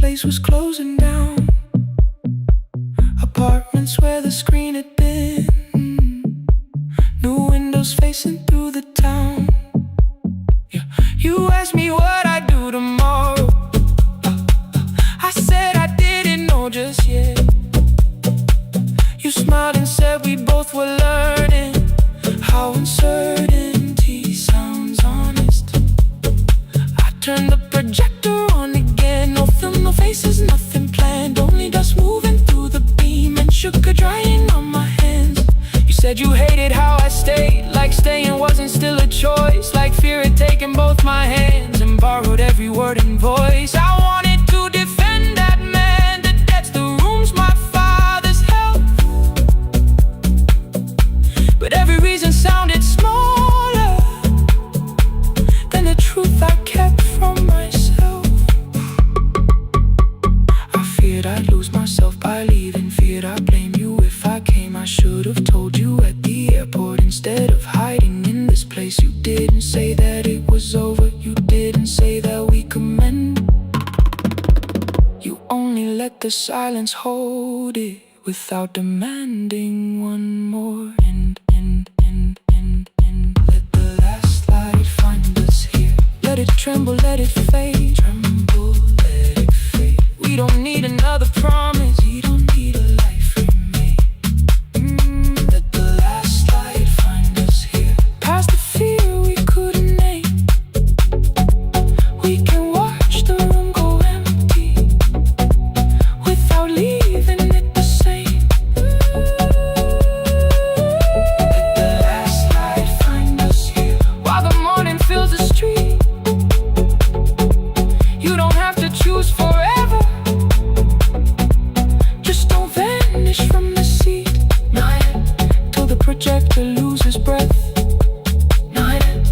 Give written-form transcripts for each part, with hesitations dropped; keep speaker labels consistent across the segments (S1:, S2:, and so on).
S1: place was closing down. Apartments where the screen had been. New windows facing through the town. Yeah. You asked me what I'd do tomorrow. I said I didn't know just yet. You smiled and said we both were learning how uncertainty sounds honest. I turned the projector on again. No film, no faces, nothing planned. Only dust moving through the beam and sugar drying on my hands. You said you hated how I stayed, like staying wasn't still a choice, like fear had taken both my hands and borrowed every word and voice. I wanted to defend that man, the debts, the rooms my fathers held, but every reason sounded smaller than the truth I kept from myself. I feared I'd lose myself by leaving, feared I'd blame you if I came. I should have told you at the airport instead of hiding in this place. You didn't say that it was over, you didn't say that we could mend. You only let the silence hold it without demanding one more. Let the last light find us here. Let it tremble, let it fade. Tremble, let it fade. We don't need another promise. We don't need a life remade. Let the last light find us here. Past the fear we couldn't name. We can watch the room go empty without leaving it the same. Let the last light find us here. While the morning fills the street, you don't have to choose forever. Just don't vanish from the seat. Not yet, till the projector loses breath. Not yet,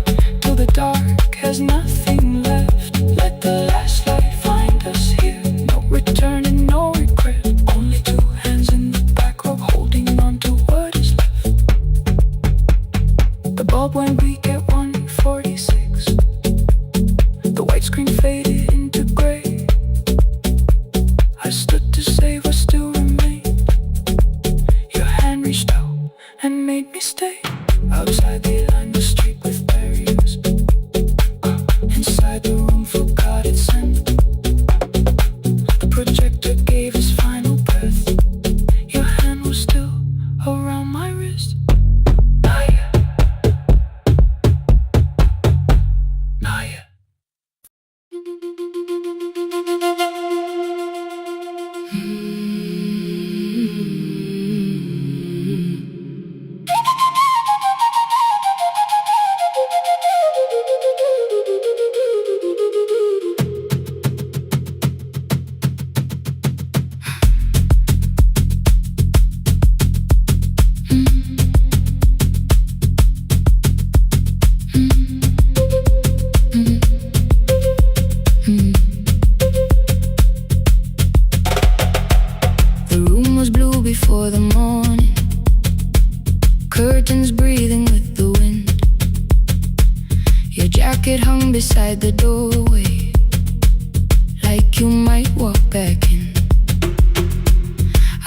S1: till the dark has nothing left. Let the last light find us here. No return and no regret. Only two hands in the back row holding on to what is left. The bulb went weak at 1:46. The white screen faded into gray. I stood to save what still remained. Your hand reached out and made me stay. Outside they lined the street with barriers. Inside the room forgot its scent. The projector gave his final breath. Your hand was still around my wrist. Not yet. Not yet. The room was blue before the morning, curtains breathing with the wind. Your jacket hung beside the doorway, like you might walk back in.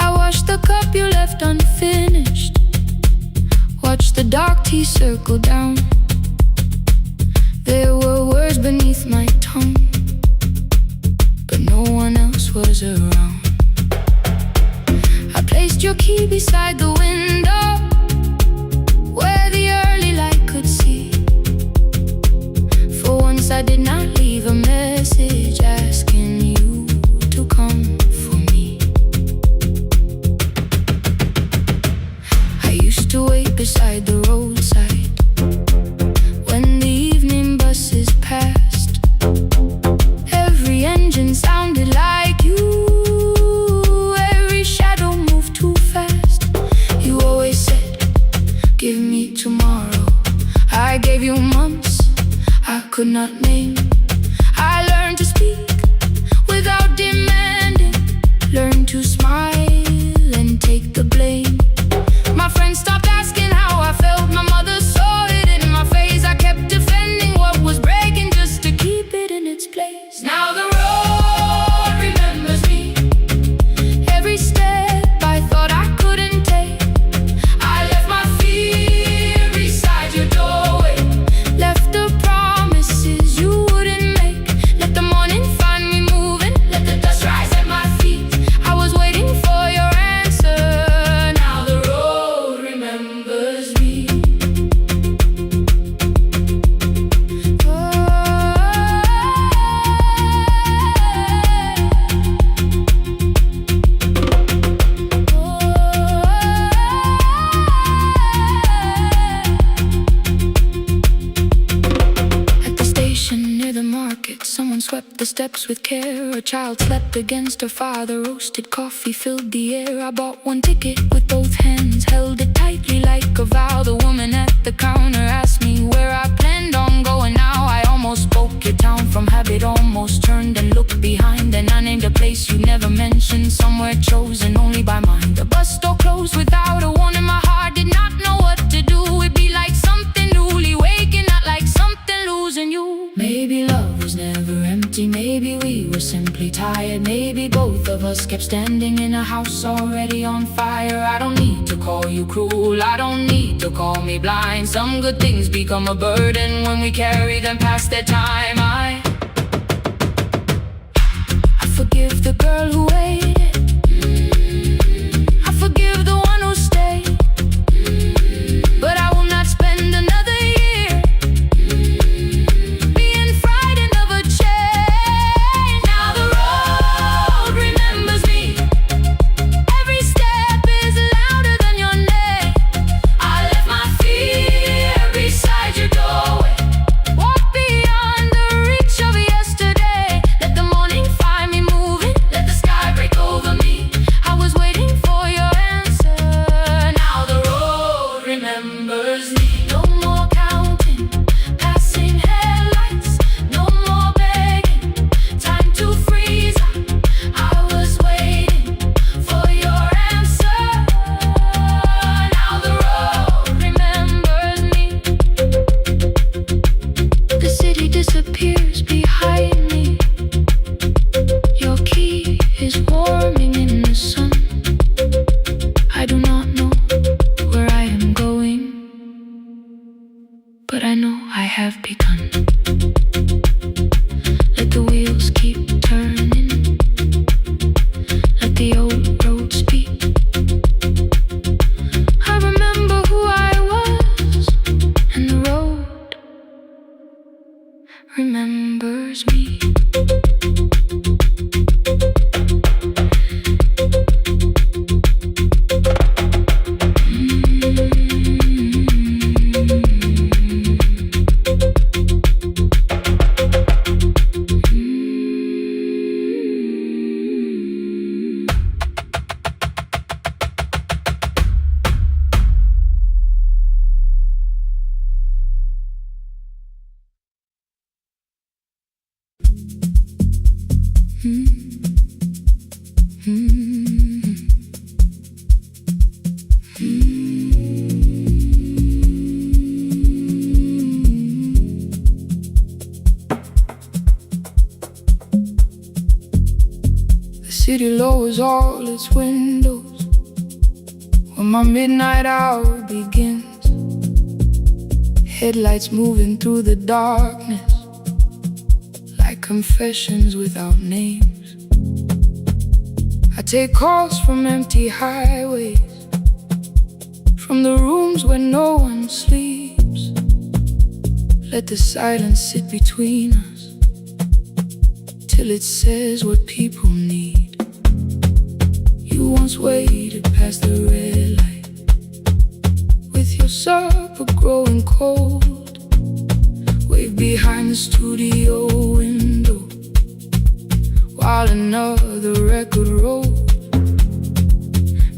S1: I washed the cup you left unfinished, watched the dark tea circle down. There were words beneath my tongue, but no one else was around. I placed your key beside the window, where the early light could see. For once I did not leave a message asking you to come for me. I used to wait beside the roadside when the evening buses passed. Every engine sounded like you. Every shadow moved too fast. You always said, give me tomorrow. I gave you months I could not name. I learned to speak without demanding, learned to smile and take the blame. My friends stopped asking how I felt. My mother saw it in my face. I kept defending what was breaking just to keep it in its place. Now the road remembers the steps with care. A child slept against her father. Roasted coffee filled the air. I bought one ticket with both hands, held it tightly like a vow. The woman at the counter asked me where I planned on going now. I almost spoke your town from habit, almost turned and looked behind. And I named a place you never mentioned, somewhere chosen only by mine. The bus store closed without a warning. My heart did not know what to do. It'd be like something newly waking, not like something losing you. Maybe love was never empty, maybe we were simply tired. Maybe both of us kept standing in a house already on fire. I don't need to call you cruel, I don't need to call me blind. Some good things become a burden when we carry them past their time. I forgive the girl who waited, I forgive the one who stayed, but I will not spend another year being frightened of a change. Now the road remembers me, every step is louder than your name. I left my fear beside your doorway, walk beyond the reach of yesterday. Let the morning find me moving, let the sky break over me. I was waiting for your answer. Now the road remembers me. No more counting passing headlights, no more begging, time to freeze. I was waiting for your answer. Now the road remembers me. The city disappears behind me. Your key is warming in the sun. I do not know where I am going, but I know I have begun. Let the wheels keep turning, let the old road speak. I remember who I was, and the road remembers me. The city lowers all its windows when my midnight hour begins. Headlights moving through the darkness like confessions without names. I take calls from empty highways, from the rooms where no one sleeps. Let the silence sit between us till it says what people need. You once waited past the red light with your supper growing cold. Wave behind the studio window while another record rolls.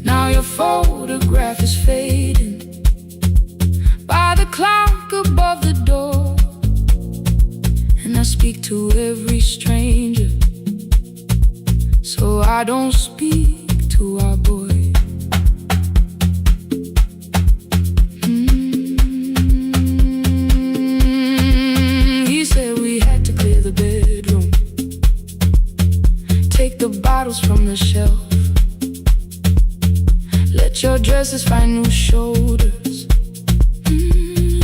S1: Now your photograph is fading by the clock above the door, and I speak to every stranger, so I don't speak to our boy. He said we had to clear the bedroom, take the bottles from the shelf, let your dresses find new shoulders,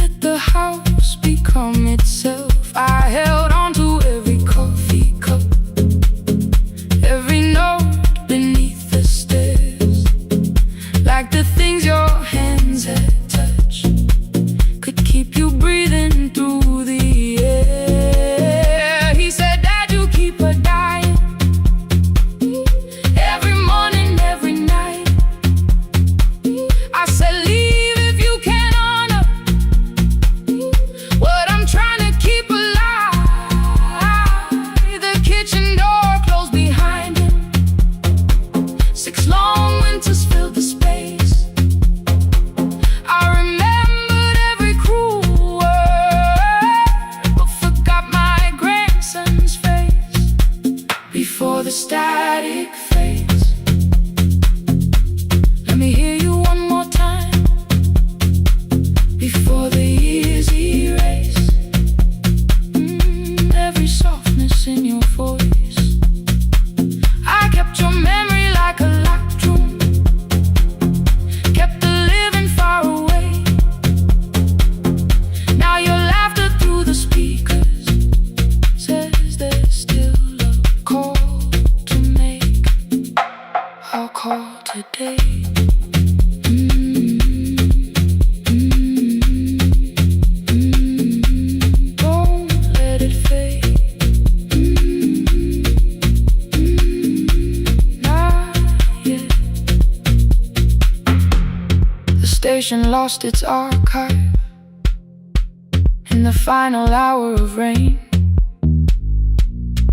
S1: let the house become itself. I held on to every coffee cup, every note beneath the stairs, like the things your hands had touched could keep you breathing through the air. He said, Dad, you keep a dying every morning, every night. I said, leave it before the static fades. Let me hear you one more time before the years erase. Every softness in your voice, I kept your memory like a locked room, kept the living far away. Now your laughter through the speakers says there's still a call to make. I'll call today. Don't let it fade. Not yet. The station lost its archive in the final hour of rain.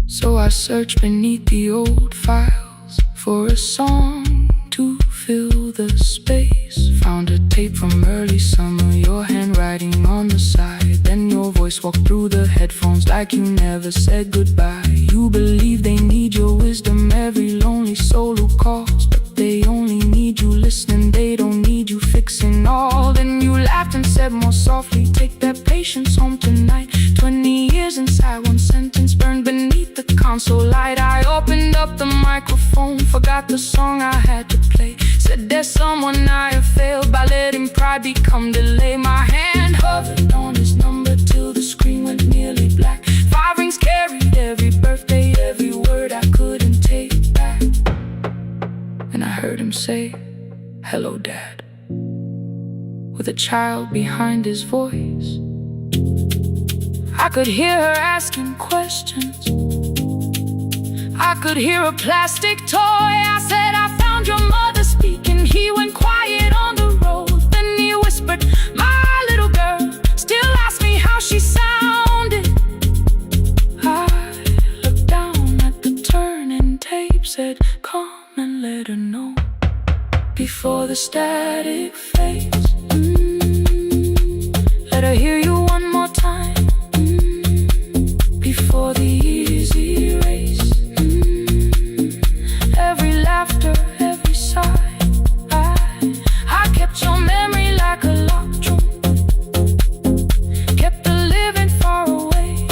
S1: So I searched beneath the old files for a song to fill the space. Found a tape from early summer, your handwriting on the side. Then your voice walked through the headphones like you never said goodbye. You believe they need your wisdom, every lonely soul who calls, but they only need you listening, they don't need you fixing all. Then you laughed and said more softly, take that patience home tonight. 20 years inside one sentence burned beneath the console light. I opened up the microphone, forgot the song I had to play. Said there's someone I have failed by letting pride become delay. My hand hovered on his number till the screen went nearly black. 5 rings carried every birthday, every word I couldn't take back. And I heard him say, hello dad, with a child behind his voice. I could hear her asking questions, I could hear a plastic toy. I said, I found your mother speaking. He went quiet on the road. Then he whispered, my little girl still asks me how she sounded. I looked down at the turning tape, said, come and let her know before the static fades. Let her hear you one more time before the years erase. Every laughter, every sigh, I kept your memory like a locked room, kept the living far away.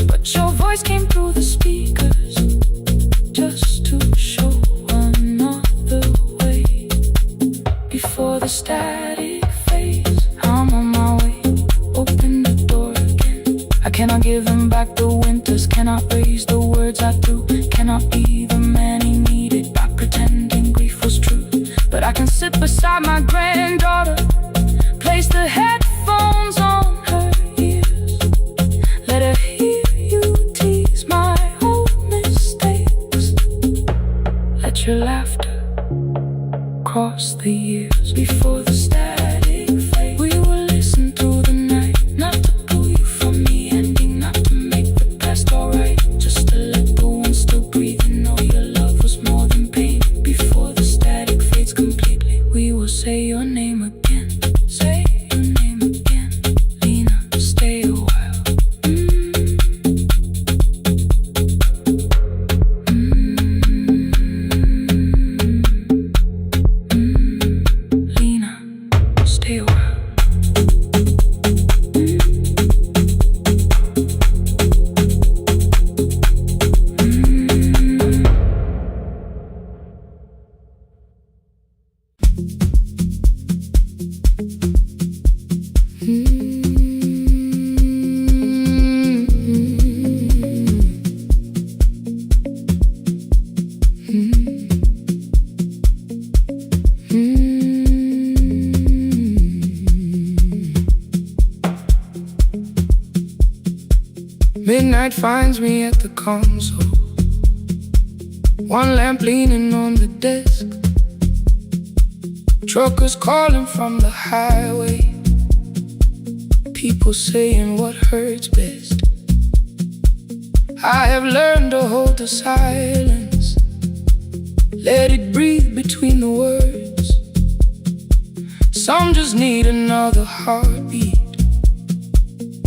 S1: But your voice came through the speakers just to show another way. Before the static fades, I'm on my way, open the door again. I cannot give him back the winters, cannot raise the words I threw, cannot be the man he needed by pretending grief was true. But I can sit beside my granddaughter, place the headphones on her ears, let her hear you tease my old mistakes. Let your laughter cross the years. Before the static fade, we will listen through the night, not to pull you from the ending, not to make the past alright, just to let the one still breathe and know your love was more than pain. Before the static fades completely, we will say your name again, say your name again. Lena, stay a while. Lena, stay a while. Midnight finds me at the console, one lamp leaning on the desk. Truckers calling from the highway, people saying what hurts best. I have learned to hold the silence, let it breathe between the words. Some just need another heartbeat,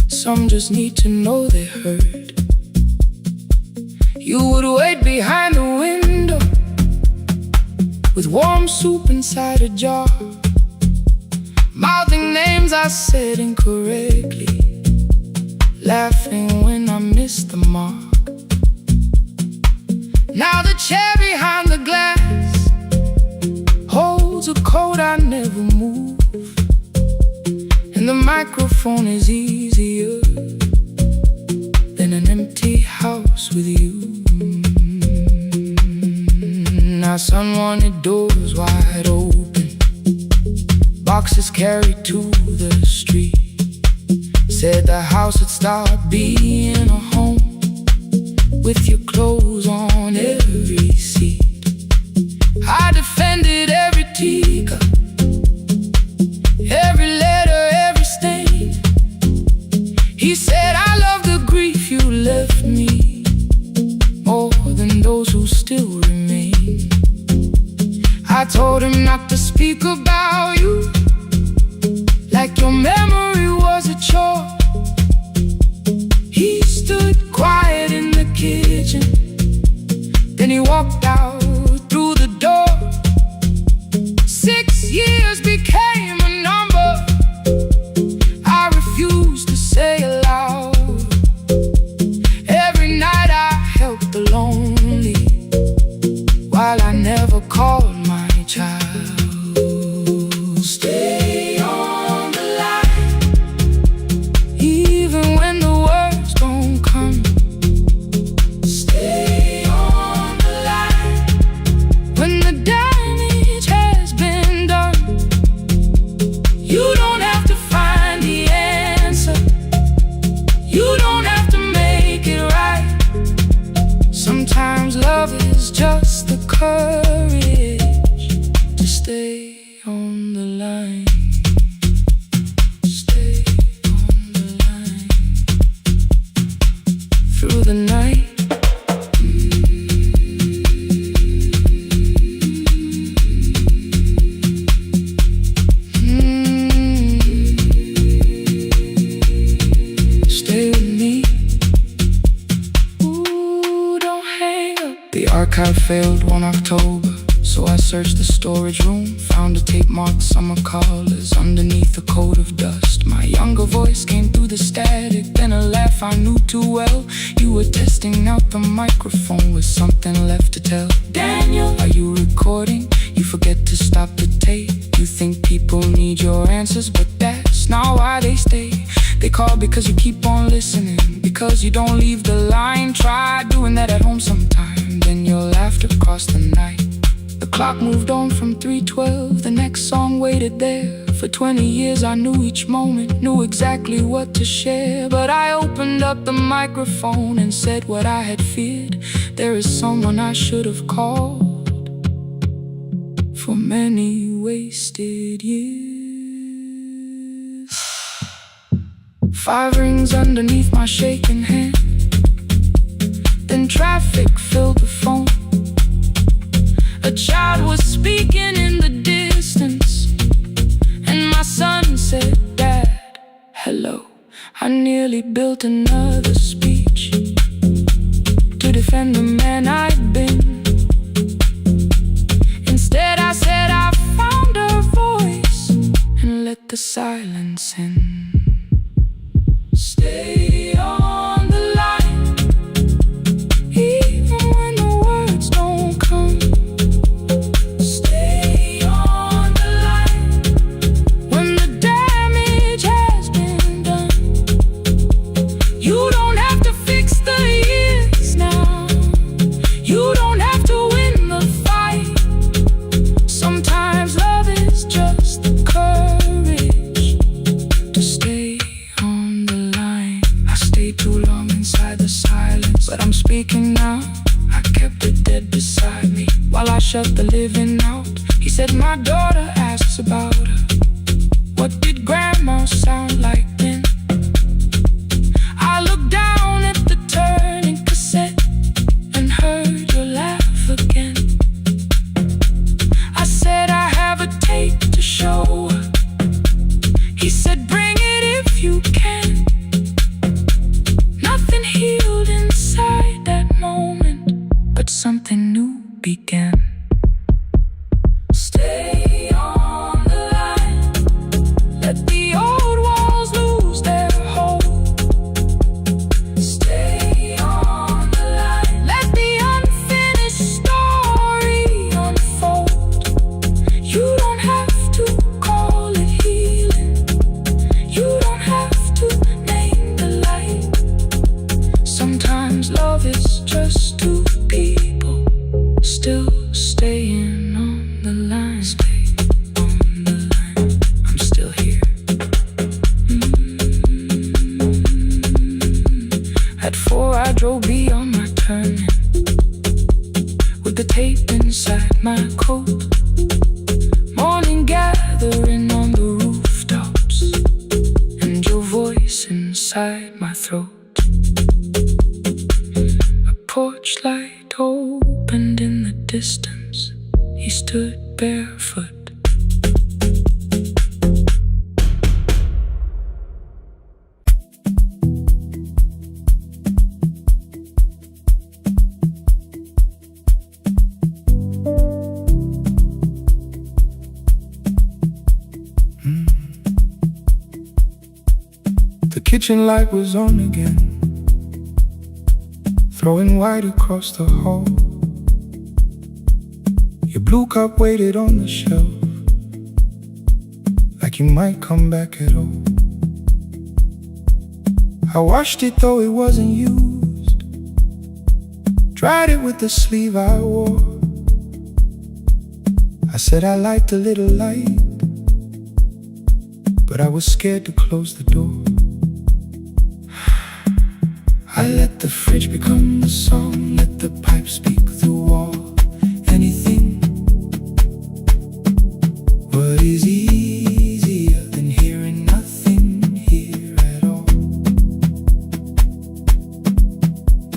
S1: some just need to know they're heard. You would wait behind the window with warm soup inside a jar, mouthing names I said incorrectly, laughing when I missed the mark. Now the chair behind the glass holds a coat I never move, and the microphone is easier than an empty house with you. Our son wanted doors wide open, boxes carried to the street. Said the house would start being a home with your clothes on every seat. I defended every teacup, every letter, every stain. He said I love the grief you left me more than those who still remain. I told him not to speak about you like your memory was a chore. He stood quiet in the kitchen, then he walked out through the door. 6 years became a number I refused to say aloud. Every night I helped the lonely while I never called my child. Stay on the line, even when the words don't come. Stay on the line, when the damage has been done. You don't have to find the answer, you don't have to make it right. Sometimes love is just the courage to stay on the line. Stay on the line through the night. Stay with me. Ooh, don't hang up. The archive failed one October, so I searched the storage room, found a tape marked summer callers underneath a coat of dust. My younger voice came through the static, then a laugh I knew too well. You were testing out the microphone with something left to tell. Daniel, are you recording? You forget to stop the tape. You think people need your answers, but that's not why they stay. They call because you keep on listening, because you don't leave the line. Try doing that at home sometime, then your laughter crossed the night. The clock moved on from 3:12, the next song waited there. For 20 years I knew each moment, knew exactly what to share. But I opened up the microphone and said what I had feared. There is someone I should have called for many wasted years. 5 rings underneath my shaking hand, then traffic filled the phone. A child was speaking in the distance, and my son said, "Dad, hello." I nearly built another speech to defend the man I'd been. Instead I said I found a voice and let the silence in. Stay on the line, even when the words don't come. Shut the living out. He said my daughter asks about her. What did grandma sound like then? I looked down at the turning cassette and heard your laugh again. I said I have a tape to show her. He said bring it if you can. Nothing healed inside that moment. love is just two people still staying on the line. Stay on the line. I'm still here. At 4 I drove beyond my turning, with the tape inside my coat. Morning gathering on the rooftops, and your voice inside my throat. A porch light opened in the distance. He stood barefoot.
S2: The kitchen light was on again, throwing white across the hall. Your blue cup waited on the shelf, like you might come back at all. I washed it though it wasn't used, dried it with the sleeve I wore. I said I liked a little light, but I was scared to close the door. I let the fridge become the song, let the pipe speak through all. Anything. What is easier than hearing nothing here at all?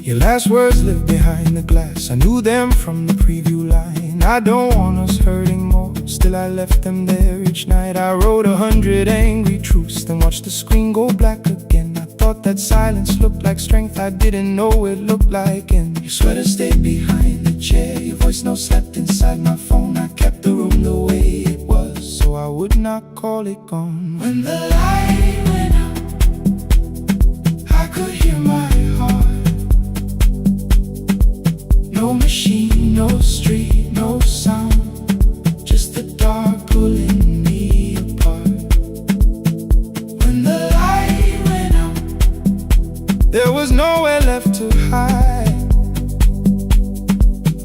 S2: Your last words live behind the glass. I knew them from the preview line. I don't want us hurting more, still I left them there each night. I wrote 100 angry truths, then watched the screen go black again. Thought that silence looked like strength, I didn't know it looked like. And your sweater stayed behind the chair, your voice note slept inside my phone. I kept the room the way it was, so I would not call it gone. When the light went out, I could hear my heart. No machine, no street, no sound, just the dark pulling me apart. When the there was nowhere left to hide.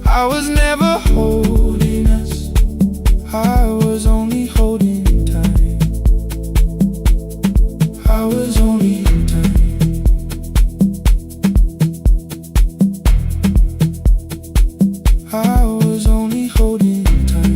S2: I was never holding us, I was only holding time. I was only time. I was only holding time.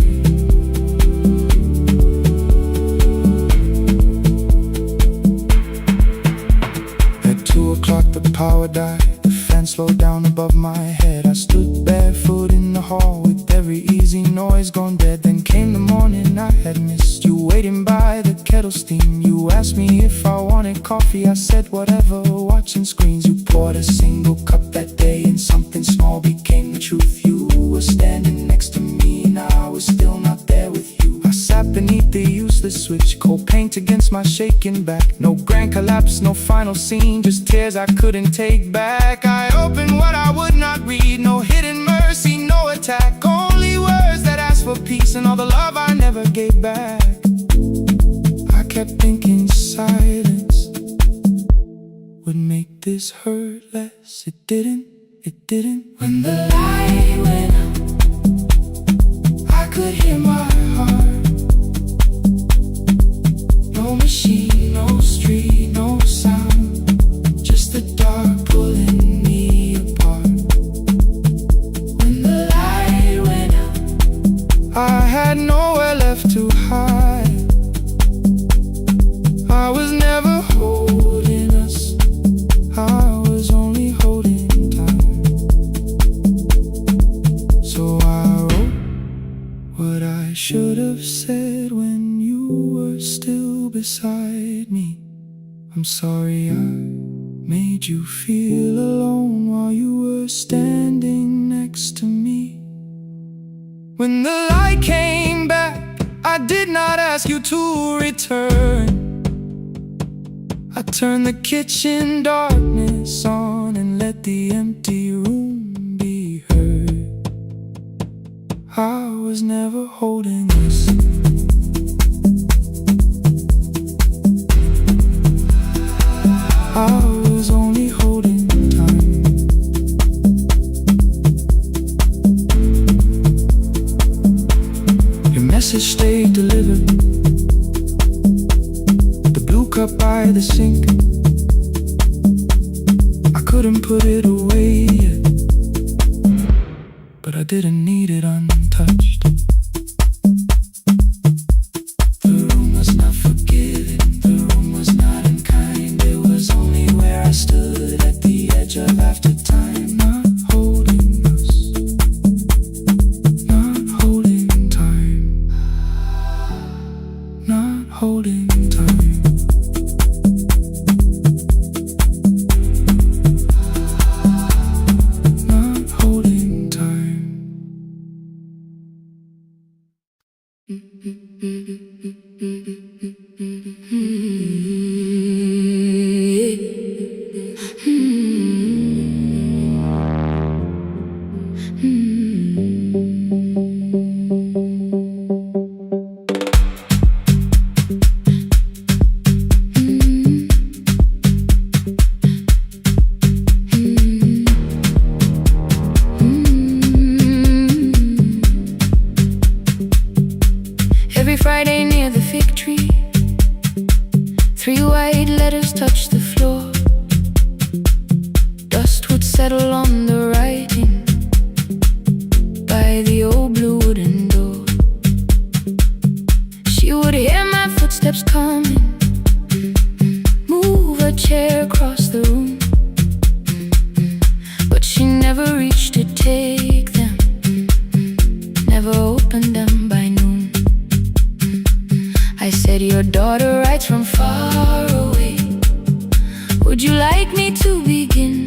S2: At 2 o'clock the power died, the fan slowed down above my head. I stood barefoot in the hall with every easy noise gone dead. Then came the morning I had missed, you waiting by the kettle steam. You asked me if I wanted coffee, I said whatever, watching screens. You poured a single cup that day and something small became the truth. You were standing next to me and I was still not there with you. I sat beneath the useless switch, cold paint against my shaking back. No grand collapse, no final scene, just tears I couldn't take back. I opened what I would not read, no hidden mercy, no attack, only words that asked for peace and all the love I never gave back. I kept thinking silence would make this hurt less. It didn't, it didn't. When the light went out, I could hear my heart. No machine, no street, no sound, just the dark pulling me apart. When the light went out, I had nowhere left to hide. I was never holding us, I was only holding time. So I wrote what I should have said when you were still beside me. I'm sorry I made you feel alone while you were standing next to me. When the light came back, I did not ask you to return. I turned the kitchen darkness on and let the empty room be heard. I was never holding us, I was only holding time. message stayed delivered. The blue cup by the sink, I couldn't put it away yet, but I didn't need it untouched. The room was not forgiving, the room was not unkind. It was only where I stood at the edge of after time, not holding us, not holding time, not holding time. Not holding time.
S1: Every Friday near the fig tree, 3 white letters touched the floor. Dust would settle on the writing by the old blue wooden door. She would hear my footsteps coming, move a chair across the room, but she never reached to take them, never opened them by noon. I said, your daughter writes from far away, would you like me to begin?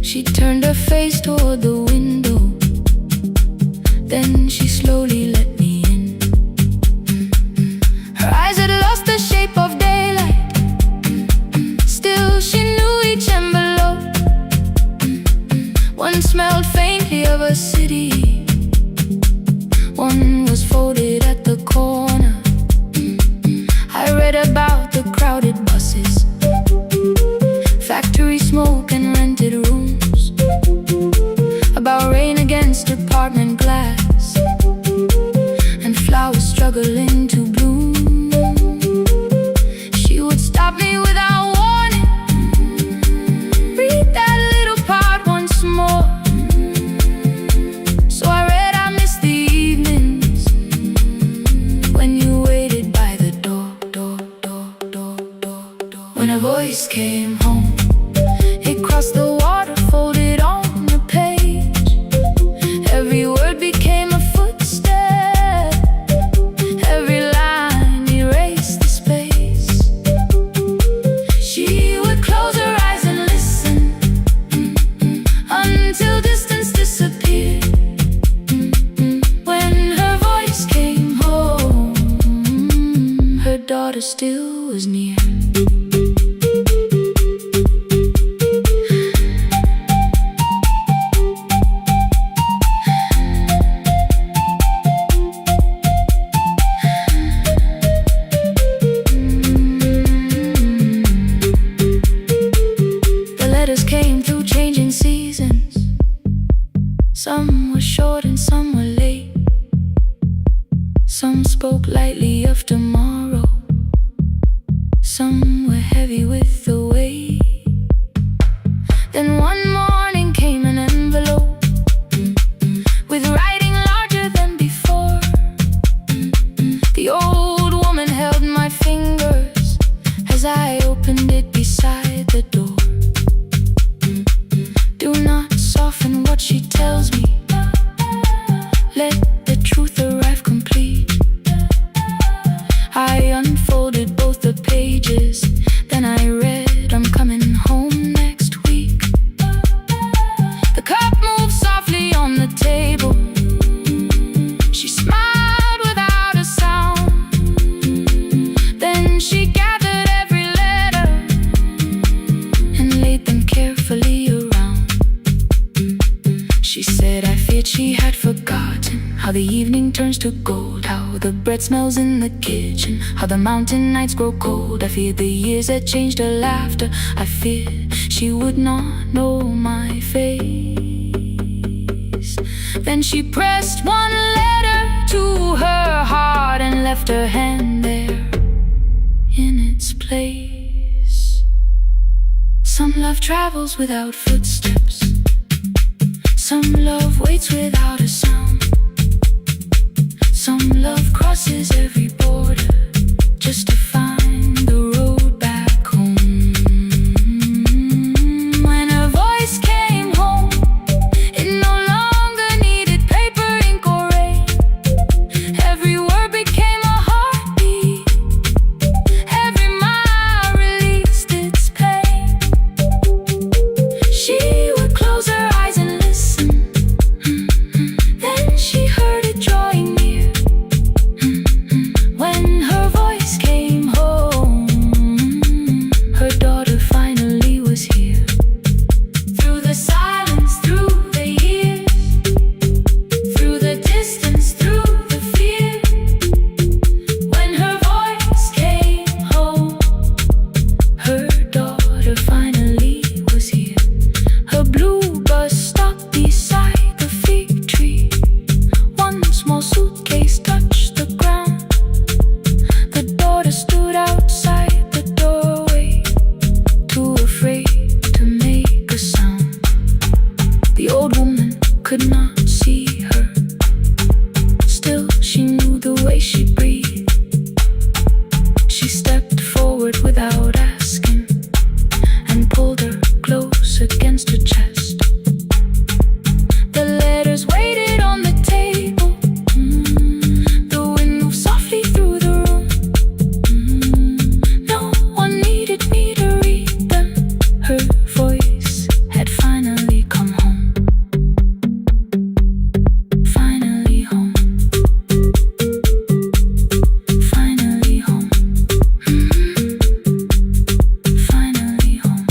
S1: She turned her face toward the window, then she slowly let me in. Her eyes had lost the shape of daylight, still she knew each envelope. One smelled faintly of a city, one was folded at the corner. I read about the crowded buses, factory smoke and rented rooms, about rain against apartment glass, and flowers struggling to bloom. She would stop me without warning, read that little part once more. So I read, I missed the evenings when you waited by the door. When a voice came home, it crossed the water, folded on the page. Every word became a footstep, every line erased the space. She would close her eyes and listen, until distance disappeared. When her voice came home, her daughter still was near. The letters came through changing seasons, some were short and some were late. Some spoke lightly of tomorrow, some were heavy with the weight. Then one morning came an envelope with writing larger than before. The old woman held my fingers as I opened it beside the door. Do not soften what she tells me, let the truth arrive complete. I unfolded both the pages, then I read, I'm coming home next week. The cup moved softly on the table, she smiled without a sound. Then she gathered every letter and laid them carefully around. She said, I feared she had forgotten how the evening turns to gold, how the bread smells in the kitchen, how the mountain nights grow cold. I feared the years had changed her laughter, I feared she would not know my face. Then she pressed one letter to left her hand there in its place. Some love travels without footsteps. Some love waits without a sound. Some love crosses every border just to find the road back home. When her voice came home, it no longer needed paper, ink, or rain. Every word became a heartbeat. Every mile released its pain. She would close her eyes and listen. Then she heard it drawing near. When her voice came home, her daughter finally was here. Through the silence, through the years, through the distance, through the fear. When her voice came home, her daughter finally was here. Her blue bus stopped beside the fig tree. One small suitcase touched the ground. The daughter stood outside the doorway, too afraid to make a sound. The old woman could not see her. Still, she knew the way she breathed. She stepped forward without asking and pulled her close against her chest. The letters waited on the table. The wind moved softly through the room. No one needed me to read them. Her voice had finally come home. Finally home. Finally home. Finally home.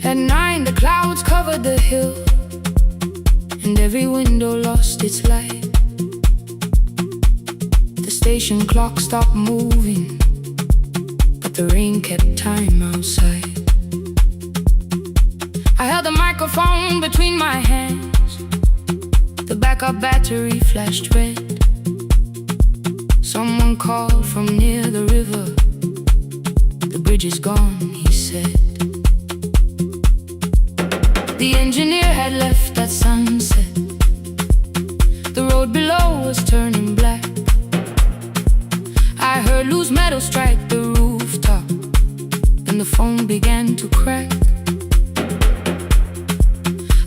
S1: At 9, the clouds covered the hill, and every window lost its light. The station clock stopped moving, but the rain kept time outside. I held the microphone between my hands. The backup battery flashed red. Someone called from near the river. The bridge is gone, he said. The engineer had left at sunset. The road below was turning black. I heard loose metal strike the rooftop, and the phone began to crack.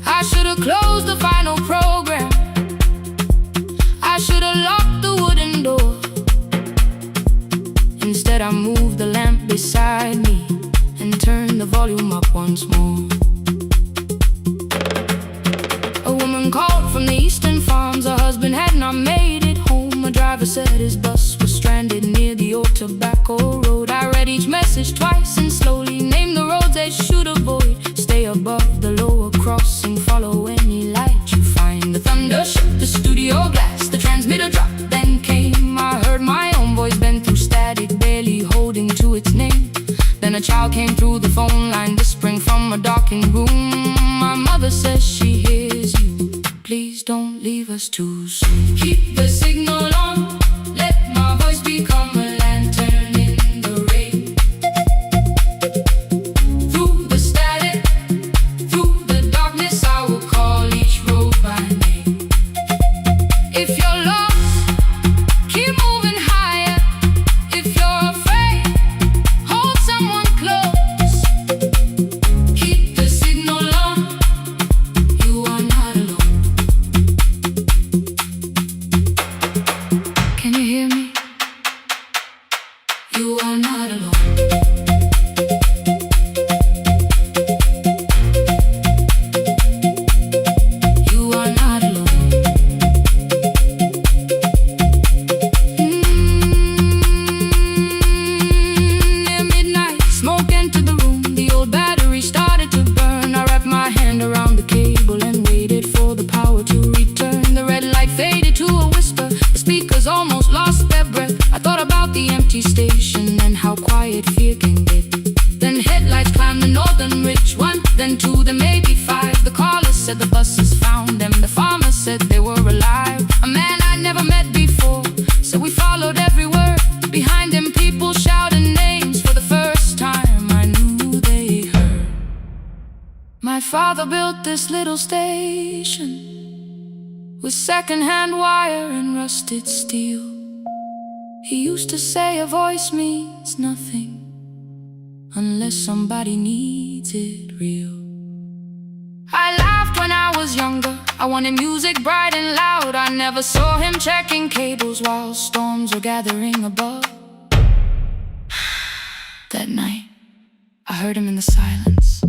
S1: I should have closed the final program. I should have locked the wooden door. Instead, I moved the lamp beside me and turned the volume up once more. A woman called from the eastern farms. Her husband had not made it home. A driver said his bus was stranded near the old tobacco road. I read each message twice and slowly named the roads they should avoid. Stay above the lower crossing, follow any light you find. The thunder shook the studio glass, the transmitter dropped, then came. I heard my own voice bend through static, barely holding to its name. Then a child came through the phone line, whispering from a darkened room. My mother says she hears you. Please don't leave us too soon. Keep the signal on. Let my voice become a lantern in the rain. Through the static, through the darkness, I will call each road by name. If you're lost, keep moving higher. If you're afraid, hold someone close. Keep the signal on. You are not alone. Can you hear me? You are not alone. station and how quiet fear can get. Then headlights climbed the northern ridge, one, then two, then maybe five. The caller said the buses found them. The farmer said they were alive. A man I never met before, so we followed every word. Behind him people shouted names. For the first time I knew they heard. My father built this little station with second-hand wire and rusted steel. He used to say a voice means nothing unless somebody needs it real. I laughed when I was younger. I wanted music bright and loud. I never saw him checking cables while storms were gathering above. That night, I heard him in the silence.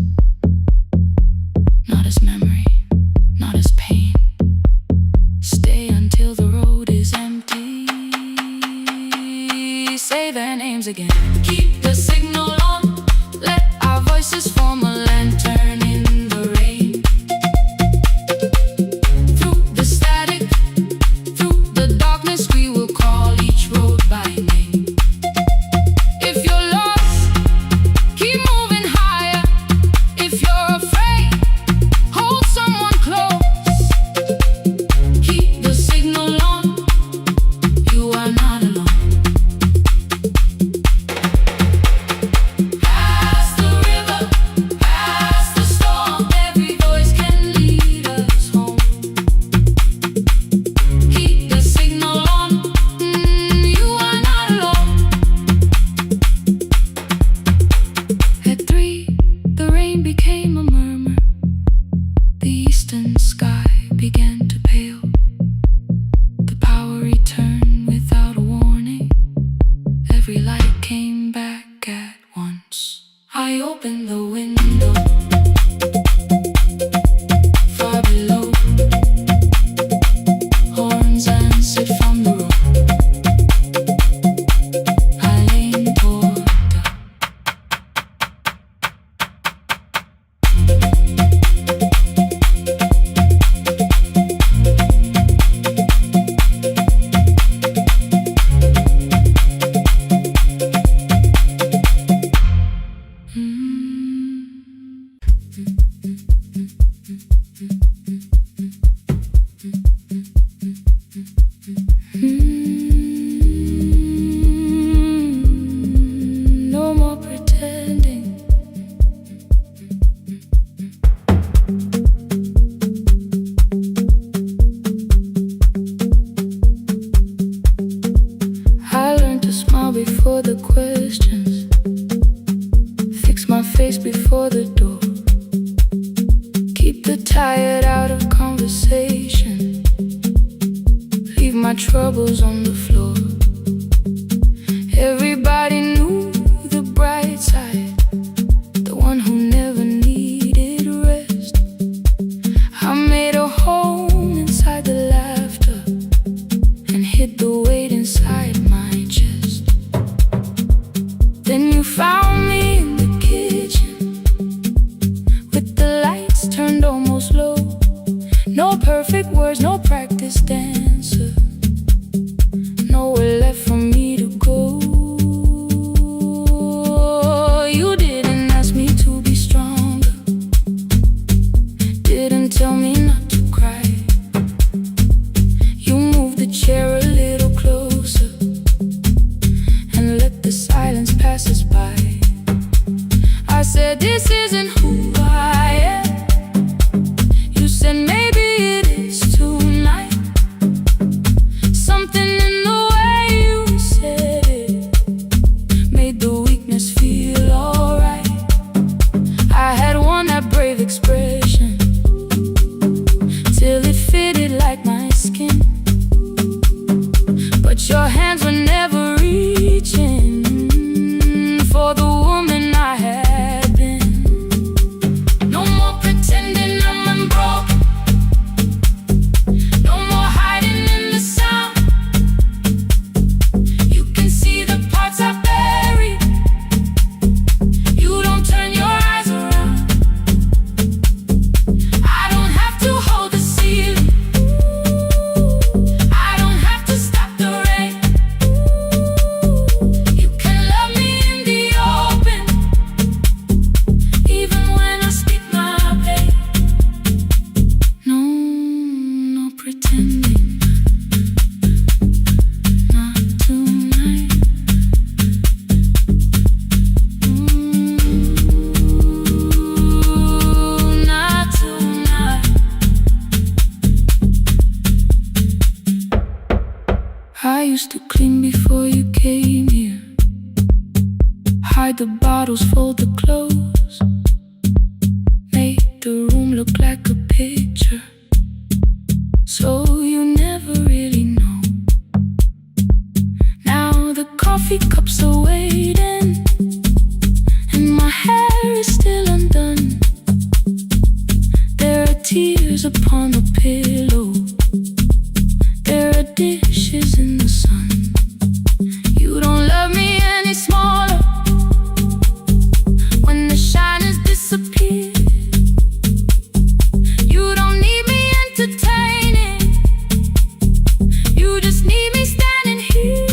S1: Not his memory, not his pain. Stay until the road is empty. Say their names again. Keep the signal on. Let our voices form a lantern in the rain. Through the static, through the darkness, we will call each road by name. If you're lost, keep moving higher. If you're afraid, hold someone close. Keep the signal on. You are not alone. Became a murmur. The eastern sky began to pale. The power returned without a warning. Every light came back at once. I opened the window. Far below, horns answered from the road. I leaned toward the no more pretending. I learned to smile before the questions, fix my face before the door, keep the tired out of conversation, leave my troubles on the floor. Everybody knew the bright side, the one who never needed rest. I made a home inside the laughter and hid the weight inside my chest. Then you found me in the kitchen with the lights turned almost low. No perfect words, no practice dancer, nowhere left for me to go. You didn't ask me to be stronger, didn't tell me not to cry. You moved the chair a little closer and let the silence pass us by. I said, this isn't who I am. You said, maybe it is tonight. Something in the way you said it made the weakness feel alright. I had worn that brave expression till it fitted like my skin, but your hands were never reaching for the woman I had been. used to clean before you came here. Hide the bottles, fold the clothes, make the room look like a picture, so you never really know. Now the coffee cups are waiting, and my hair is still undone. There are tears upon the pillow, there are dishes in the sun. You don't love me any smaller when the shine has disappeared. You don't need me entertaining, you just need me standing here.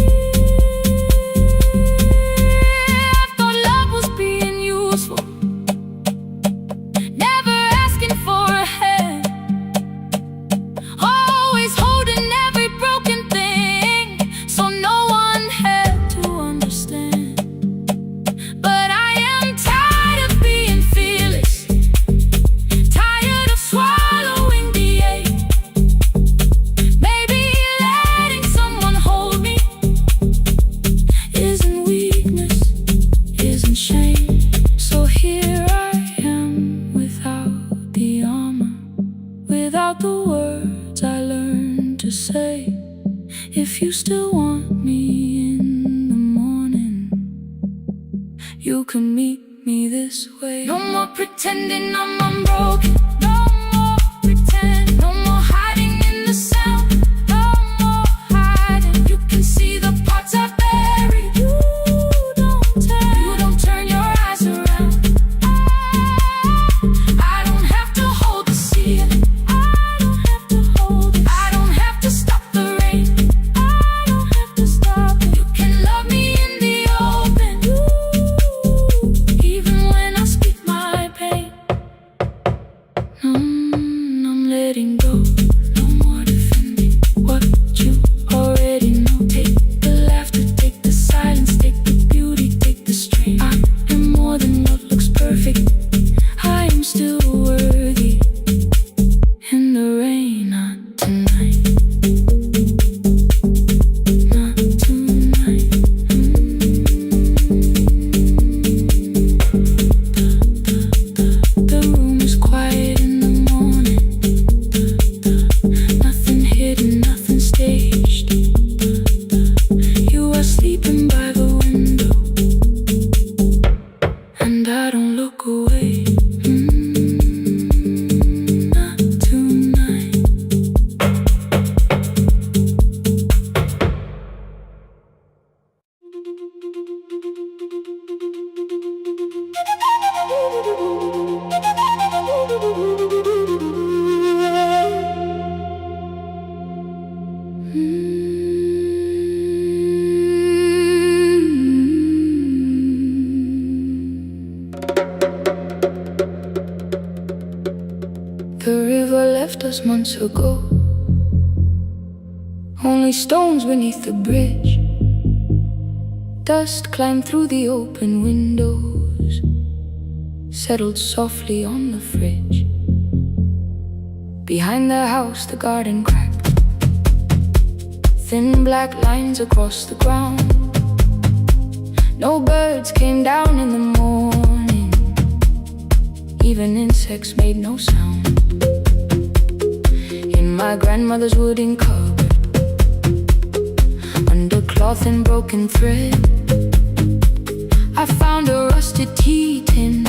S1: I thought love was being useful, never asking for a hand, always holding every broken thing, so no one had to understand. But I am tired of being fearless, tired of swallowing the ache. Maybe letting someone hold me isn't weakness, isn't shame. So here I am without the armor, without the words I learned to say. If you still want me in the morning, you can meet me this way. No more pretending I'm unbroken, no more pretend, no more hiding in the sound, no more hiding. You can see the parts I buried, you don't turn your eyes around. I don't have to hold the ceiling, I don't have to hold it, I don't have to stop the rain, I don't have to stop it. You can love me in the open, even when I speak my pain. I'm letting go, no more defending what you already know. Take the laughter, take the silence, take the beauty, take the strain. I am more than what looks perfect, I am still worthy. In the rain, not tonight, not tonight. The room is quiet in the morning, nothing hidden, nothing staged. You are sleeping by the window, and I don't look away. Not tonight. The river left us months ago, only stones beneath the bridge. Dust climbed through the open windows, settled softly on the fridge. Behind the house the garden cracked, thin black lines across the ground. No birds came down in the morning, even insects made no sound. In my grandmother's wooden cupboard, under cloth and broken thread, I found a rusted tea tin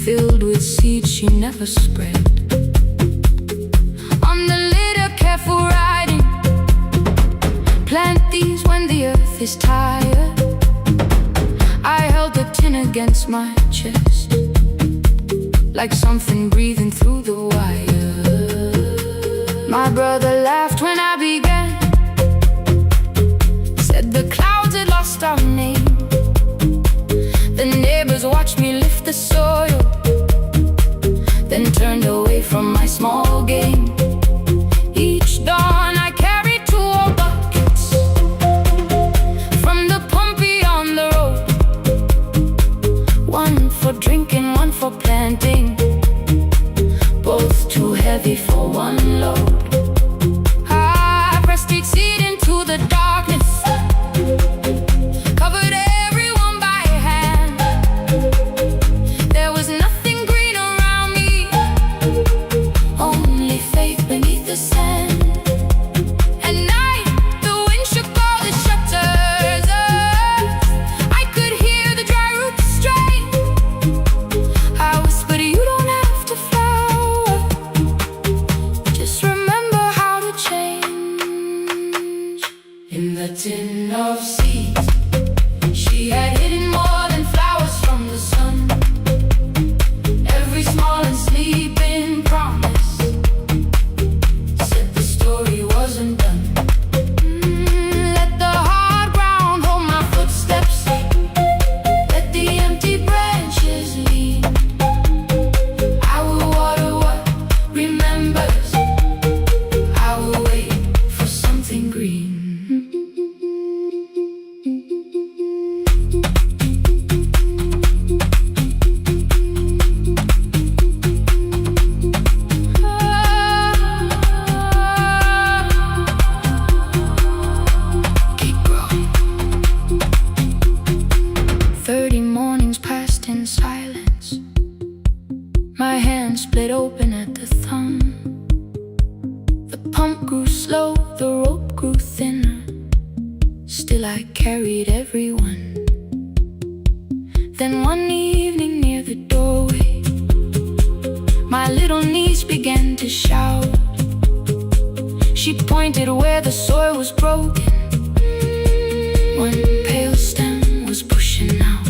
S1: filled with seeds she never spread. On the lid a careful writing, plant these when the earth is tired. I held the tin against my chest, like something breathing through the wire. My brother laughed when I began, said the clouds had lost our name. The neighbors watched me lift the soil, then turned away from my small game. Each dawn I carried 2 old buckets from the pump beyond the road, one for drinking, one for planting, both too heavy for one load. I pressed each seed into Then one evening near the doorway, my little niece began to shout. She pointed where the soil was broken. One pale stem was pushing out.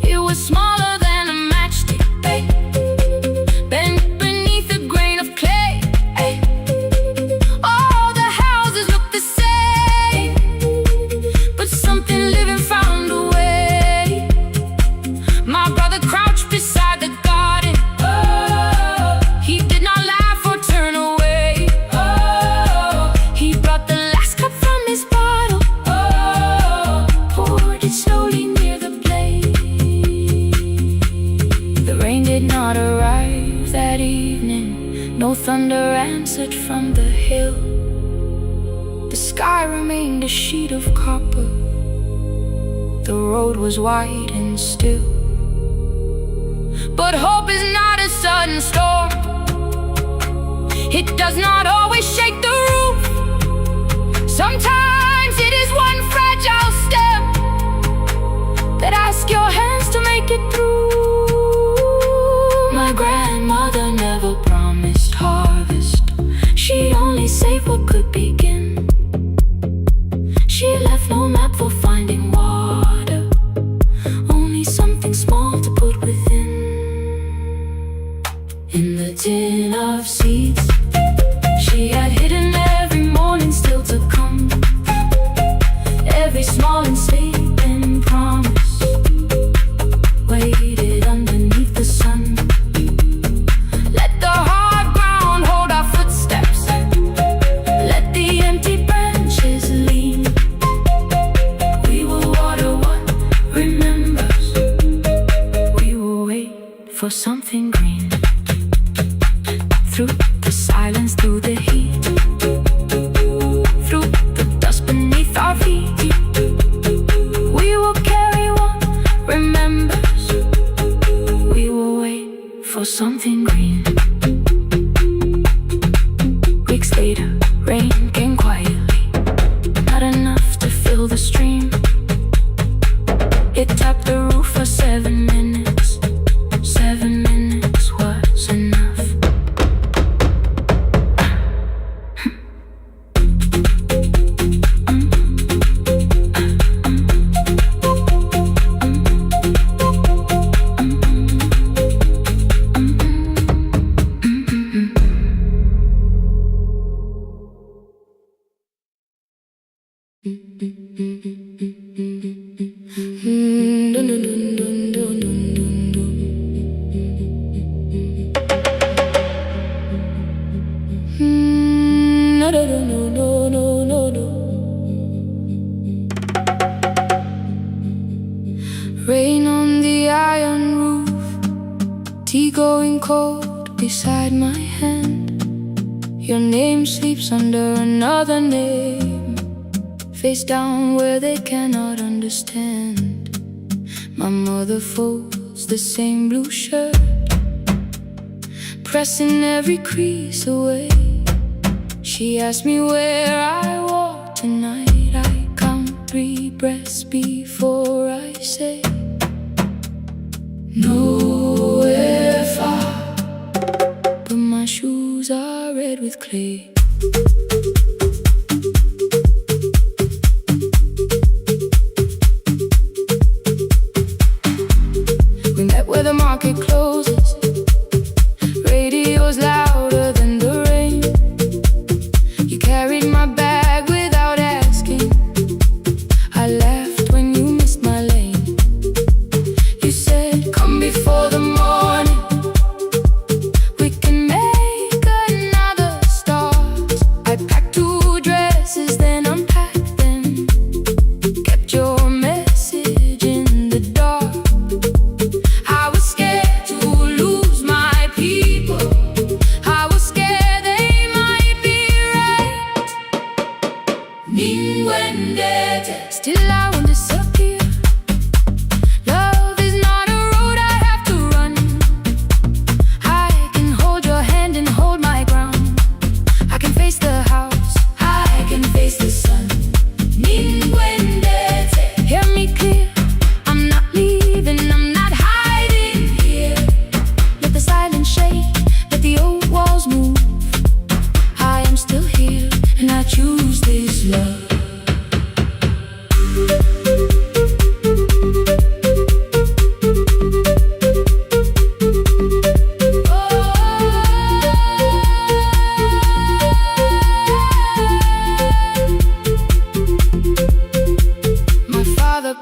S1: It was smaller than a matchstick, babe, bent beneath a grain of clay. All the houses looked the same, but something living found a way. My brother crouched beside the garden. He did not laugh or turn away. He brought the last cup from his bottle, poured it slowly near the blaze. The rain did not arrive that evening. No thunder answered from the hill. The sky remained a sheet of copper. The road was wide and still. But hope is not a sudden storm. It does not always shake the roof. Sometimes it is one fragile step that asks your hands to make it through. My grandmother never promised harvest. She only saved what could begin. She left no map for finding water, only something small to put within. In the tin of seeds she had hidden every morning still to come, every small and sleeping promise waited underneath the sun. Let the hard ground hold our footsteps, let the empty branches lean. We will water what remembers, we will wait for something green. Through the silence, through the heat, through the dust beneath our feet, we will carry what remembers, we will wait for something green. Weeks later, rain came quietly, not enough to fill the stream. It tapped the roof for 7 minutes. 7 minutes was enough. Rain on the iron roof, tea going cold beside my hand. Your name sleeps under another name, face down where they cannot understand. My mother folds the same blue shirt, pressing every crease away. She asked me where I walk tonight. I count 3 breaths before I say nowhere far, but my shoes are red with clay. We met where the market closes, radio's louder than the rain. You carried my bag without asking, I laughed when you missed my lane. You said, come before the morning, we can make another start. I packed 2 dresses, then unpacked them, kept your message in the dark. I was scared to lose my people, I was scared they might be right. Still I won't disappear. Love is not a road I have to run. I can hold your hand and hold my ground. I can face the house, I can face the sun. Hear me clear, I'm not leaving.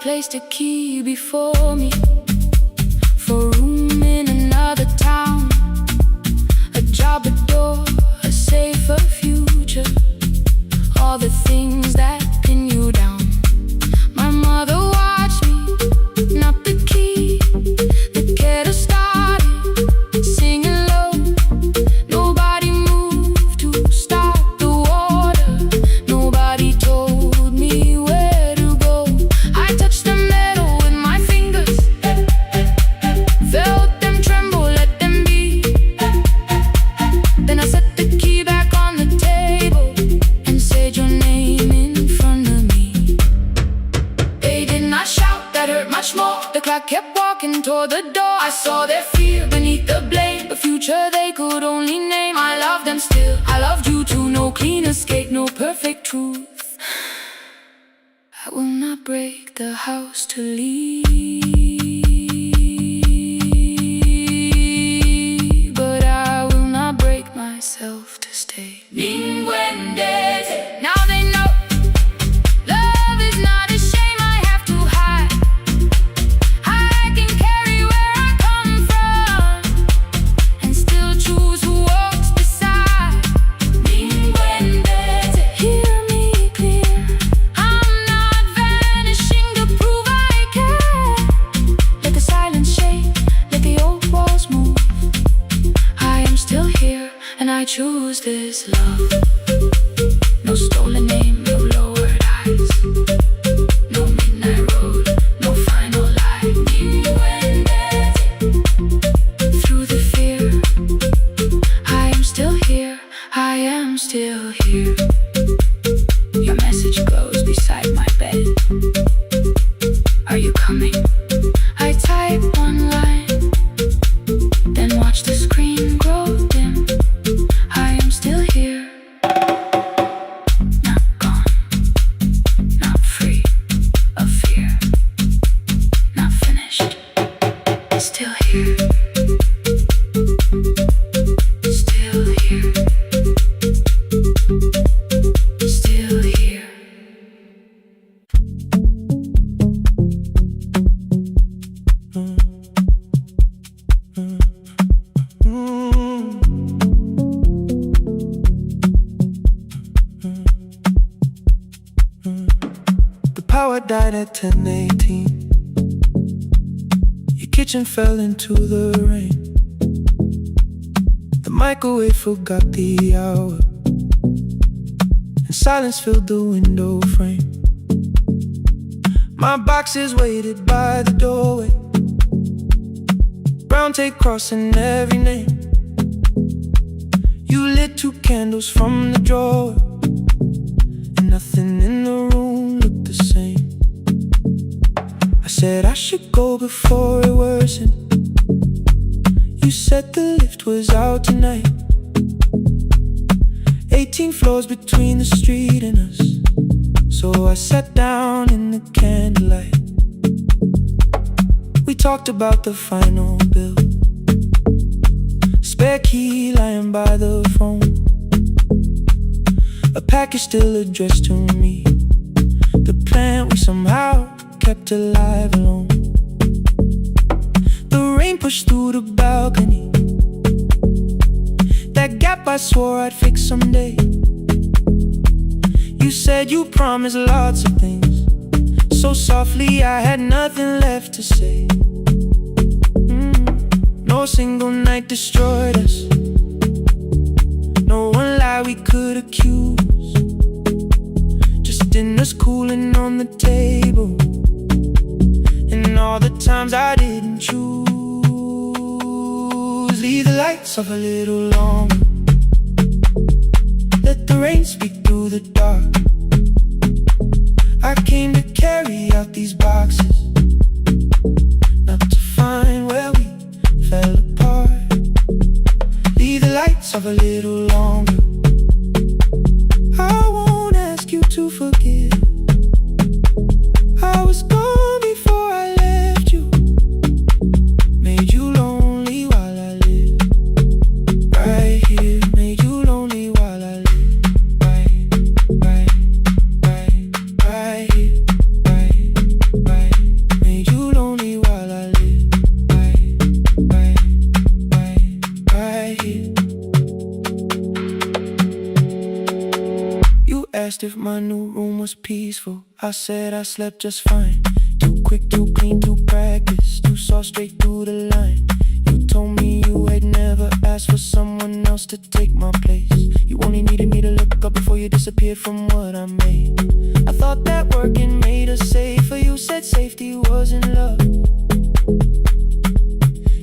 S1: Placed a key before me for room in another town, a job, a door, a safer future, all the things that pin you down. My mother watched me knock the key, the kettle started singing low. Nobody moved to stop the water, nobody told me where to go. I touched the metal with my fingers, felt them tremble, let them be. Then I set the key back on the table and said your name in front of me. They did not shout, that hurt much more. The clock kept walking toward the door. I saw their fear beneath the blame, a future they could only name. I loved them still, I loved you too. No clean escape, no perfect truth. I will not break the house to leave, but I will not break myself to stay. Now they know love is not a shame I have to hide. I can carry where I come from and still choose who walks beside. Hear me clear, I'm not vanishing to prove I care. Let the silence shake, let the old walls move. I am still here and I choose this love. No stolen name, no lowered eyes, no midnight road, no final lie. Through the fear, I am still here, I am still here. Your message glows beside my bed. Are you coming? I type one line, then watch the screen grow dim. I am still here, not gone, not free of fear, not finished, still here, still here, still here.
S2: The power died at 10:18. Your kitchen fell into the rain. The microwave forgot the hour, and silence filled the window frame. My boxes waited by the doorway, brown tape crossing every name. You lit 2 candles from the drawer, and nothing in the room looked the same. I said I should go before it worsened. You said the lift was out tonight. 18 floors between the street and us, so I sat down in the candlelight. We talked about the final bill, spare key lying by the phone, a package still addressed to me, the plant we somehow kept alive alone. The rain pushed through the balcony, that gap I swore I'd fix someday. You said you promised lots of things, so softly I had nothing left to say. No single night destroyed us, no one lie we could accuse, just dinners cooling on the table, and all the times I didn't choose. Leave the lights off a little longer, let the rain speak through the dark. I came to carry out these boxes, not to find where we fell apart. Leave the lights off a little longer, I won't ask you to forgive, asked if my new room was peaceful. I said I slept just fine. Too quick, too clean, too practiced, too saw straight through the line. You told me you had never asked for someone else to take my place. You only needed me to look up before you disappeared from what I made. I thought that working made us safer. You said safety was in love.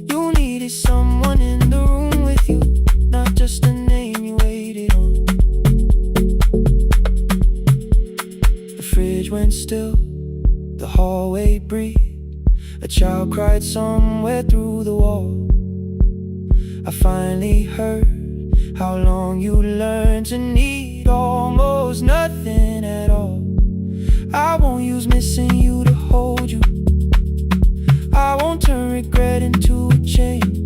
S2: You needed someone in the room with you, not just a name you waited on. The fridge went still, the hallway breathed. A child cried somewhere through the wall. I finally heard how long you learned to need almost nothing at all. I won't use missing you to hold you. I won't turn regret into a chain.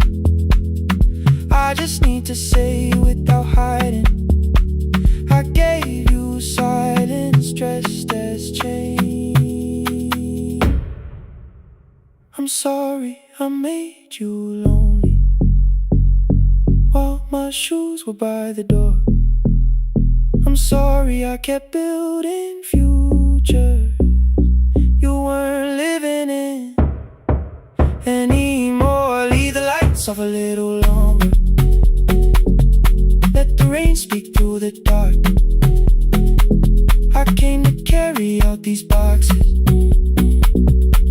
S2: I just need to say without hiding, I gave you silence dressed as change. I'm sorry I made you lonely while my shoes were by the door. I'm sorry I kept building futures you weren't living in anymore. Leave the lights off a little longer. Let the rain speak through the dark. I came to carry out these boxes,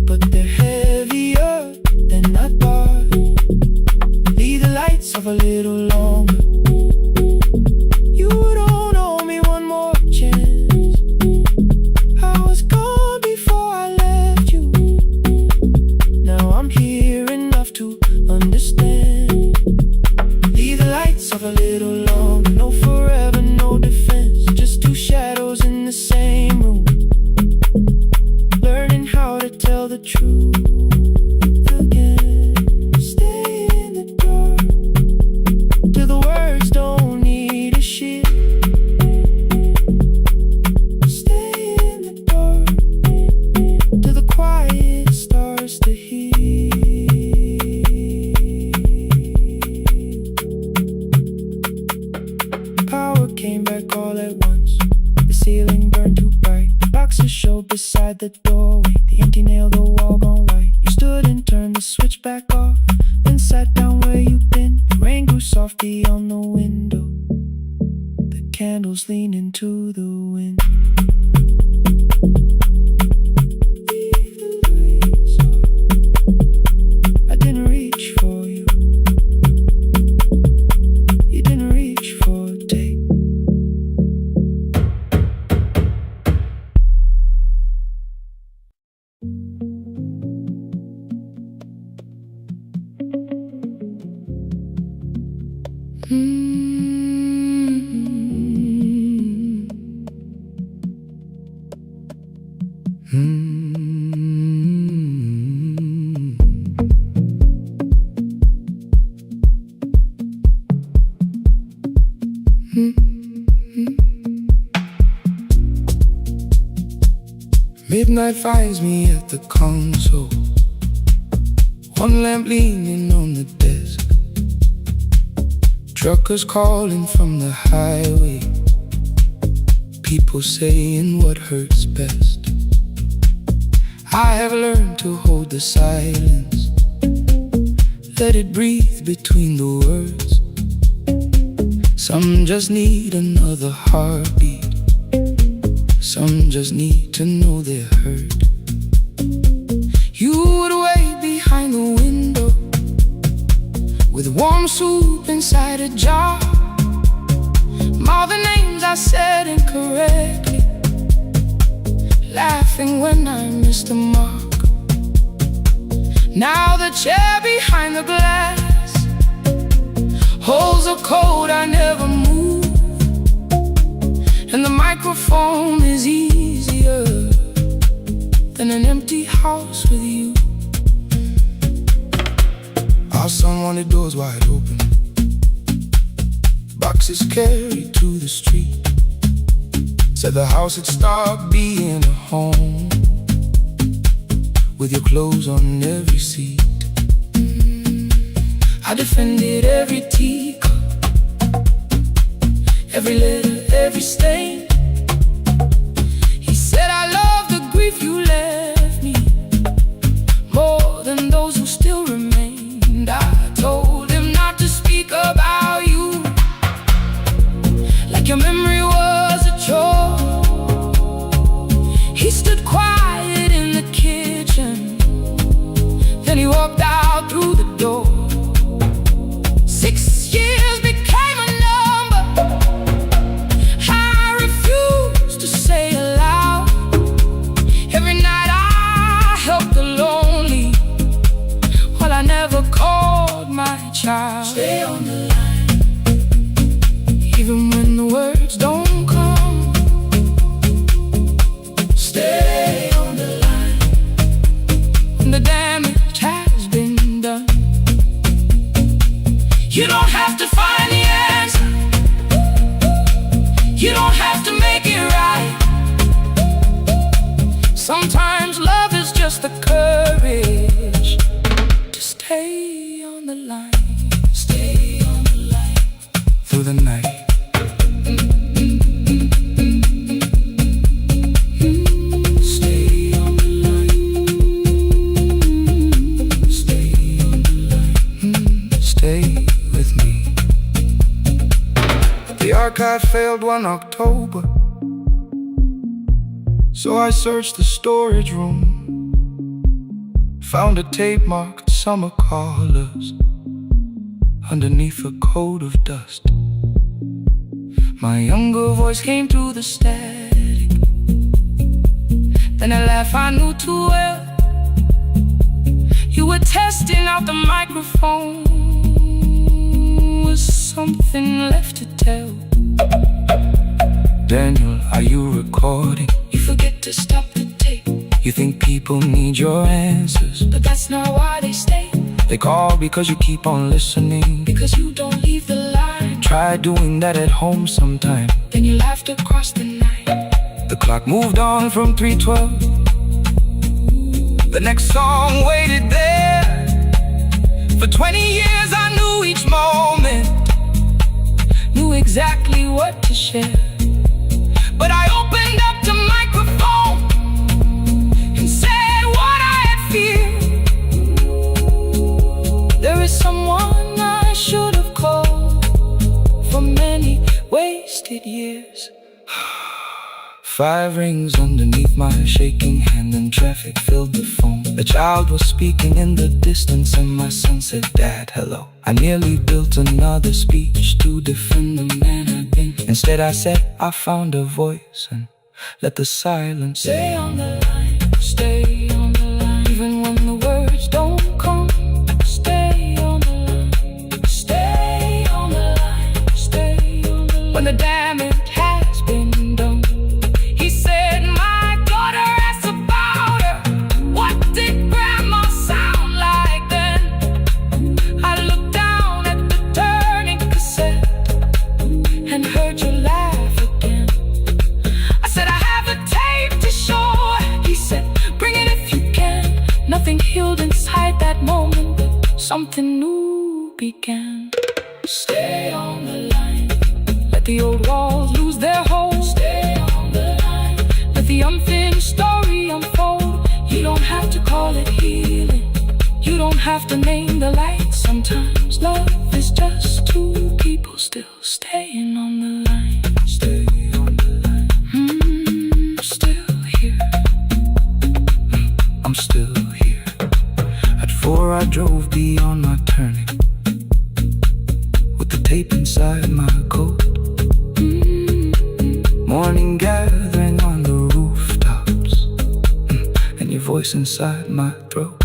S2: but they're heavier than I thought. Leave the lights off a little longer. You don't owe me one more chance. I was gone before I left you. Now I'm here enough to understand. Leave the lights off a little longer. No forever, no defense, just two shadows in the same room, learning how to tell the truth again. Stay in the dark till the words don't need a shield. Stay in the dark till the quiet starts to heal. Power came back all at once. The ceiling burned too bright. The boxes showed beside the doorway. The empty nail, the wall gone white. You stood and turned the switch back off, then sat down where you'd been. The rain grew softly on the window. The candles leaned into the wind. Leave the lights off. I didn't reach for you. You didn't reach for a take. Midnight finds me at the console, one lamp leaning on the desk. Truckers calling from the highway, people saying what hurts best. I have learned to hold the silence, let it breathe between the words. Some just need another heartbeat, some just need to know they're heard. You would wait behind the window with warm soup inside a jar. All the names I said incorrectly, laughing when I missed the mark. Now the chair behind the glass holds a code I never moved, and the microphone is easier than an empty house with you. Our son wanted doors wide open, boxes carried to the street. Said the house had stopped being a home, with your clothes on every seat. I defended every teacup, every letter, every stain. card failed one October, so I searched the storage room, found a tape marked summer callers underneath a coat of dust. My younger voice came through the static, then a laugh I knew too well. You were testing out the microphone. Was something left to tell? Daniel, are you recording?
S1: You forget to stop the tape.
S2: You think people need your answers,
S1: but that's not why they stay.
S2: They call because you keep on listening,
S1: because you don't leave the line.
S2: Try doing that at home sometime,
S1: then you laughed across the night.
S2: The clock moved on from 3:12. The next song waited there. For 20 years I knew each moment, knew exactly what to share. But I opened up the microphone and said what I had feared. There is someone I should have called for many wasted years. 5 rings underneath my shaking hand, and traffic filled the phone. A child was speaking in the distance, and my son said, "Dad, hello." I nearly built another speech to defend the man I'd been. Instead I said, I found a voice, and let the silence
S1: stay on the line, stay on the line. Even when the words don't come, stay on the line, stay on the line, stay on the line. When the damage has been done, he said, "My daughter asked about her. What did grandma sound like then?" I looked down at the turning cassette and heard you laugh again. I said, "I have a tape to show." He said, "Bring it if you can." Nothing healed inside that moment, but something new began. Stay on the line, let the old walls lose their hold. Stay on the line, let the unfinished story unfold. You don't have to call it healing, you don't have to name the light. Sometimes love is just two people still staying on the line. Stay on the line. Still here.
S2: I'm still here. At 4 I drove beyond my turning, with the tape inside my coat. Morning gathering on the rooftops, and your voice inside my throat.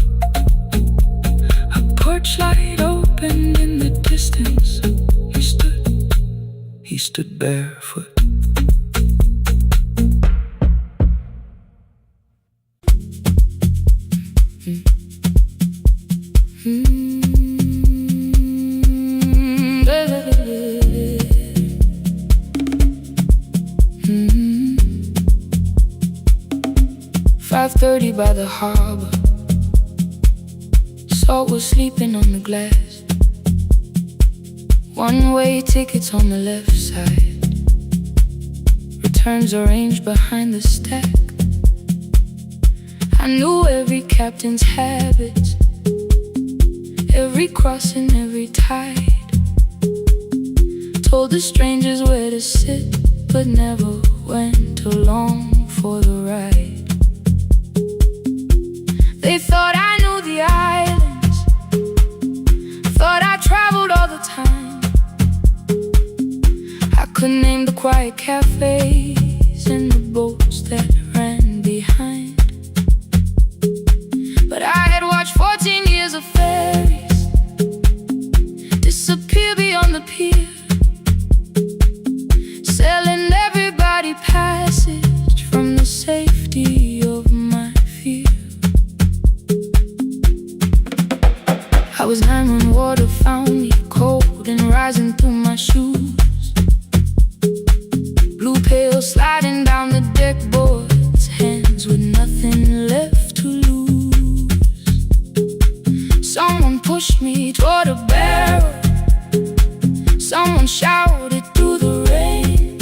S1: A porch light opened in the distance.
S2: He stood barefoot.
S1: "5:30 by the harbor. Salt was sleeping on the glass. One-way tickets on the left side. Returns arranged behind the stack. I knew every captain's habits, every crossing, every tide. Told the strangers where to sit, but never went along for the ride. They thought I knew the islands, thought I traveled all the time. I could name the quiet cafes and the boats that ran behind. But I had watched 14 years of ferries disappear beyond the pier, selling everybody passage from the safety of my fear. I was 9 when water found me, cold and rising through my shoes. Blue pail sliding down the deck boards, hands with nothing left to lose. Someone pushed me toward a barrel, someone shouted through the rain.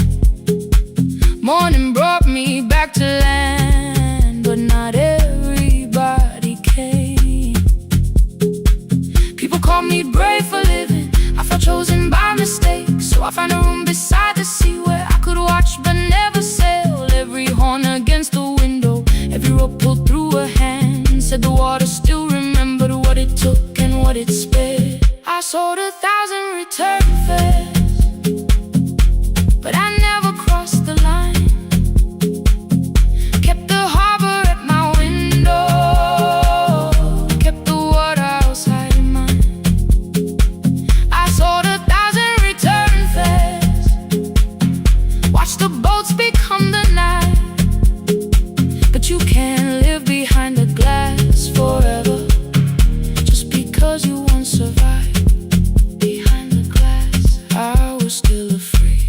S1: Morning brought me back to land, but not everybody came. People call me brave for living, I felt chosen by mistake, so I found a room beside the sea. sold 1,000 return fares, but I never crossed the line. Kept the harbor at my window, kept the water outside in mine. I sold 1,000 return fares, watched the boats become the night. But you can't live behind the glass forever, just because you once survived. Behind the glass, I was still afraid.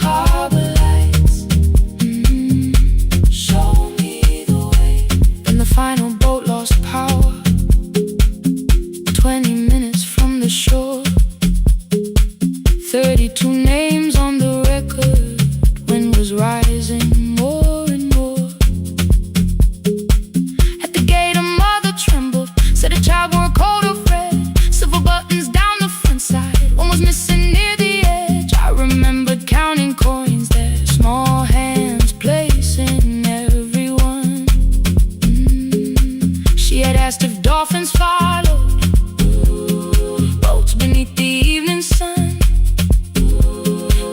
S1: Harbor lights, show me the way. Then the final boat lost power, 20 minutes from the shore. 32 names on the record, wind was rising more and more. At the gate a mother trembled, said a child wore a coat of red, silver buttons down the front side, one was missing near the edge. I remembered counting coins there, small hands placing everyone. She had asked if dolphins followed, boats beneath the evening sun.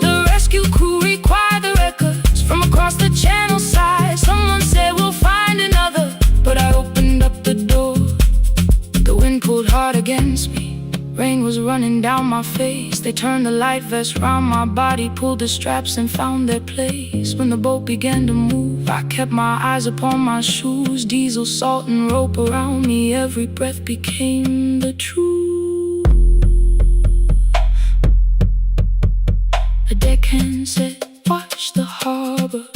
S1: The rescue crew required the records from across the channel side. Someone said we'll find another, but I opened up the door. The wind pulled hard against me, rain was running down my face. They turned the light vest round my body, pulled the straps and found their place. When the boat began to move, I kept my eyes upon my shoes. Diesel, salt and rope around me, every breath became the truth. A deckhand said, watch the harbor,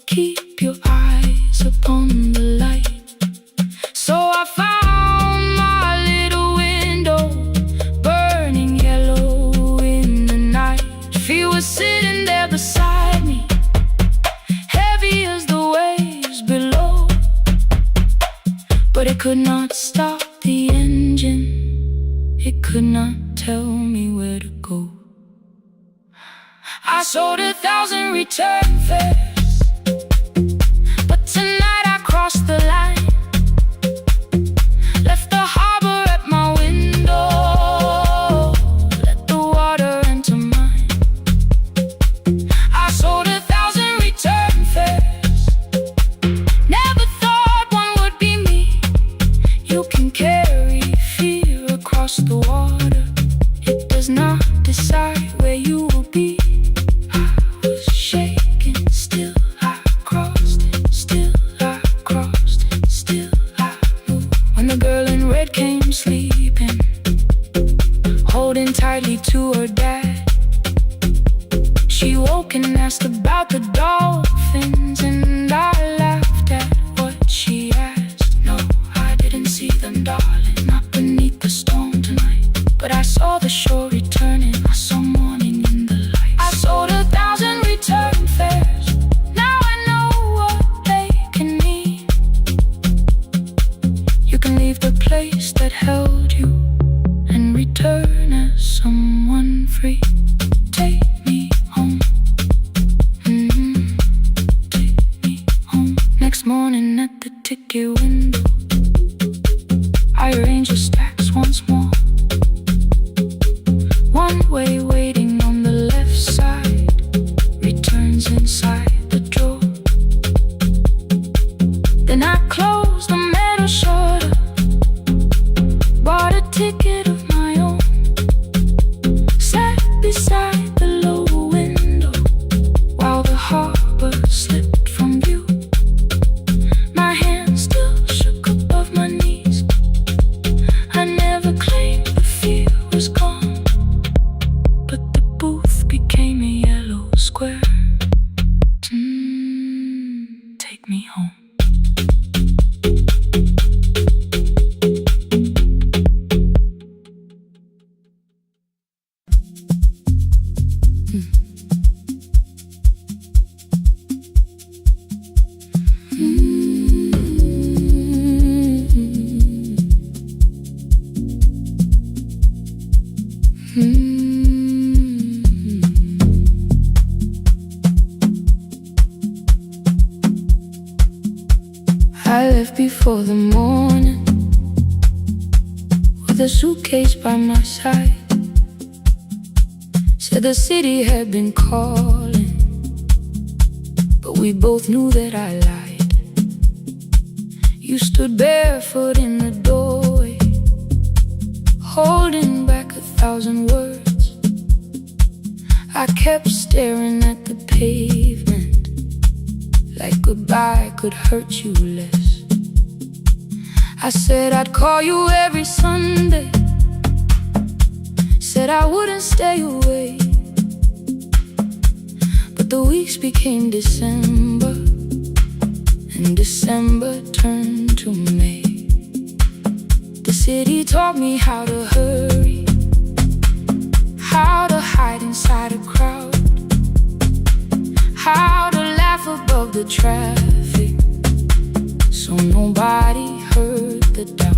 S1: keep your eyes upon the light. So I found my little window, burning yellow in the night. Fear was sitting there beside me, heavy as the waves below, but it could not stop the engine, it could not tell me where to go. I sold 1,000 return fares, but tonight I crossed the line. Left the harbor at my window, let the water enter mine. I sold 1,000 return fares, never thought one would be me. You can carry fear across the water, it does not decide where you will be. Shaking, still I crossed it, still I crossed it, still I moved. When the girl in red came sleeping, holding tightly to her dad, she woke and asked about the dolphins, and I laughed at what she asked. No, I didn't see them, darling, not beneath the storm tonight, but I saw the shore returning, I saw morning in the light. I sold 1,000 return fares, now I know what they can mean. You can leave the place that held you and return as someone free. Take me home, take me home. Next morning at the ticket window, I arrange the stacks once more. One way waiting on the left side, returns inside the drawer. Then I closed the metal shutter, bought a ticket of my own, sat beside the low window while the harbor slipped from view. My hands still shook above my knees, I never claimed the fear was gone, but the booth became a yellow square. Take me home. before the morning, with a suitcase by my side. Said the city had been calling, but we both knew that I lied. You stood barefoot in the doorway, holding back 1,000 words. I kept staring at the pavement, like goodbye could hurt you less. I said I'd call you every Sunday, said I wouldn't stay away. But the weeks became December, and December turned to May. The city taught me how to hurry, how to hide inside a crowd, how to laugh above the traffic, so nobody heard the doubt.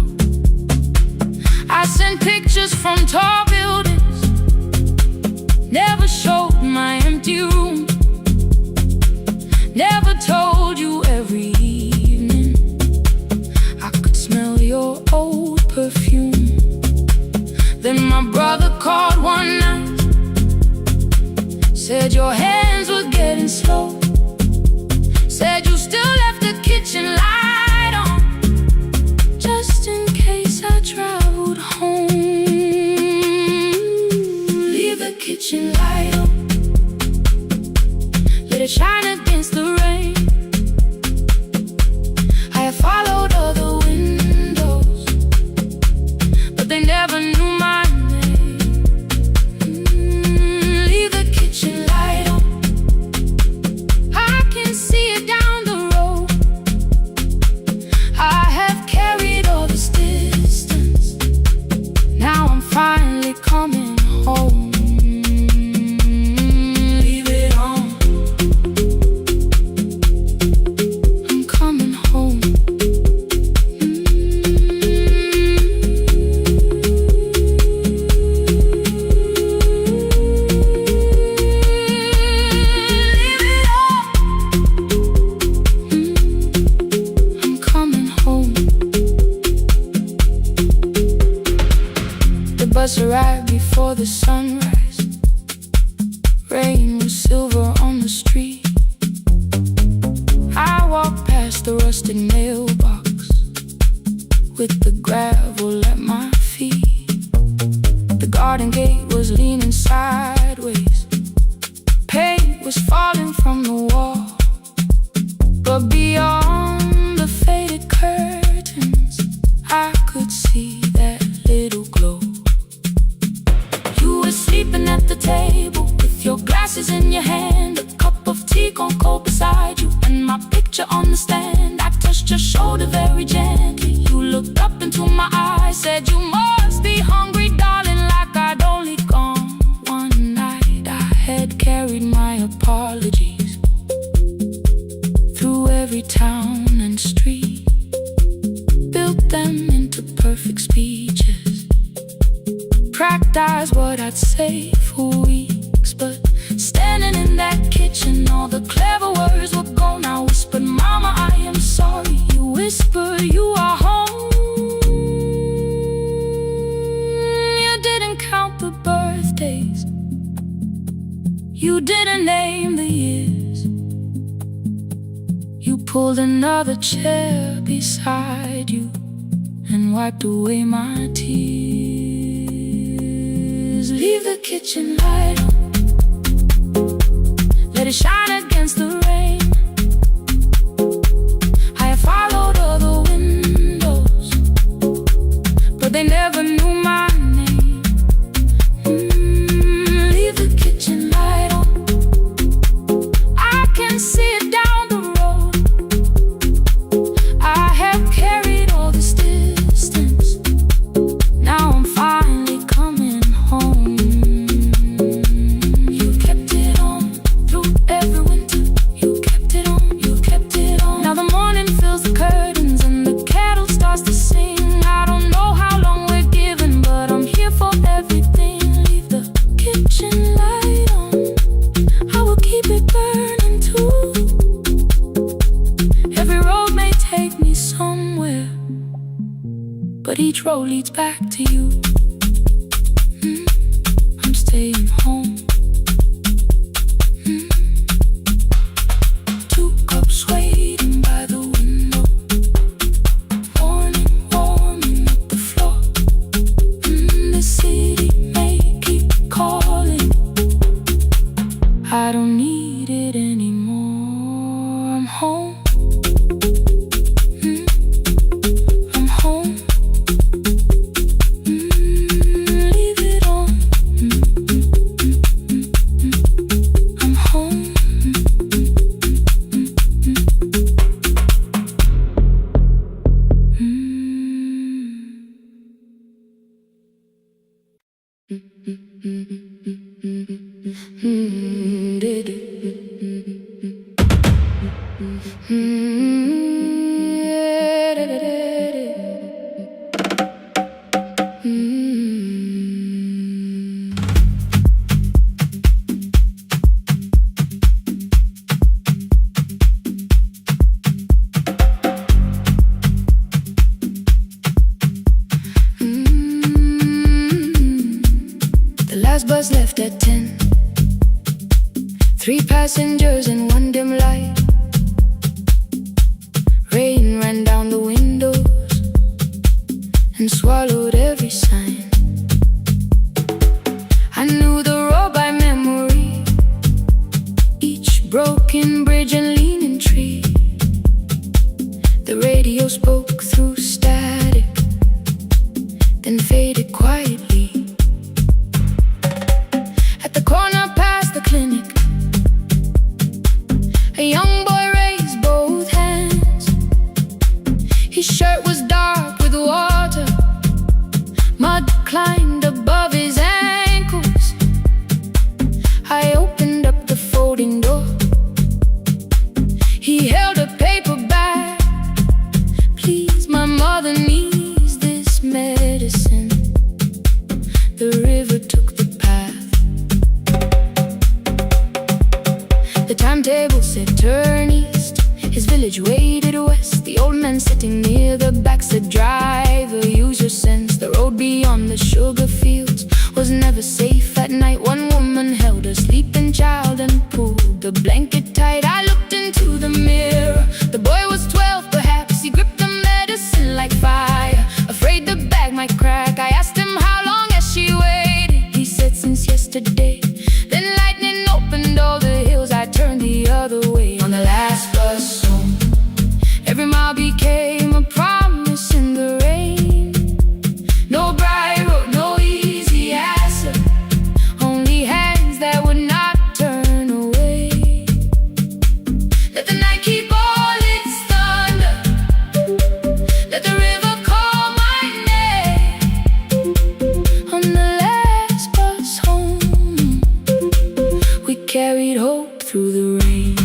S1: I sent pictures from tall buildings, never showed my empty room, never told you every evening I could smell your old perfume. Then my brother called one night, said your hands were getting slow, said you still left the kitchen light on, just in case I traveled home. Leave the kitchen light on, let it shine against the rain. I have followed other windows, but they never knew my name. Leave the kitchen light on, I can see it down the road. I have carried all this distance, now I'm finally coming home. Leave it on, I'm coming home. Leave it on, I'm coming home. The bus arrived before the sunrise, rain was silver on the street. I walked past the rusted mailbox with the gravel at my feet. The garden gate was leaning sideways, paint was falling from the wall, but beyond the faded curtains I could see that little glow. You were sleeping at the table with your glasses in your hand, a cup of tea gone cold beside you, and my picture on the stand. I touched your shoulder very gently, you looked up into my eyes, said you must be hungry, darling, like I'd only gone one night. I had carried my apologies through every town and street, built them into perfect speeches, practiced what I'd say for weeks. But standing in that kitchen, all the clever words were gone. I whispered, Mama, I am sorry. You whispered, you are home. You didn't count the birthdays, you didn't name the years. You pulled another chair beside you and wiped away my tears. Leave the kitchen light on, let it shine against the rain. I have followed other windows, but they never knew my name. Leave the kitchen light on, I can see it down the road. I have carried all this distance, now I'm finally coming home. road leads back to you. I'm staying home. 2 cups waiting by the window, morning warming up the floor. The city may keep calling, I don't need it anymore. I'm home. I'm home. Leave it on. I'm home. The last bus left at 10. 3 passengers and 1 dim light. Rain ran down the windows and swallowed every sign. I knew the road by memory, each broken bridge and leaning tree. The radio spoke through static, then faded quietly. At the corner past the clinic, a young boy raised both hands. His shirt was dark with water, mud climbed above his ankles. I opened up the folding door. He held a paper bag. Please, my mother needs this medicine. The river took the path. The timetable said turn east. His village waded west. The old man sitting near the back said driver, use your sense. The road beyond the sugar fields was never safe at night. One woman held a sleeping child and pulled the blanket tight. I looked into the mirror. The boy was 12 perhaps. He gripped the medicine like fire, afraid the bag might crack. I asked him how long has she waited. He said since yesterday. Then lightning opened all the hills. I turned the other way on the last bus home. Every mile became a promise in the rain. No bright road, no easy answer, only hands that would not turn away. Let the night keep all its thunder, let the river call my name. On the last bus home, we carried hope through the rain.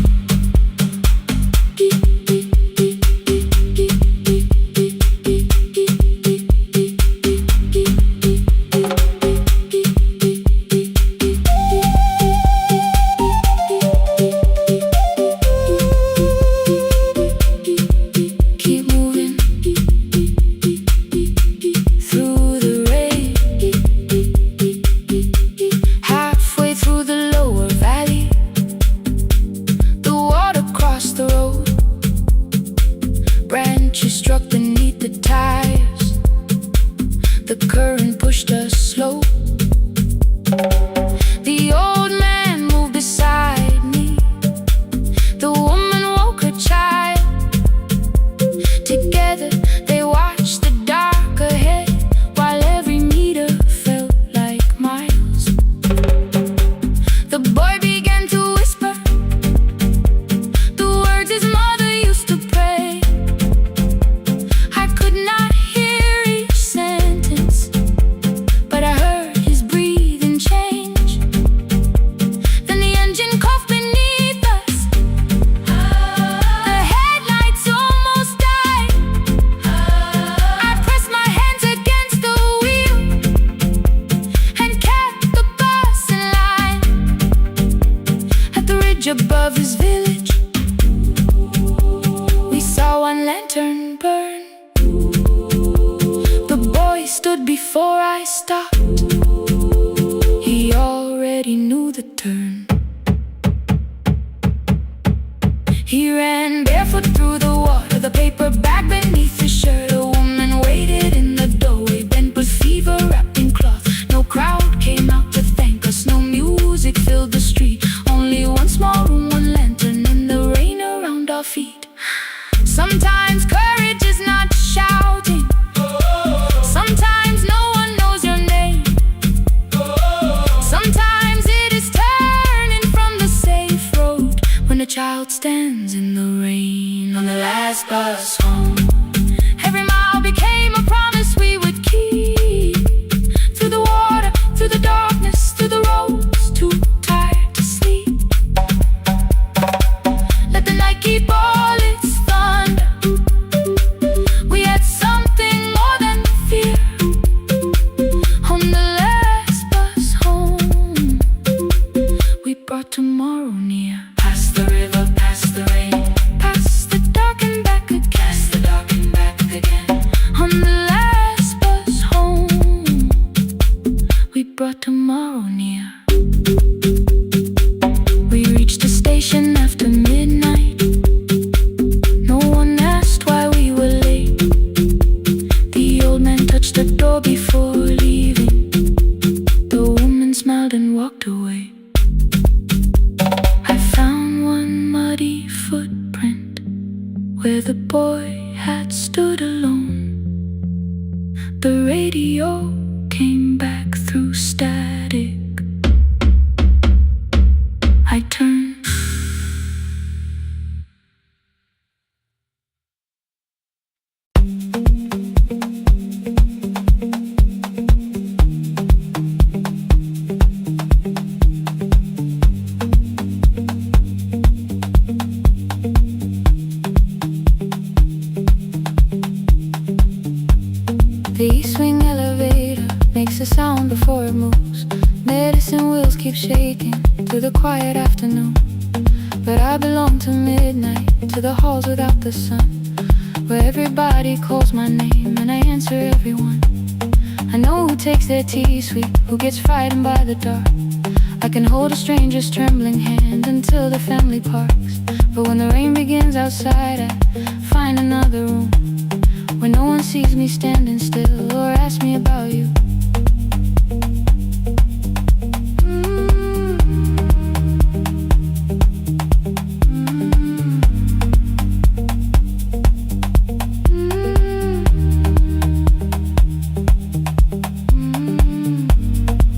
S1: Keep moving through the rain. Halfway through the lower valley, the water crossed the road. Branches struck beneath the tires. The current pushed us slow. The old man moved beside me. The woman woke her child. Together they watched the dark ahead, while every meter felt like miles. The boy began to whisper the words his mother used to pray. I could not hear each sentence, but I heard his breathing change. Then the engine coughed beneath us. The headlights almost died. I pressed my hands against the wheel and kept the bus in line. At the ridge above his village, we saw one lantern burn. The boy He ran barefoot through the water, the paper bag beneath his shirt. A woman waited in the doorway, bent with fever wrapped in cloth. No crowd came out to thank us, no music filled the street. Only one small room, one lantern, and the rain around our feet. Sometimes courage is not shouting. Sometimes no one knows your name. Sometimes it is turning from the safe road when a child stands in the rain on the last bus home. Every mile became a promise we would keep. Through the water, through the darkness, through the roads, too tired to sleep. Let the night keep all its thunder. We had something more than fear. On the last bus home, we brought tomorrow near. Past the river, past the rain, past the dark and back again. Past the dark and back again. On the last bus home, we brought tomorrow near. We reached the station after midnight. No one asked why we were late. The old man touched the door before leaving. The woman smiled and walked away. I found one muddy footprint where the boy had stood alone. The radio came back through static. I turned. The east wing elevator makes a sound before it moves. Medicine wheels keep shaking through the quiet afternoon. But I belong to midnight, to the halls without the sun, where everybody calls my name and I answer everyone. I know who takes their tea sweet, who gets frightened by the dark. I can hold a stranger's trembling hand until the family parks. But when the rain begins outside, I find another room where no one sees me standing still or asks me about you.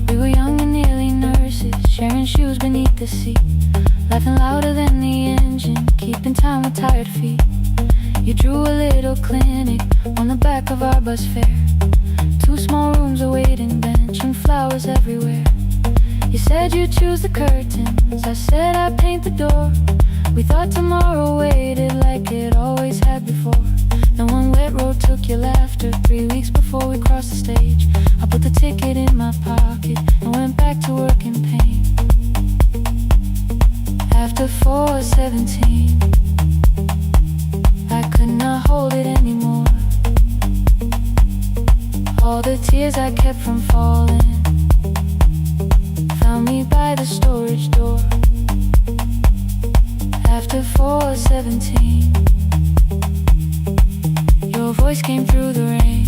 S1: We were young and nearly nurses, sharing shoes beneath the seat, laughing louder than the engine, keeping time with tired feet. You drew a little clinic on the back of our bus fare. 2 small rooms, a waiting bench, and flowers everywhere. You said you'd choose the curtains, I said I'd paint the door. We thought tomorrow waited like it always had before. Then one wet road took your laughter. 3 weeks before we crossed the stage, I put the ticket in my pocket and went back to work in pain. After 4:17, I could not hold it anymore. All the tears I kept from falling found me by the storage door. After 4:17, your voice came through the rain,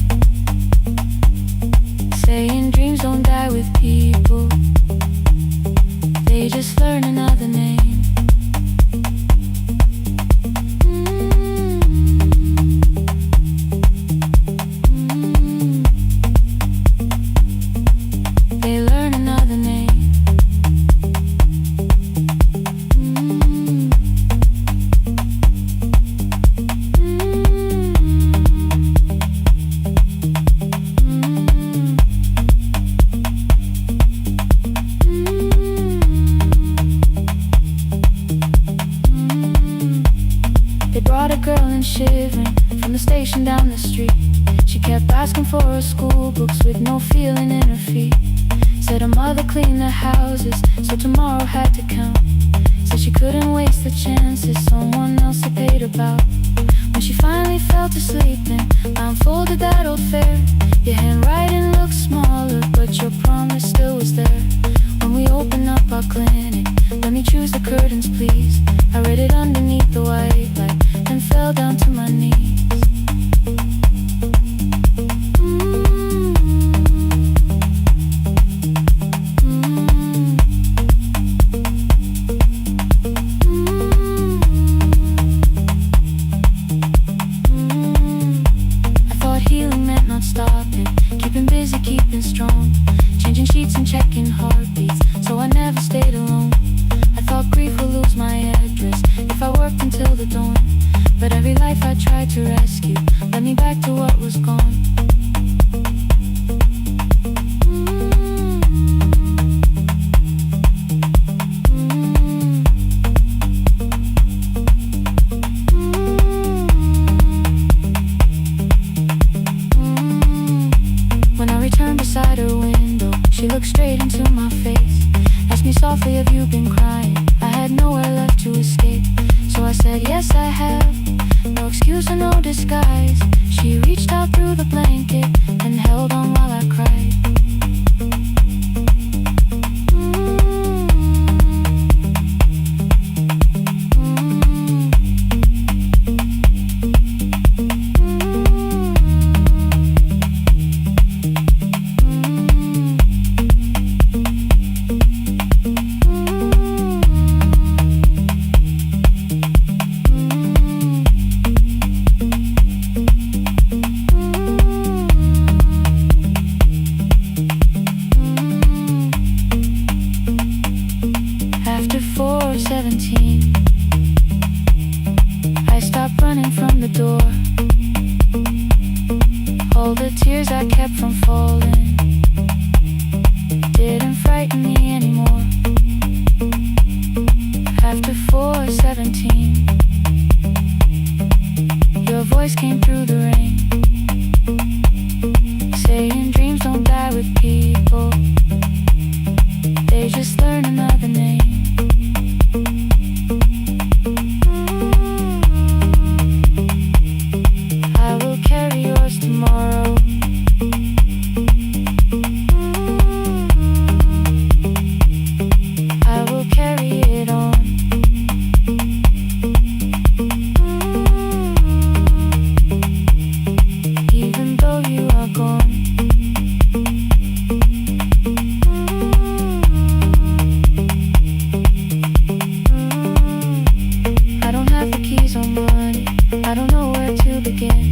S1: saying dreams don't die with people, they just learn another name. They learn another name. They brought a girl in shivering from the station down the street. She kept asking for her school books with no feeling in her feet. Said her mother cleaned the houses, so tomorrow had to count. Said she couldn't waste the chances someone else had paid about. When she finally fell to sleep and I unfolded that old fare, your handwriting looked smaller, but your promise still was there. When we opened up our clinic, let me me choose the curtains, please. I read it underneath the white light and fell down to my knees. Stopping, keeping busy, keeping strong, changing sheets and checking heartbeats, so I never stayed alone. I thought grief would lose my address if I worked until the dawn, but every life I tried to rescue led me back to what was gone. Beside her window, she looked straight into my face, asked me softly, have you been crying? I had nowhere left to escape, so I said, yes I have, no excuse or no disguise. She reached out through the blanket and held on while I cried. After 4:17, I stopped running from the door. All the tears I kept from falling didn't frighten me anymore. After 4:17, your voice came through the rain, saying dreams don't die with people, they just learn another name. I will carry yours tomorrow. I will carry it on. Even though you are gone. I don't have the keys or money, I don't know where to begin,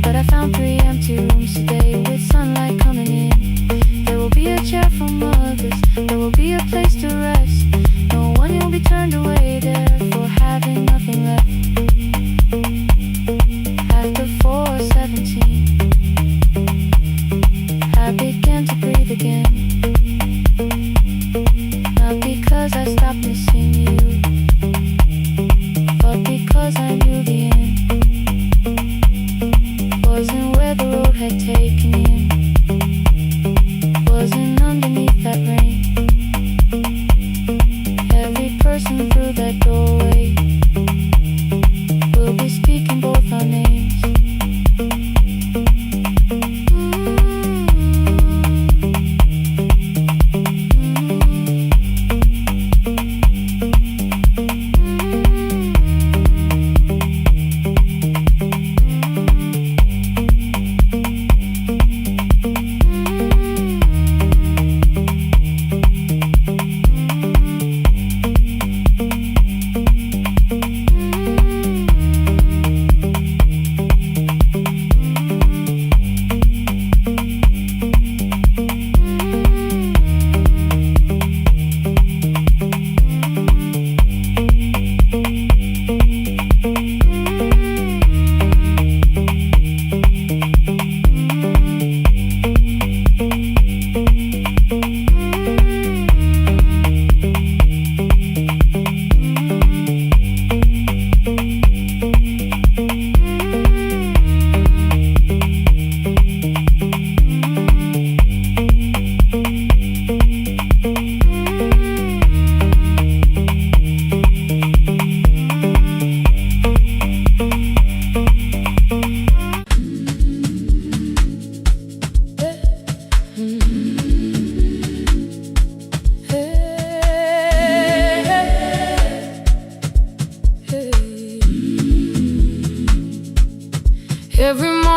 S1: but I found 3 empty rooms today with sunlight coming in. There will be a chair from others, there will be a place to rest. No one will be turned away there for having nothing left. After 4:17, I began to breathe again. Not because I stopped missing you, but because I knew the end wasn't where the road had taken him, wasn't underneath that rain. Every person through that doorway will be speaking both our names.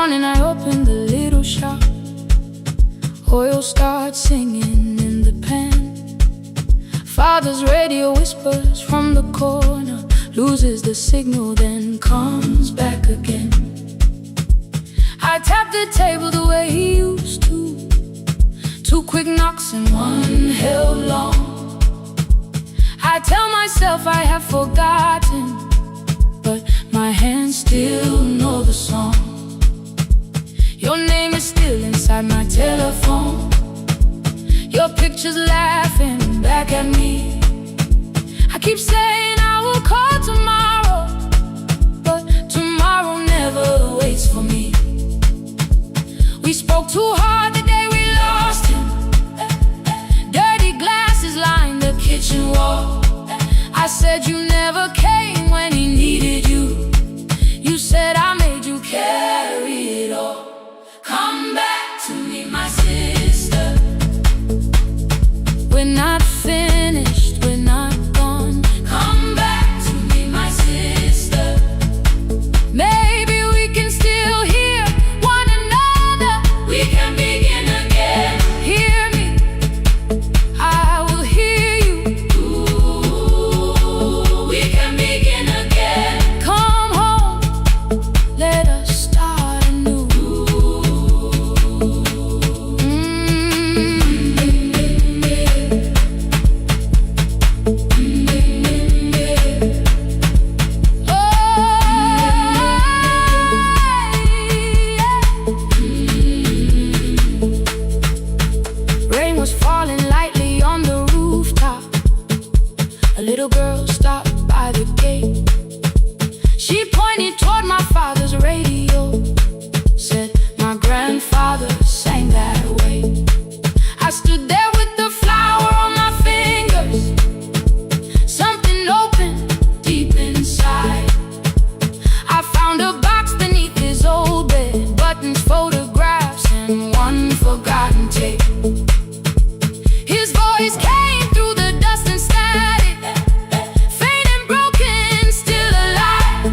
S1: morning I opened the little shop. Oil starts singing in the pan. Father's radio whispers from the corner, loses the signal, then comes back again. I tap the table the way he used to. 2 quick knocks and 1 held long. I tell myself I have forgotten, but my hands still know the song. Your name is still inside my telephone. Your picture's laughing back at me. I keep saying I will call tomorrow, but tomorrow never waits for me. We spoke too hard the day we lost him. Dirty glasses lined the kitchen wall. I said you never came when he needed you. You said I made you carry it all. Come back to me, my sister. We're not finished, we're not gone. Come back to me, my sister. Maybe we can still hear one another. We can begin again. Hear me, I will hear you. Ooh, we can begin again. Come home, let us start anew. Rain was falling lightly on the rooftop. A little girl stopped by the gate. She pointed toward my father's radio, said my grandfather sang that way. I stood there with the flower on my fingers. Something opened deep inside. I found a box beneath his old bed, buttons, photographs, and 1 forgotten tape. His voice came through the dust and static, faint and broken, still alive.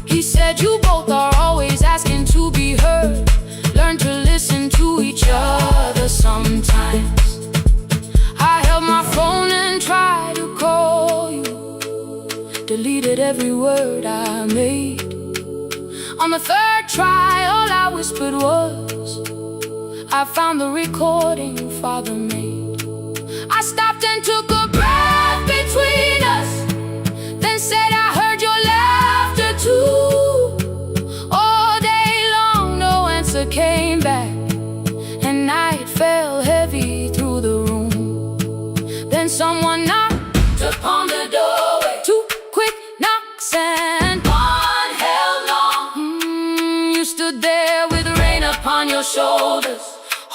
S1: He said you both are always asking to be heard. Learn to listen to each other sometimes. I held my phone and tried to call you, deleted every word I made. On the 3rd try, all I whispered was, I found the recording Father made. I stopped and took a breath between us, then said I heard your laughter too. All day long no answer came back, and night fell heavy through the room. Then someone knocked upon the doorway. 2 quick knocks and 1 held long. You stood there with rain upon your shoulders,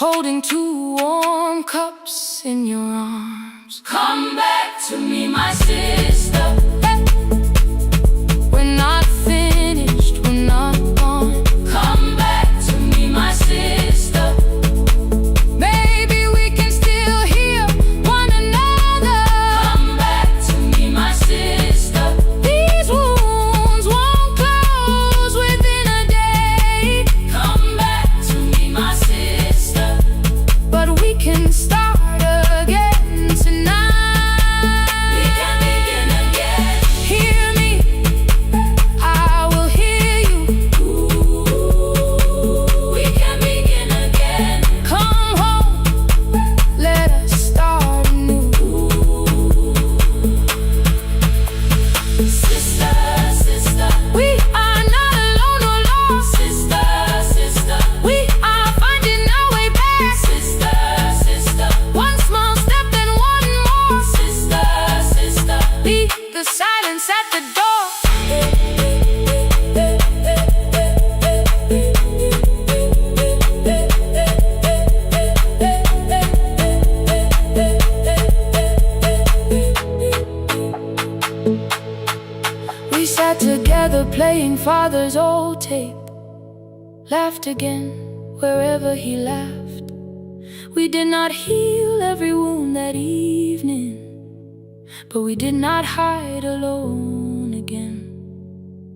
S1: holding 2 warm cups in your arms. Come back to me, my sister. We're not finished, we're not gone. Come back to me, my sister. Maybe we can still hear one another. Come back to me, my sister. These wounds won't close within a day. Come back to me, my sister. But we can start again tonight. We can begin again. Hear me, I will hear you. Ooh, we can begin again. Come home, let us start anew. Sister, sister, we are not alone or lost. Sister, sister, we are finding our way back. Sister, sister, 1 small step and 1 more. Sister, sister, leave the silence at the door. We sat together playing Father's old tape, laughed again wherever he laughed. We did not heal every wound that evening, but we did not hide alone again.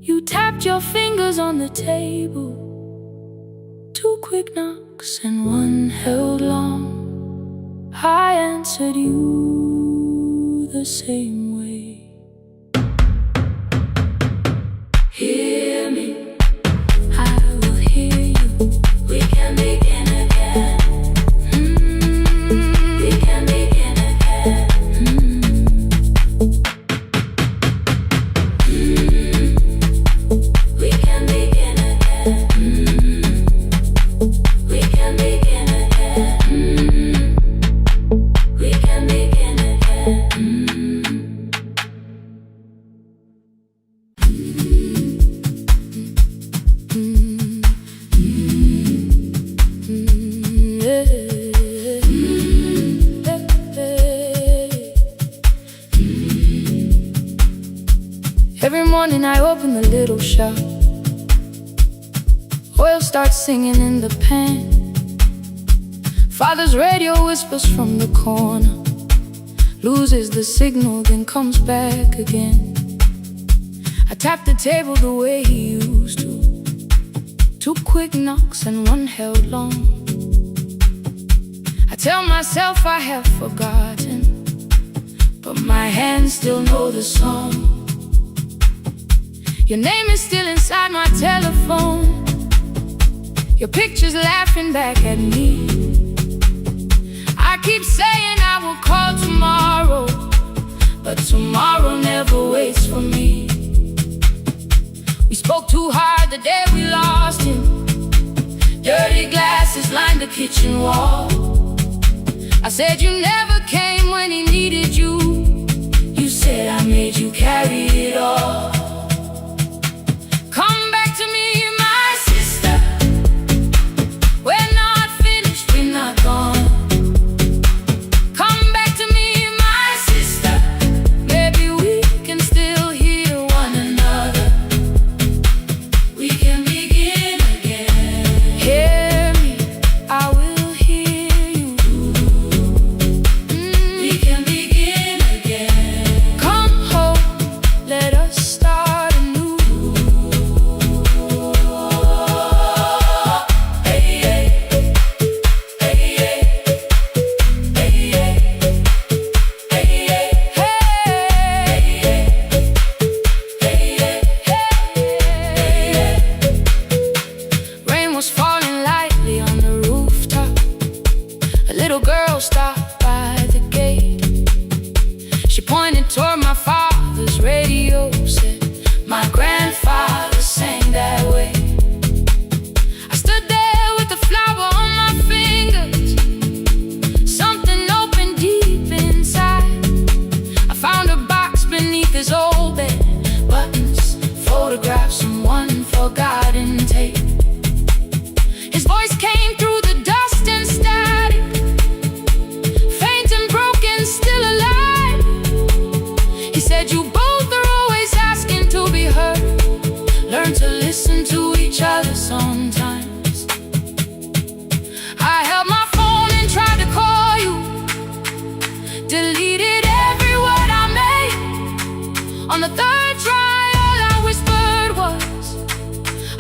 S1: You tapped your fingers on the table, Two quick knocks and one held long. I answered you the same way. Hear me, I will hear you. We can begin again. We can begin again. We can begin again. We can begin again. We can begin again. Every morning I open the little shop. Oil starts singing in the pan. Father's radio whispers from the corner, loses the signal, then comes back again. I tap the table the way he used to. Two quick knocks and one held long. I tell myself I have forgotten, but my hands still know the song. Your name is still inside my telephone. Your picture's laughing back at me. I keep saying I will call tomorrow, but tomorrow never waits for me. We spoke too hard the day we lost him. Dirty glasses lined the kitchen wall. I said you never came when he needed you. You said I made you carry it all. Come back to me, my sister. We're not finished, we're not gone. Come back to me, my sister. Maybe we can still hear one another. We can begin again. Hear me, I will hear you. We can begin again. Come home, let us start anew. Rain was falling lightly on the rooftop. A little girl stopped by the gate. She pointed toward my father's radio, said, my grandfather sang that way. I stood there with a flower on my fingers. Something opened deep inside. I found a box beneath his old bed. Buttons, photographs, and one forgotten tape. His voice came through the dust and static, faint and broken, still alive. He said, you both are always asking to be heard. Learn to listen to each other sometimes. I held my phone and tried to call you, deleted every word I made. On the third try, all I whispered was,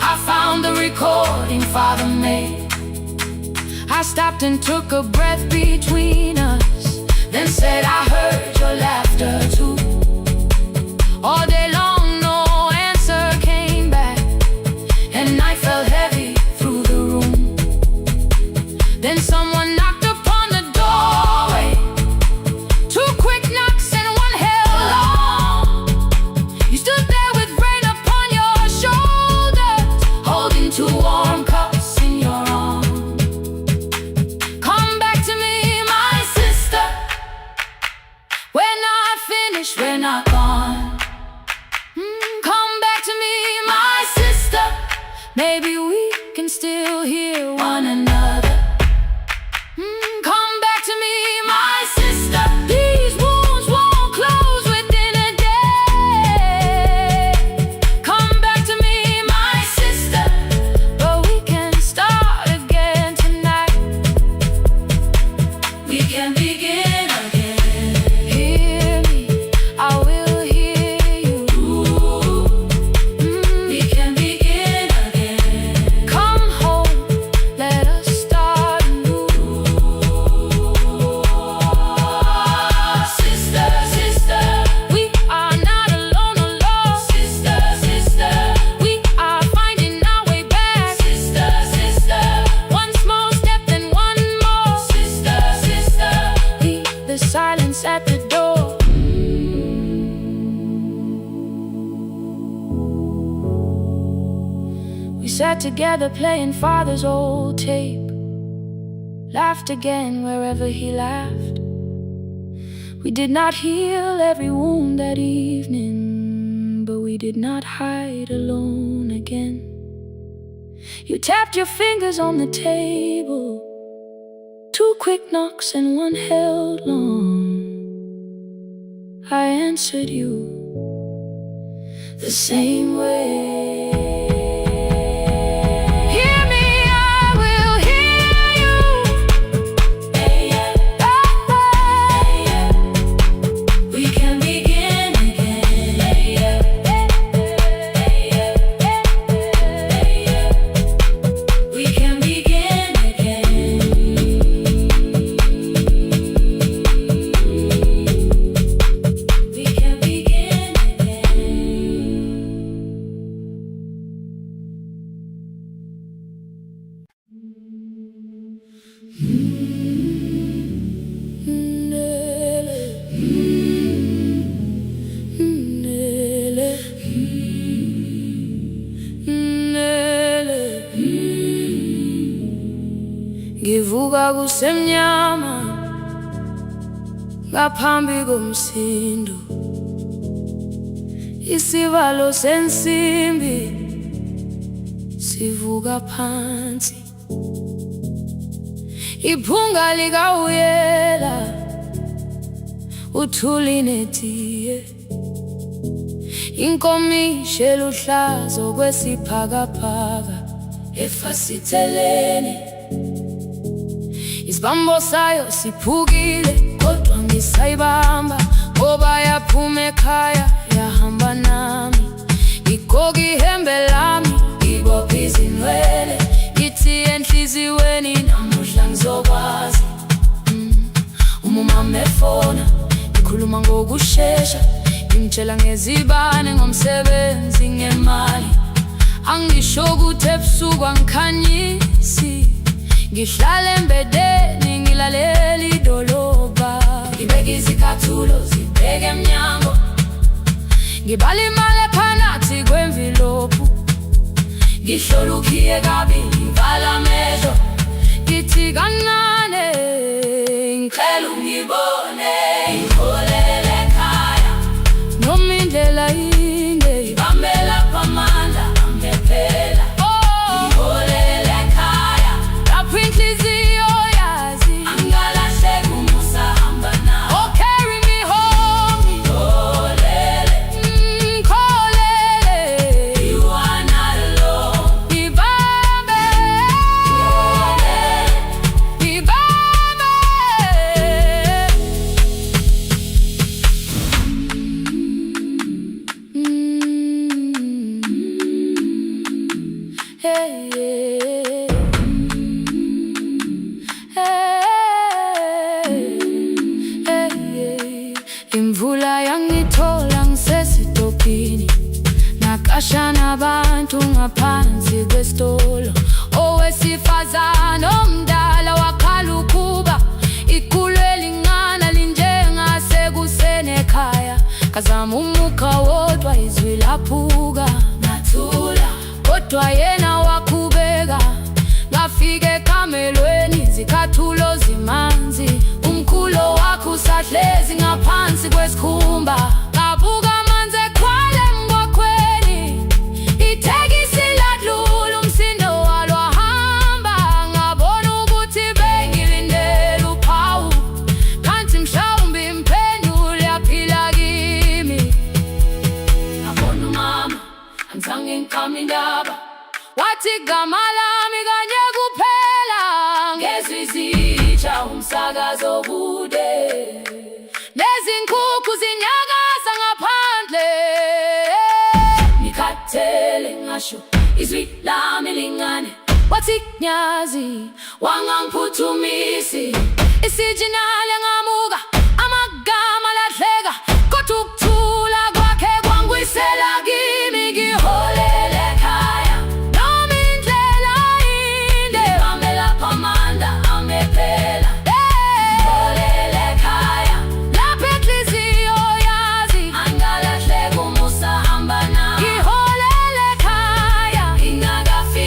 S1: I found the recording Father made. I stopped and took a breath between us, then said I heard your laughter too. All day long no answer came back, and night fell heavy through the room. Then someone knocked upon the doorway. Two quick knocks and one held long. You stood there with rain upon your shoulders, holding two warm cups in your arms. Come back to me, my sister. We're not finished, we're not gone. Come back to me, my sister. Maybe we can still hear one another. Come back to me, my sister. These wounds won't close within a day. Come back to me, my sister. But we can start again tonight. We can begin again. Hear me, I will hear you. We can begin again. We sat together playing father's old tape, laughed again wherever he laughed. We did not heal every wound that evening, but we did not hide alone again. You tapped your fingers on the table, 2 quick knocks and 1 held long. I answered you the same way. Ngivuka kusemnyama ngaphambi komsindo, isivalo sensimbi sivuka phansi, iphunga likawuyela uthuli netiye, inkomishi eluhlaza okwesiphakapaka efasiteleni. Isibambo sayo siphukile kodwa ngisayibamba, ngoba yaphuma ekhaya yahamba nami. Igoga ihembe lami, ibopha izinwele, ithi enhliziyweni namuhla ngizokwazi. Umama efona, ngikhuluma ngokushesha, ngimtshela ngezibane, ngomsebenzi, ngemali. Angisho ukuthi ebusuku angikhanyisi, ngihlala embedeni ngilalela idolobha. Ngibeka izicathulo zibheke emnyango, ngibala imali ephakathi kwemvilophu, ngihlola ukhiye kabili, ngivala amehlo, ngithi kancane ngicela ungibone. Ngiholele ekhaya noma indlela inde, ngibambela phamandla angephela. Ngiholele ekhaya lapho inhliziyo yazi angalahleki umusa hamba nawe. Oh, carry me home. Ngiholele, ngiholele, you are not alone. Ngibambe, ngiholele, ngibambe. Hey, yeah. Hey, yeah. Imvula yangithola ngisesitopini, nakasha nabantu ngaphansi kwesitolo. Owesifazane omdala wakhala ukuba ikhulu elingana linjengasekuseni ekhaya. Kazama umukha wodwa izwi laphuka, ngathula kodwa yena wakhubeka. Ngafika ekamelweni, izicathulo zimanzi, umkhulo wakho usahlezi ngaphansi kwesikhumba. Ngabuka amanzi ekhwale emgwaqweni, itekisi ladlula, umsindo walo wahamba. Ngabona ukuthi bengilindele uphawu, kanti mhlawumbe impendulo yaphila kimi. Ngabona umama angizange ngiqame indaba, wathi igama lami kanye kuphela. Ngezwi izitsha umsakazo kude, nezinkukhu zinyakaza ngaphandle. Ngikhathele ngasho izwi lami lingane, wathi nyazi wangangiphuthumisi. Isijinali ngamuka, amagama lahleka, kodwa ukuthula kwakhe kwangwisela kimi. Ngiholele ekhaya noma indlela inde, ngibambela phamandla angephela. Ngiholele ekhaya lapho inhliziyo yazi angalahleki umusa hamba nawe. Ngiholele ekhaya ingakafi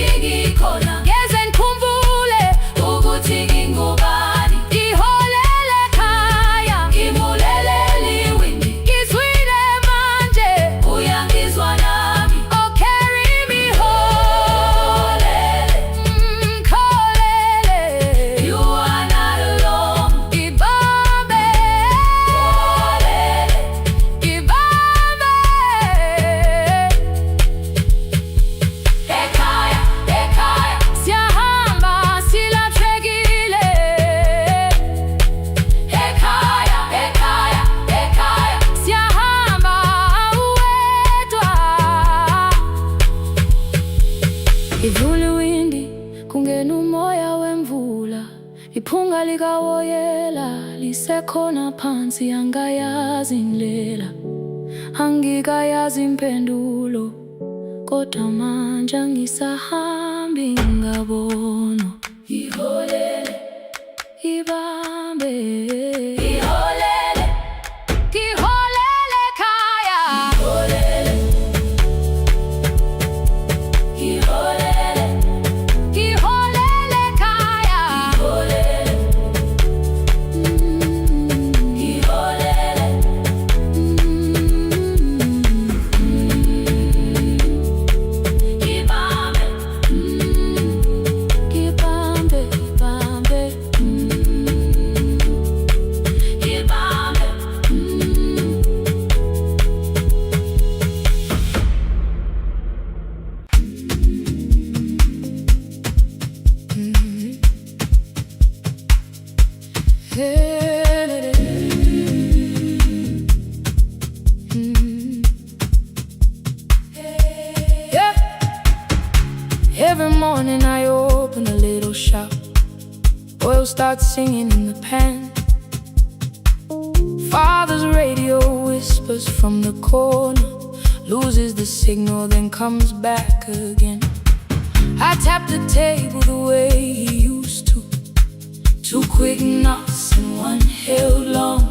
S1: iphunga likawoyela lisekhona phansi, angayazi indlela, angikayazi impendulo, kodwa manje angisahambi ngabona. Iholele, ibambe, iholele, iholele khaya, iholele, iholele, iholele khaya, iholele, iholele, ibambe, ibambe, ibambe, ibambe. Yeah. Every morning I open a little shop. Oil starts singing in the pan. Father's radio whispers from the corner, loses the signal, then comes back again. I tap the table the way he used to. 2 quick knocks and 1 held long.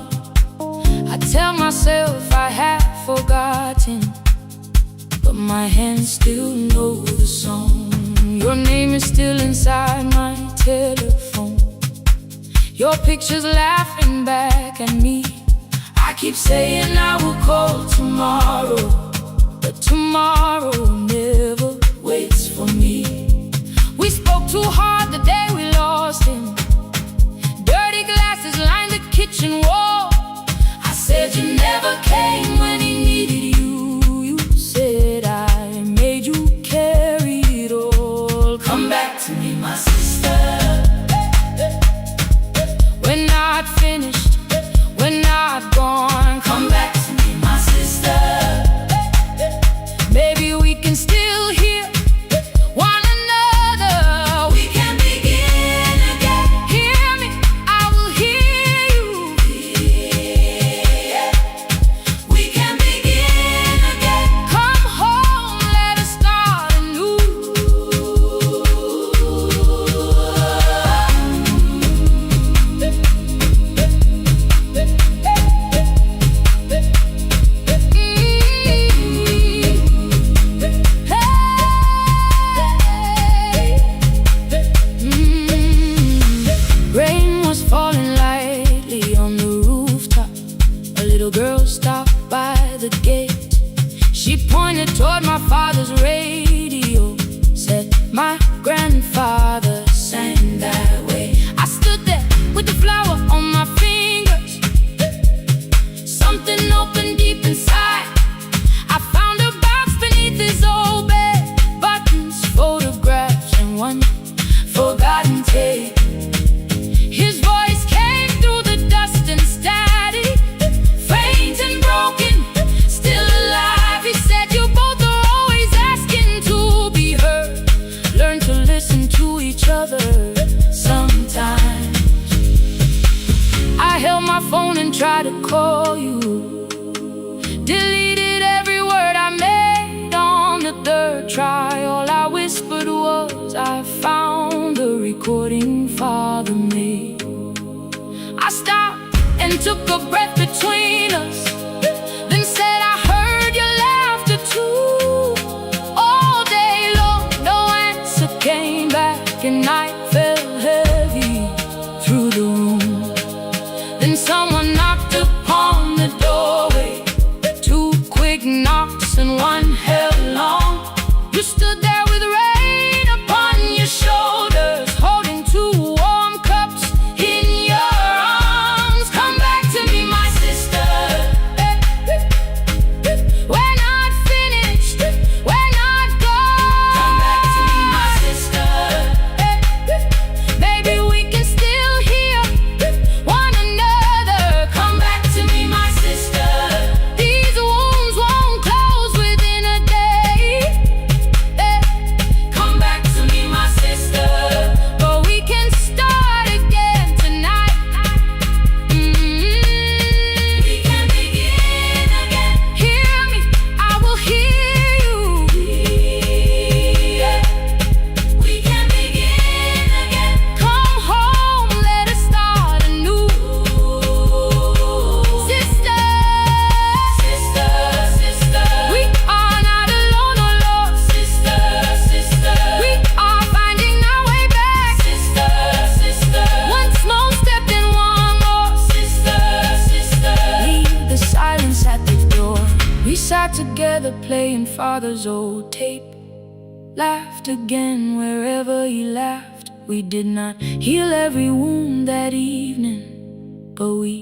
S1: I tell myself I have forgotten, but my hands still know the song. Your name is still inside my telephone. Your picture's laughing back at me. I keep saying I will call tomorrow, but tomorrow never waits for me. We spoke too hard the day we lost him. Dirty glasses lined the kitchen wall. I said you never came when he needed you. You said I made you carry it all. Come back to me, my sister. We're not finished, we're not gone. Come back to me, my sister. Maybe we can still hear one another. We can begin again. Hear me, I will hear you. Yeah. We can begin again. Come home, let us start anew. Rain was falling lightly on the rooftop. A little girl stopped by the gate. She pointed toward my father's radio, said my grandfather sang that way. I stood there with the flower on my fingers. Something opened deep inside. I found a box beneath his old bed, buttons, photographs, and 1 forgotten tape. His voice came through the dust and static, faint and broken, still alive. He said you both are always asking to be heard. Learn to listen to each other sometimes. I held my phone and tried to call you, deleted every word I made on the 3rd try. All I whispered was I found the recording Father made. I stopped and took a breath between us, then said I heard your laughter too. All day long, no answer came back, and night fell heavy through the room. Then someone knocked upon the doorway. 2 quick knocks and 1 held long. You stood there with rain upon your shoulders, holding 2 warm cups in your arms. Come back to me, my sister. We're not finished, we're not gone. Come back to me, my sister. Maybe we can still hear one another. Come back to me, my sister. These wounds won't close within a day. together playing father's old tape. Laughed again wherever he laughed. We did not heal every wound that evening, but we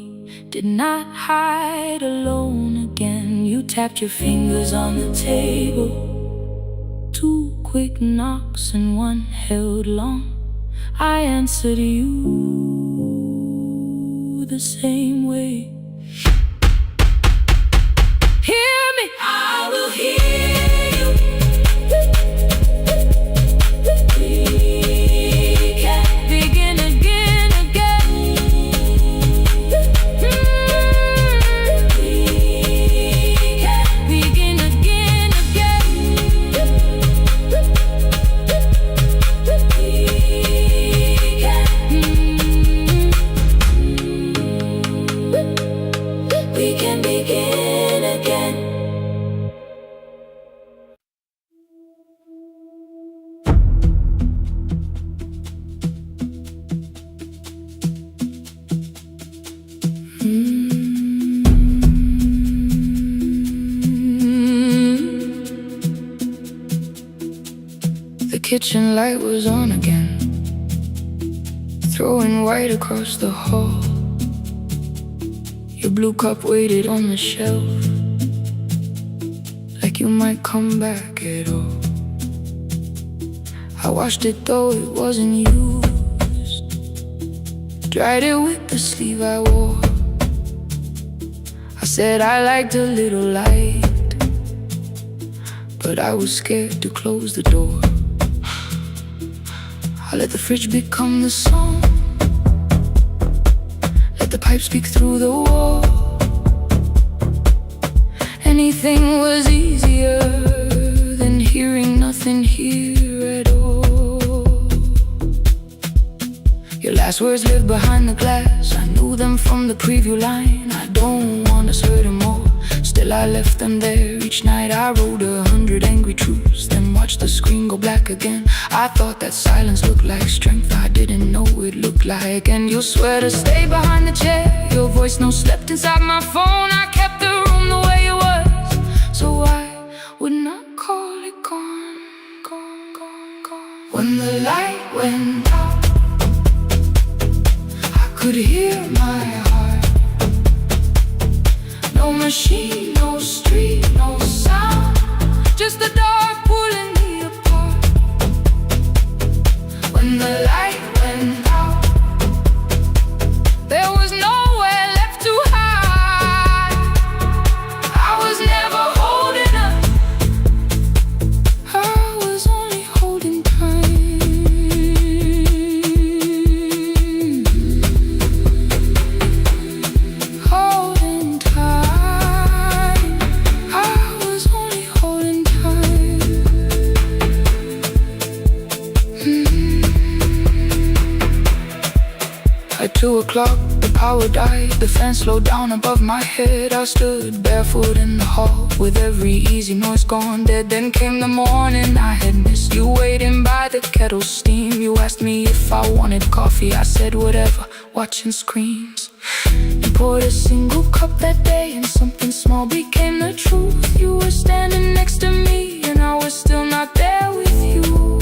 S1: did not hide alone again. You tapped your fingers on the table, 2 quick knocks and 1 held long. I answered you the same way. Hear me, I will hear you. We can begin again, again. We can begin again, again. We can begin again. The kitchen light was on again, throwing white across the hall. Your blue cup waited on the shelf, like you might come back at all. I washed it though it wasn't used, dried it with the sleeve I wore. I said I liked a little light, but I was scared to close the door. I let the fridge become the song, let the pipe speak through the wall. Anything was easier than hearing nothing here at all. Your last words lived behind the glass. I knew them from the preview line. I don't want us hurting more. Still I left them there. Each night I wrote 100 angry truths, then watched the screen go black again. I thought that silence looked like strength. I didn't know it looked like. And you swear to stay behind the chair. Your voice no slept inside my phone. I kept the room the way it was, so I would not call it gone, gone, gone, gone. When the light went out, I could hear my heart. No machine, no street, no sound, just the dark pulling me apart. When the light went out, there was nowhere left to hide. I was never holding up, I was only holding time. Holding time, I was only holding time. At 2 o'clock, the power died. The fan slowed down above my head. I stood barefoot in the hall, with every easy noise gone dead. Then came the morning. I had missed you waiting by the kettle steam. You asked me if I wanted coffee. I said whatever, watching screens. You poured a single cup that day, and something small became the truth. You were standing next to me, and I was still not there with you.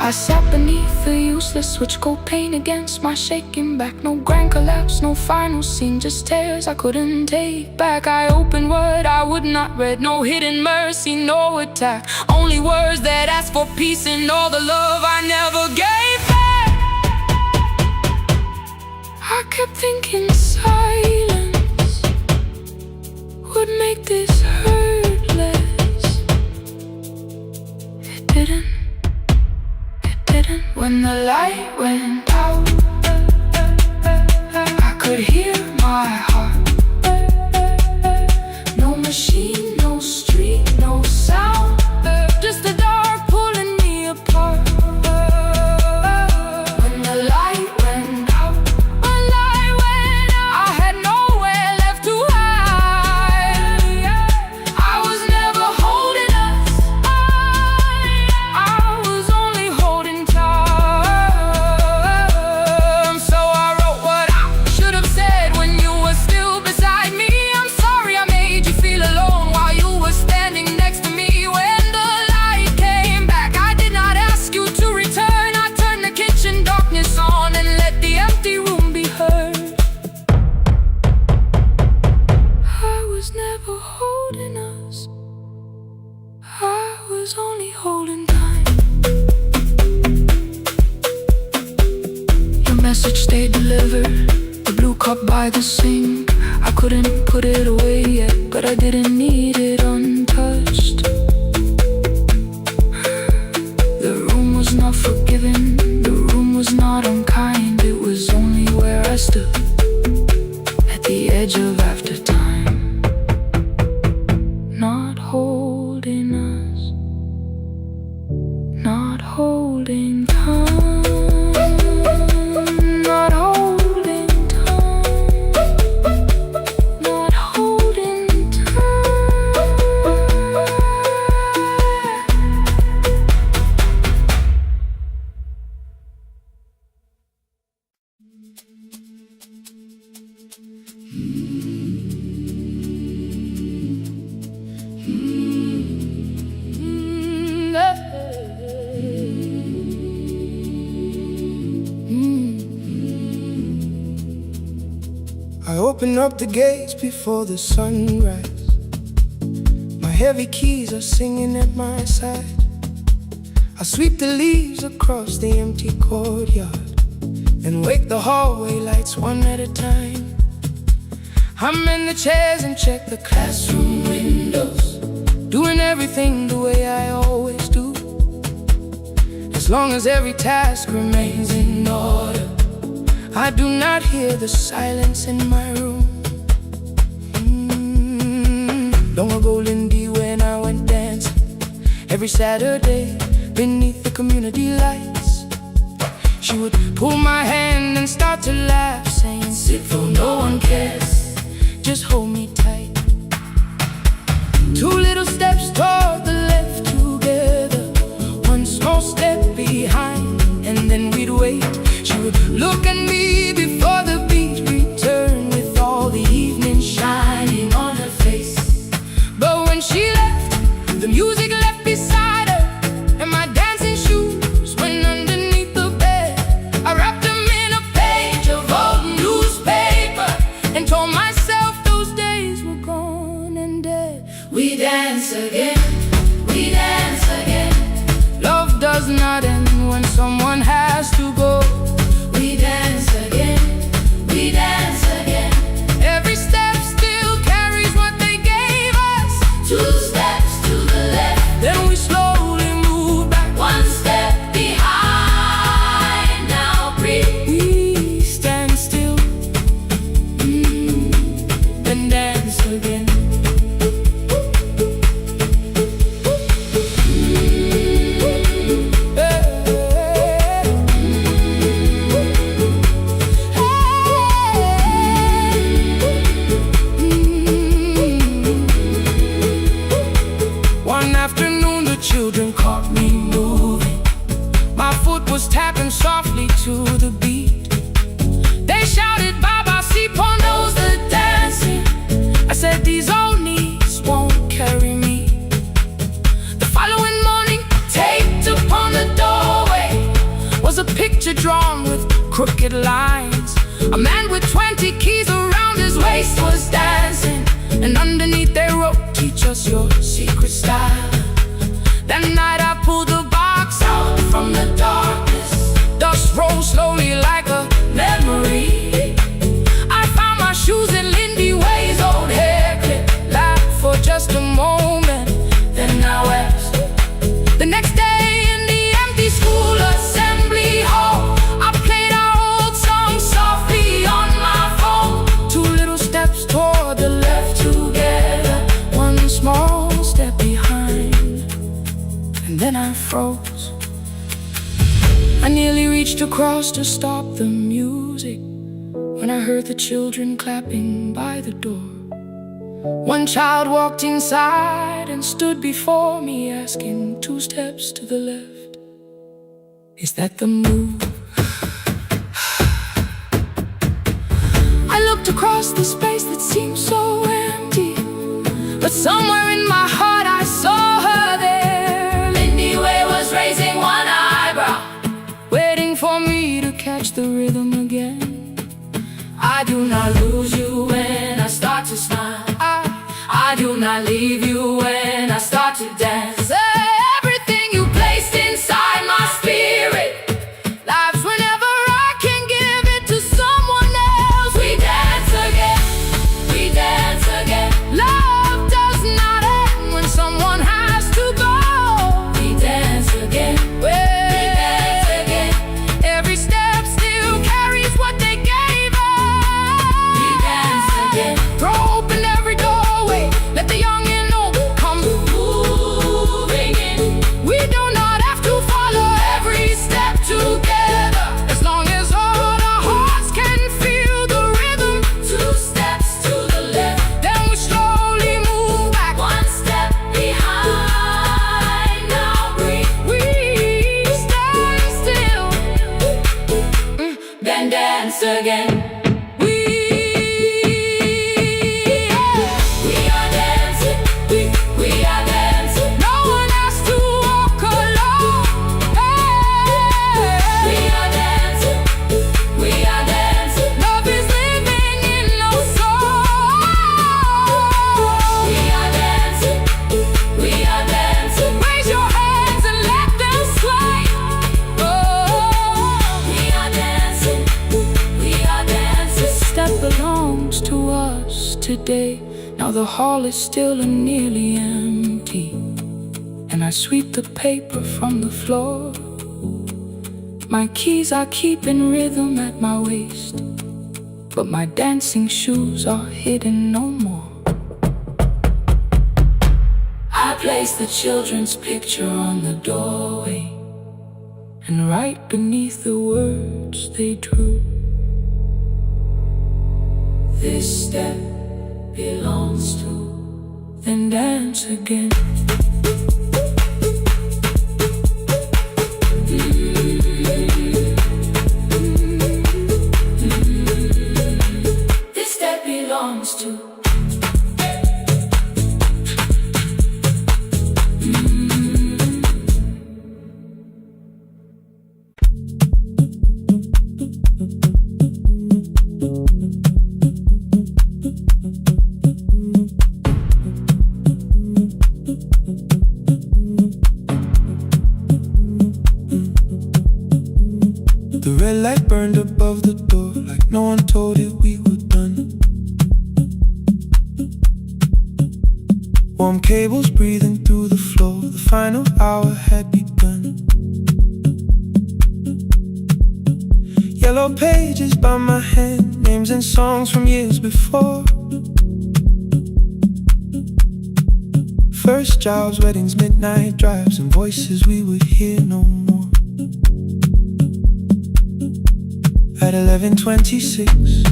S1: I sat beneath the useless switchboard pane against my shaking back. No grand collapse, no final scene, just tears I couldn't take back. I opened what I would not read, no hidden mercy, no attack. Only words that asked for peace and all the love I never gave back. I kept thinking silence would make this hurt less. It didn't. When the light went out, I could hear my heart. No machine, no street, no sound, just the dark pulling me apart. When the light went out, I had nowhere left to hide. I was never holding us, I was only holding time. So I wrote what I should have said never holding us. I was only holding time. Your message stayed delivered. The blue cup by the sink. I couldn't put it away yet, but I didn't need it untouched. The room was not forgiving. The room was not unkind. It was only where I stood at the edge of after time. Not holding us. Not holding time. Not holding time. Not holding time.
S2: I open up the gates before the sunrise. My heavy keys are singing at my side. I sweep the leaves across the empty courtyard and wake the hallway lights one at a time. I'm in the chairs and check the classroom windows, doing everything the way I always do. As long as every task remains in order, I do not hear the silence in my room. Long ago, Lindy, when I went dancing every Saturday beneath the community lights, she would pull my hand and start to laugh, saying, "Sit for no one cares, just hold me tight." Two little steps toward the left together, one small step behind, and then we'd wait. She would look at me before the beat returned, with all the evening shining on her face. But when she left, the music left beside her, and my dancing shoes went underneath the bed. I wrapped them in a page of old newspaper and told myself those days were gone and dead. We dance again, we dance again. Love does not end when someone has to go. We dance again, we dance again. Every step still carries what they gave us. Two steps to the left, then we slowly move back. One step behind, now breathe. We stand still, then dance again. One afternoon the children caught me moving. My foot was tapping softly to the beat. They shouted, "Baba, Sipo knows the dancing." I said, "These old knees won't carry me." The following morning, taped upon the doorway was a picture drawn with crooked lines. A man with 20 keys around his waist was dancing, and underneath they wrote, "Teach us your secret style." That night I pulled the box out from the darkness. Dust rolled slowly like a memory. I found my shoes in Lindy Way's old hair clip. Laughed for just a moment, then I wept. The next day in the empty school assembly hall, I played our old song softly on my phone. Two little steps toward the left together, one small step behind, and then I froze. I nearly reached across to stop the music when I heard the children clapping by the door. One child walked inside and stood before me, asking, "Two steps to the left, is that the move?" I looked across the space that seemed so empty, but somewhere in my heart I saw her there. Lindy Way was raising one eyebrow, waiting for me to catch the rhythm again. I do not lose you when I start to smile. I
S1: I do not leave you when I start to dance. Everything you placed inside my spirit lives whenever I can give it to someone else. We dance again, we dance again. Love does not end when someone has to go. We dance again, we dance again. Every step still carries what they gave us. We dance again. Throw open every doorway, let the youngin' know come moving in. We do not have to follow every step together, as long as all our hearts can feel the rhythm. 2 steps to the left, then we slowly move back 1 step behind. Now breathe, we stand still, then dance again. We are dancing, we are dancing. No one has to walk alone. We are dancing, we are dancing. Love is living in our soul. We are dancing, we are dancing. Raise your hands and let them sway. We are dancing, we are dancing. This step belongs to us today. Now the hall is still and nearly empty, and I sweep the paper from the floor. My keys I keep in rhythm at my waist, but my dancing shoes are hidden no more. I place the children's picture on the doorway, and right beneath the words they drew, this step belongs to, then dance again. This step belongs to.
S2: The red light burned above the door, like no one told it we were done. Warm cables breathing through the floor, the final hour had begun. Yellow pages by my hand, names and songs from years before. First jobs, weddings, midnight drives, and voices we would hear no more. At 11:26,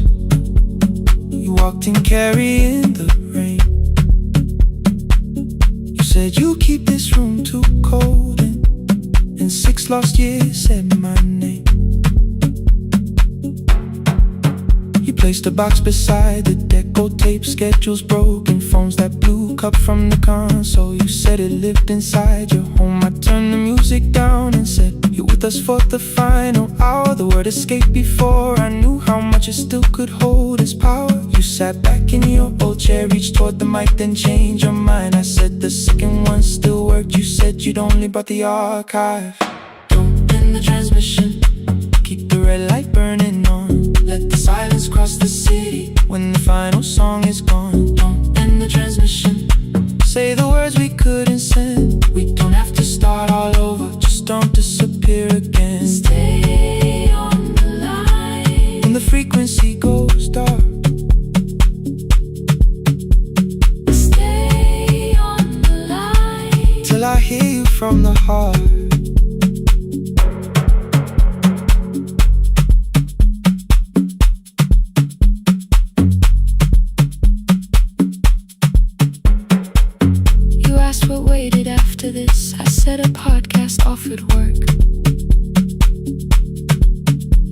S2: you walked in carrying the rain. You said you keep this room too cold, and in 6 lost years said my name. You placed a box beside the deck, old tape, schedules, broken phones, that blue cup from the console. You said it lived inside your home. I turned the music down and said, you're with us for the final hour. The word escaped before I knew how much it still could hold its power. You sat back in your old chair, reached toward the mic, then changed your mind. I said the second one still worked. You said you'd only brought the archive. Don't end the transmission, keep the red light burning on. Let the silence cross the city when the final song is gone. Don't end the transmission, say the words we couldn't send. We don't have to start all over, just don't disappear again.
S1: Stay on the line
S2: When the frequency goes dark,
S1: stay on the line
S2: till I hear you from the heart.
S1: You asked what waited after this. I said a podcast offered work.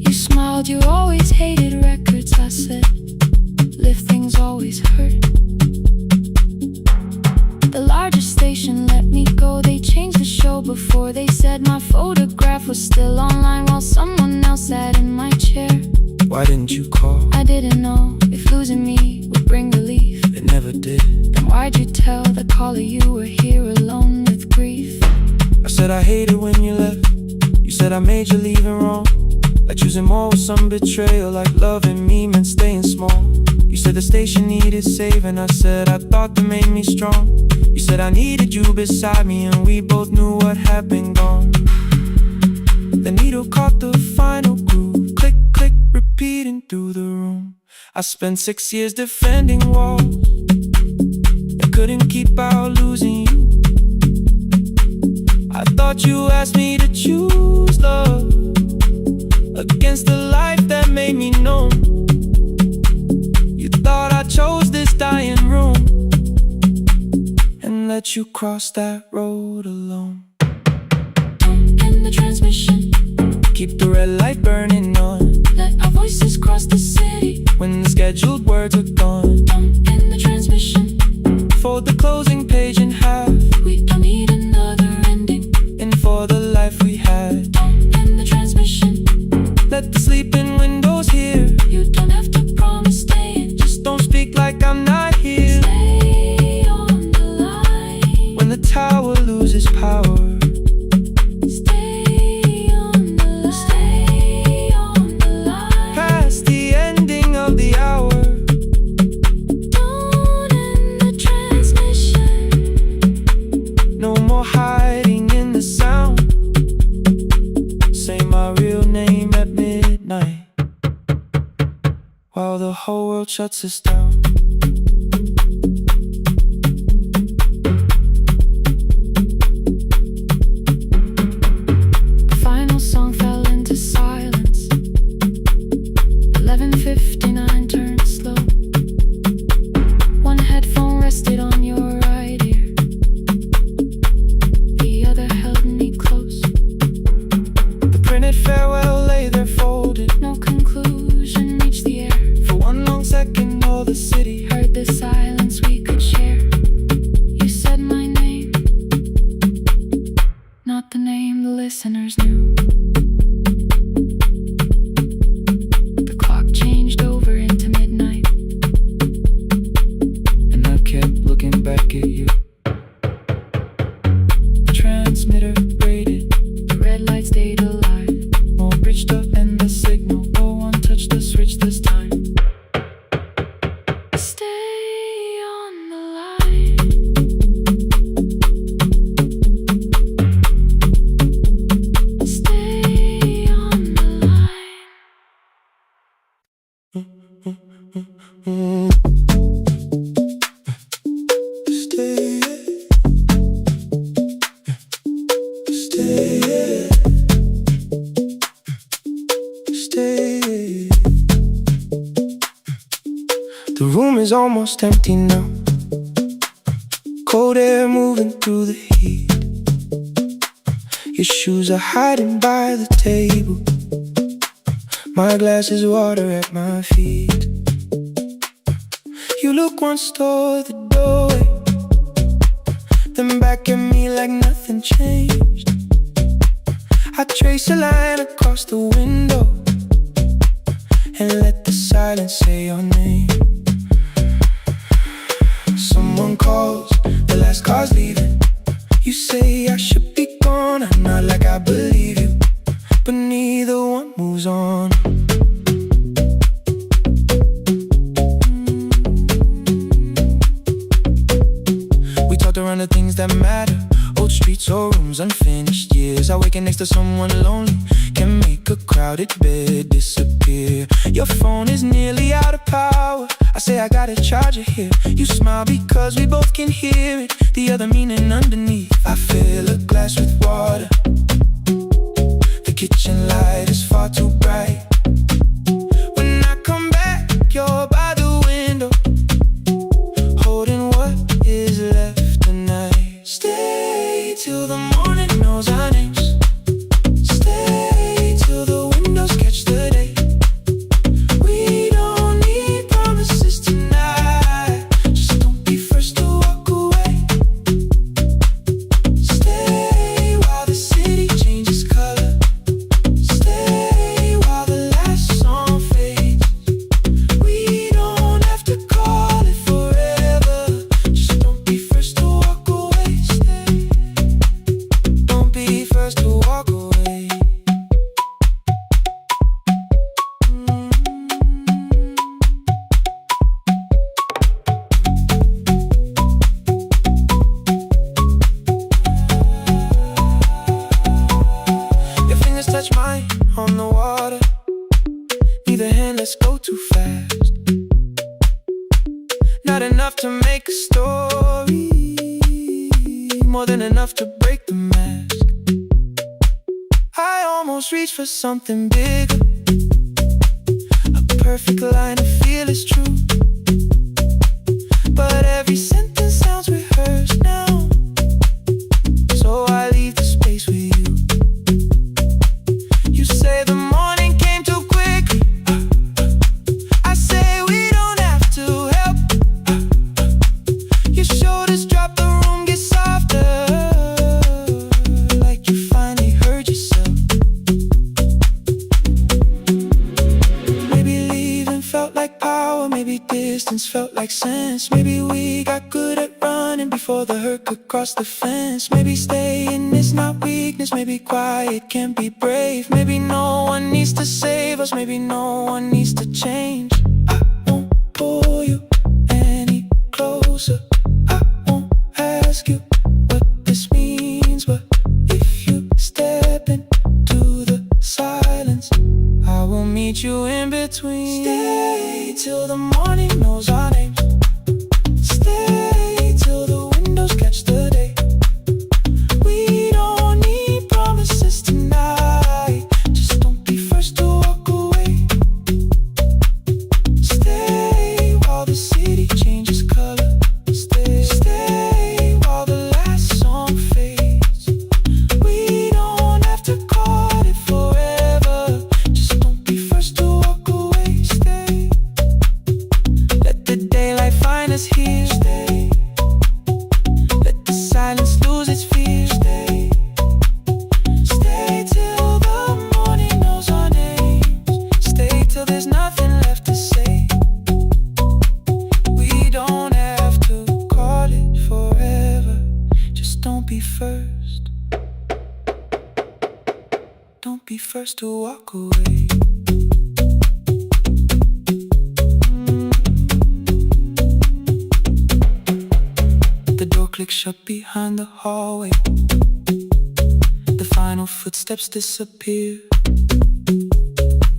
S1: You smiled, you always hated records. I said lifting's always hurt. The largest station let me go. They changed the show before they said my photograph was still online while someone else sat in my chair.
S2: Why didn't you call?
S1: I didn't know if losing me would bring relief.
S2: It never did.
S1: Then why'd you tell the caller you were here alone with grief?
S2: I said I hated when you left. You said I made you leaving wrong, like choosing more with some betrayal, like loving me meant staying small. You said the station needed saving. I said I thought that made me strong. You said I needed you beside me, and we both knew what had been gone. The needle caught the final groove, click, click, repeating through the room. I spent 6 years defending walls and couldn't keep out losing you. I thought you asked me to choose love against the life that made me numb. You thought I chose this dying room and let you cross that road alone.
S1: Don't end the transmission,
S2: keep the red light burning on.
S1: let our voices cross the city
S2: When the scheduled words are gone,
S1: Don't end the transmission,
S2: fold the closing page in half,
S1: we don't need another ending.
S2: and for the life we had,
S1: Don't end the transmission,
S2: let the sleeping windows hear.
S1: you don't have to promise staying.
S2: Just don't speak like I'm not here.
S1: Stay on the line,
S2: When the tower loses power,
S1: stay on the line, stay on the line.
S2: past the ending of the hour.
S1: Don't end the transmission,
S2: No more hiding in the sound. Say my real name at midnight while the whole world shuts us down.
S1: the final song fell into silence. 11:59 turned slow. One headphone rested on your right ear, the other held me close.
S2: The printed farewell lay there folded.
S1: No conclusion reached the air.
S2: For one long second all the city
S1: Heard the silence we could share. You said my name, not the name the listeners knew. The clock changed over into midnight,
S2: and I kept looking back at you. The transmitter braided,
S1: the red light stayed alive.
S2: more bridged up and the signal. No one touched the switch this time.
S1: Stay on the line, stay on the line.
S2: Stay, stay, stay. The room is almost empty now. Cold air moving through the heat. Your shoes are hiding by the table. My glass is water at my feet. You look once toward the doorway, then back at me like nothing changed. I trace a line across the window and let the silence say your name. Someone calls, the last car's leaving. You say I should be gone, I nod like I believe you, but neither one moves on. We talked around the things that matter, old streets or rooms, unfinished years. Awaken next to someone lonely can make a crowded bed disappear. Your phone is nearly out of power. I say I gotta charge it here. You smile because we both can hear it, the other meaning underneath. I fill a glass with water. The kitchen light is far too bright. When I come back, you're by the window, holding what is left tonight. Stay till the morning knows our names. Stay till the windows catch the day. We don't need promises tonight. Just don't be first to walk away. Stay while the city changes color. Stay while the more than enough to break the mask. I almost reached for something bigger, a perfect line to feel is true. But every sentence sounds rehearsed now, so I leave the space with you. You say the morning came too quick, I say we don't have to help. Your shoulders drop, the room gets softer, like you finally heard yourself. Maybe leaving felt like power, maybe distance felt like sense. Maybe we got good at running before the hurt could cross the fence. Maybe staying is not weakness, maybe quiet can be brave. Maybe no one needs to save us, maybe no one needs to change. I won't pull you any closer, I won't ask you what this means, but if you step into the silence, I will meet you in between. Stay till the morning knows our names. Stay till the windows catch the day. We don't need promises tonight, just don't be first to walk away. Stay while the city changes color. Stay while the last song fades. We don't have to call it forever, just don't be first to walk away. Stay, let the daylight find us here. Stay, let the silence lose its fear. Stay, stay till the morning knows our names. Stay till there's nothing left to say. We don't have to call it forever, just don't be first. Don't be first to walk away. The door clicks shut behind the hallway. The final footsteps disappear.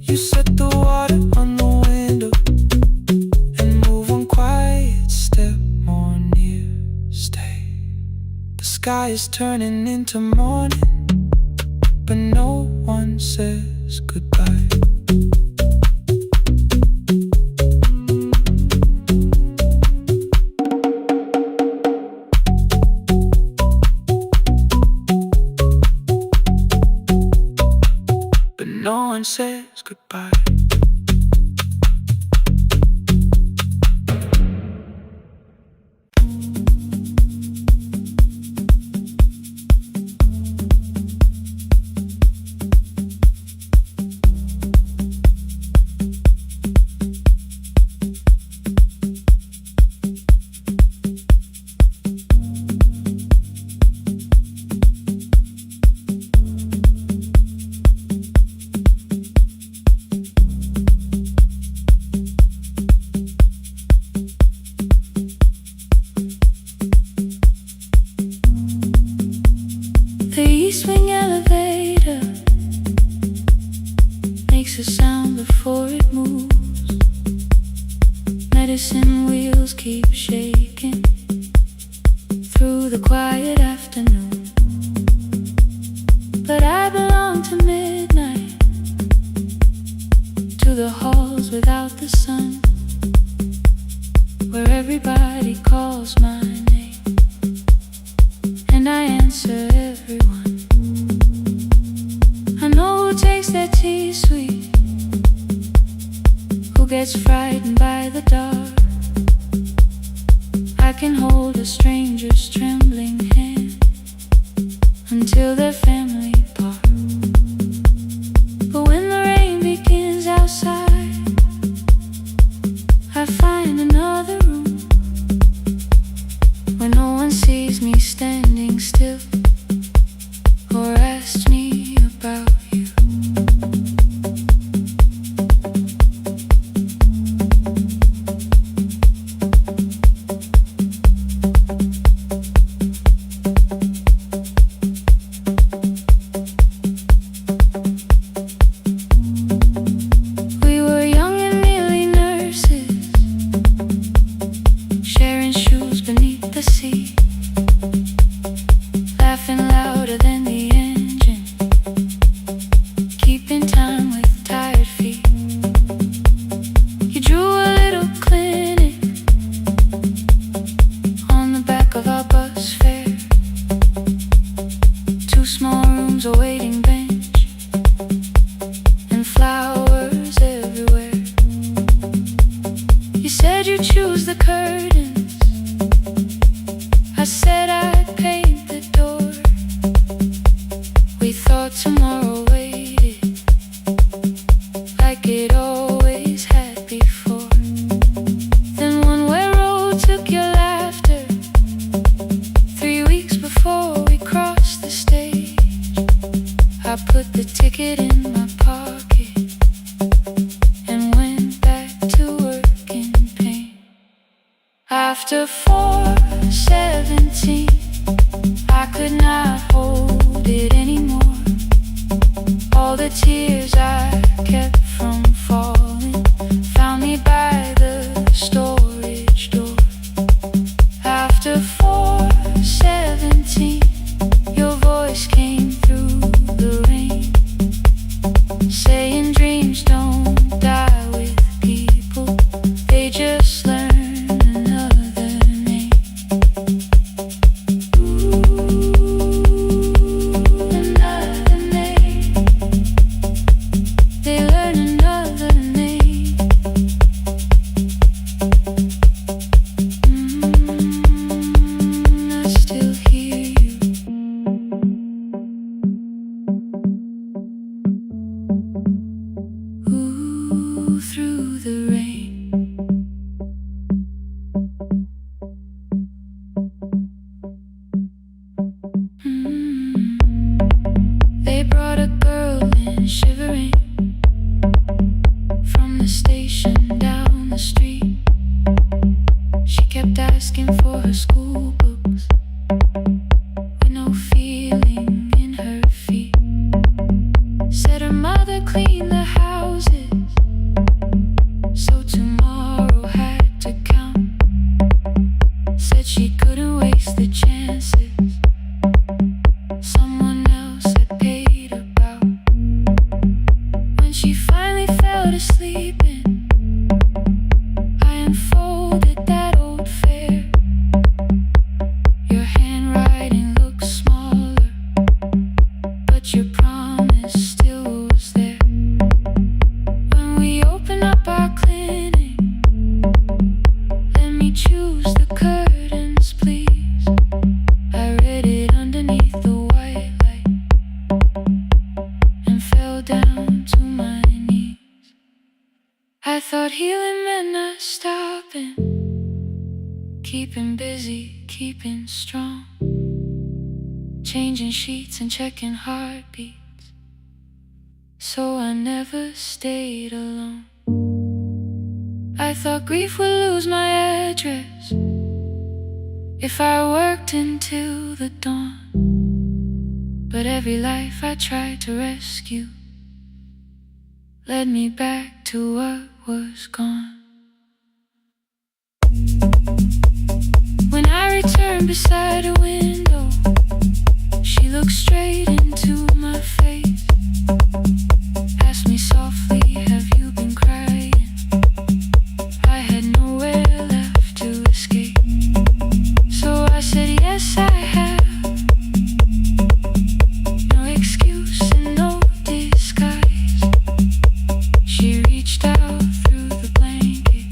S2: You set the water on the window and move one quiet step more near. Stay. The sky is turning into morning, but no one says goodbye. But no one says goodbye.
S1: The east wing elevator makes a sound before it moves. Medicine wheels keep shaking through the quiet afternoon. But I belong to midnight, to the halls without the sun, where everybody calls my name and I answer everyone. I know who takes their tea sweet, who gets frightened by the dark. I can hold a stranger's trembling hand until their family part. But when the rain begins outside, I find another room where no one sees me standing still or asks me about you. We were young and nearly nurses, sharing shoes beneath the sea. said I'd paint the door. We thought tomorrow waited, like it always had before. Then one-way road took your laughter. 3 weeks before we crossed the stage, I put the ticket in my pocket and went back to work in pain. After 4:17, I could not hold it anymore. All the tears I kept from falling found me by the storage door. After 4:17, your voice came through the rain, saying dreams don't die with people, they just learn another name. Another name. They learn another name. I still hear you. Ooh, through the rain. They brought a girl in shivering from the station down the street. She kept asking for her school books with no feeling in her feet. Said her mother cleaned the houses, so tomorrow had to count. Said she couldn't waste the chances someone else had paid about. When she finally fell to sleeping, I unfolded that old fare. Your handwriting looks smaller, but your promise still was there. When we open up our clinic, let me choose the curtains, please. I read it underneath the white light and fell down to my knees. I thought healing meant not stopping, keeping busy, keeping strong, changing sheets and checking heartbeats, so I never stayed alone. I thought grief would lose my address if I worked until the dawn. But every life I tried to rescue led me back to what was gone. When I returned beside a window, she looked straight into my face, asked me softly, have you been crying? I had nowhere left to escape, so I said yes I have. No excuse and no disguise. She reached out through the blanket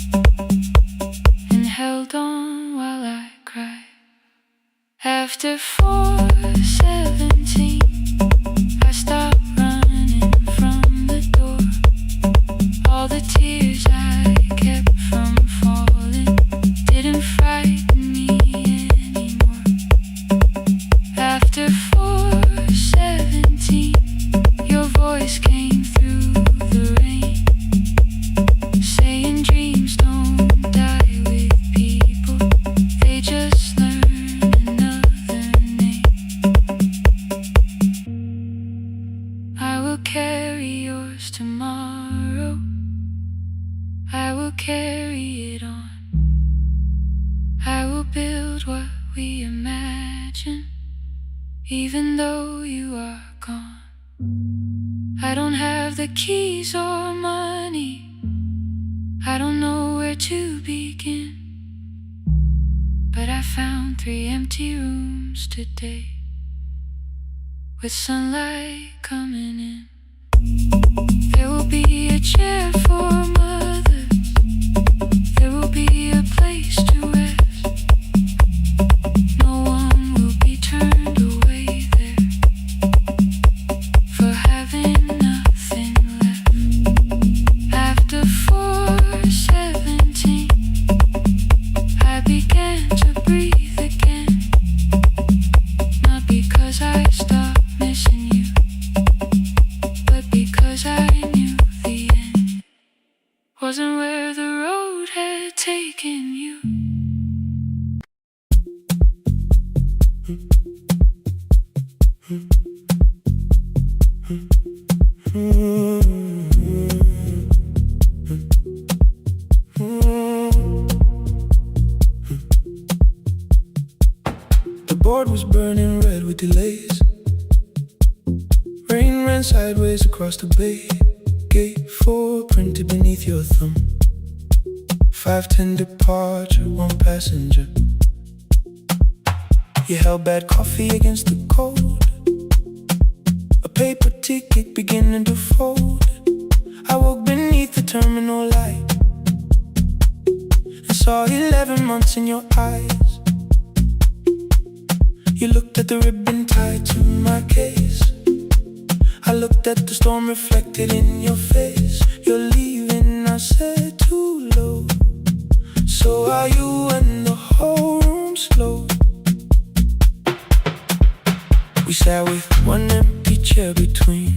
S1: and held on while I cried. After 4:17, I stopped running from the door. All the tears I kept from falling didn't frighten me anymore. After 4:17, your voice came through the rain, saying dreams don't die with people, they just learn another name. I will carry yours tomorrow, I will carry it on. I will build what we imagine, even though you are gone. I don't have the keys or money, I don't know where to begin, but I found 3 empty rooms today with sunlight coming in. There will be a chair for mothers, there will be a place to rest. No
S2: The board was burning red with delays. Rain ran sideways across the bay. Gate 4 printed beneath your thumb. 5:10 departure, 1 passenger. You held bad coffee against the cold. A paper ticket beginning to fold. I woke beneath the terminal light and saw 11 months in your eyes. You looked at the ribbon tied to my case. I looked at the storm reflected in your face. You're leaving, I said, too low. So are you, and the whole room slowed. We sat with one empty chair between,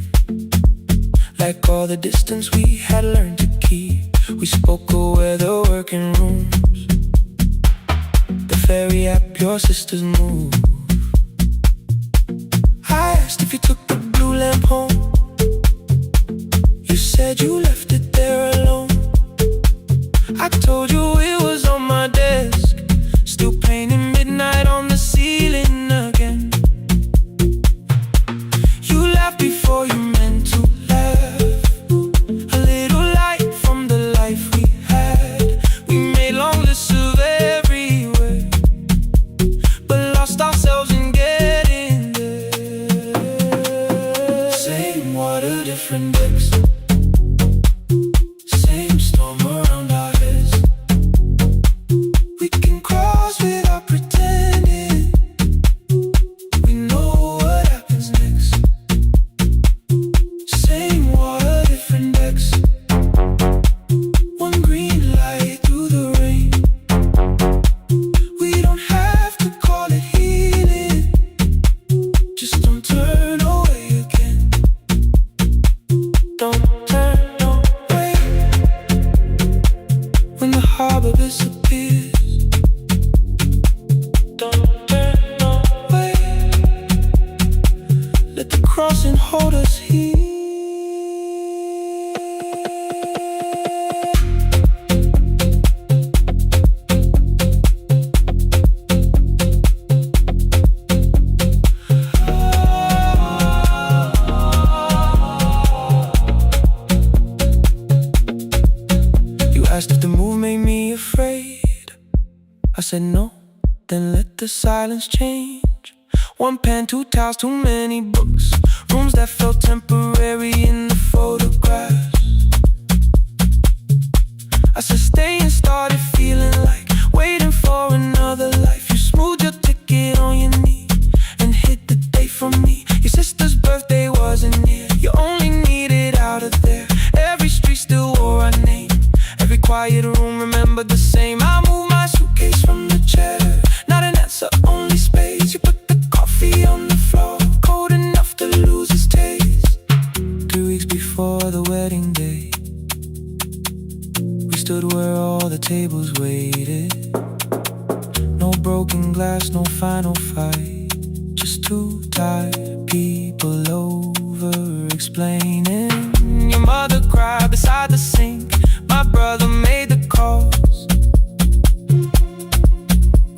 S2: like all the distance we had learned to keep. We spoke of weather, working rooms, the ferry app your sisters move. I asked if you took the blue lamp home. You said you left it there alone. I told you it was on my desk, still painting midnight on the ceiling again. You laughed before you meant to laugh. A little light from the life we had. We made long lists of everywhere, but lost ourselves in getting there. Same water, different decks. Same storm around our heads. We can cross without pretending. We know what happens next. Same water, different decks. One green light through the rain. We don't have to call it healing. Just don't turn away again. Don't turn away. When the harbor disappears, don't turn away. Let the crossing hold us here. You asked if the move made me afraid. I said no, then let the silence change. 1 pen, 2 towels, too many books. Rooms that felt temporary in the photographs. I said stay and started feeling like waiting for another life. You smoothed your ticket on your knee and hid the date from me. Your sister's birthday wasn't near. You only needed out of there. Every street still wore our name. Every quiet room remembered the same. I moved my suitcase from the chair. Not an answer, only space. You put the coffee on the floor, cold enough to lose its taste. 3 weeks before the wedding day, we stood where all the tables waited. No broken glass, no final fight. Just 2 tired people over explaining. Your mother cried beside the sink. My brother made the calls.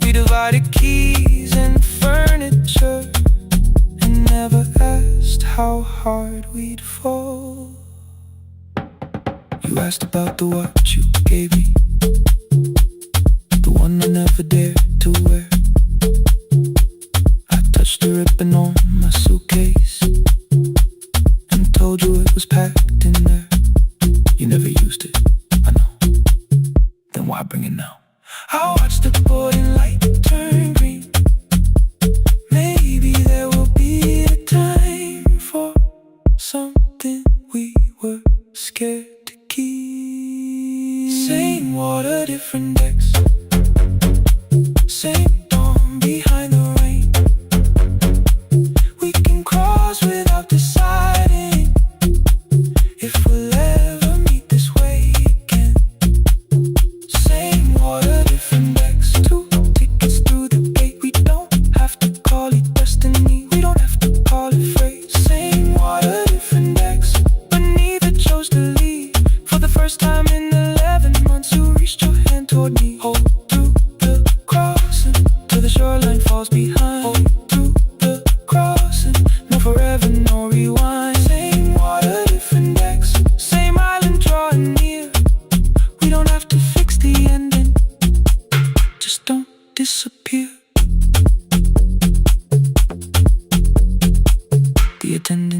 S2: We divided keys and furniture and never asked how hard we'd fall. You asked about the watch you gave me, the one I never dared to wear. I touched the ribbon on my suitcase and told you it was packed in there. You never used it, I know. Then why bring it now? I watched the boarding light turn green. Maybe there will be a time for something we were scared to keep. Same water, different decks. Same dawn behind the rain.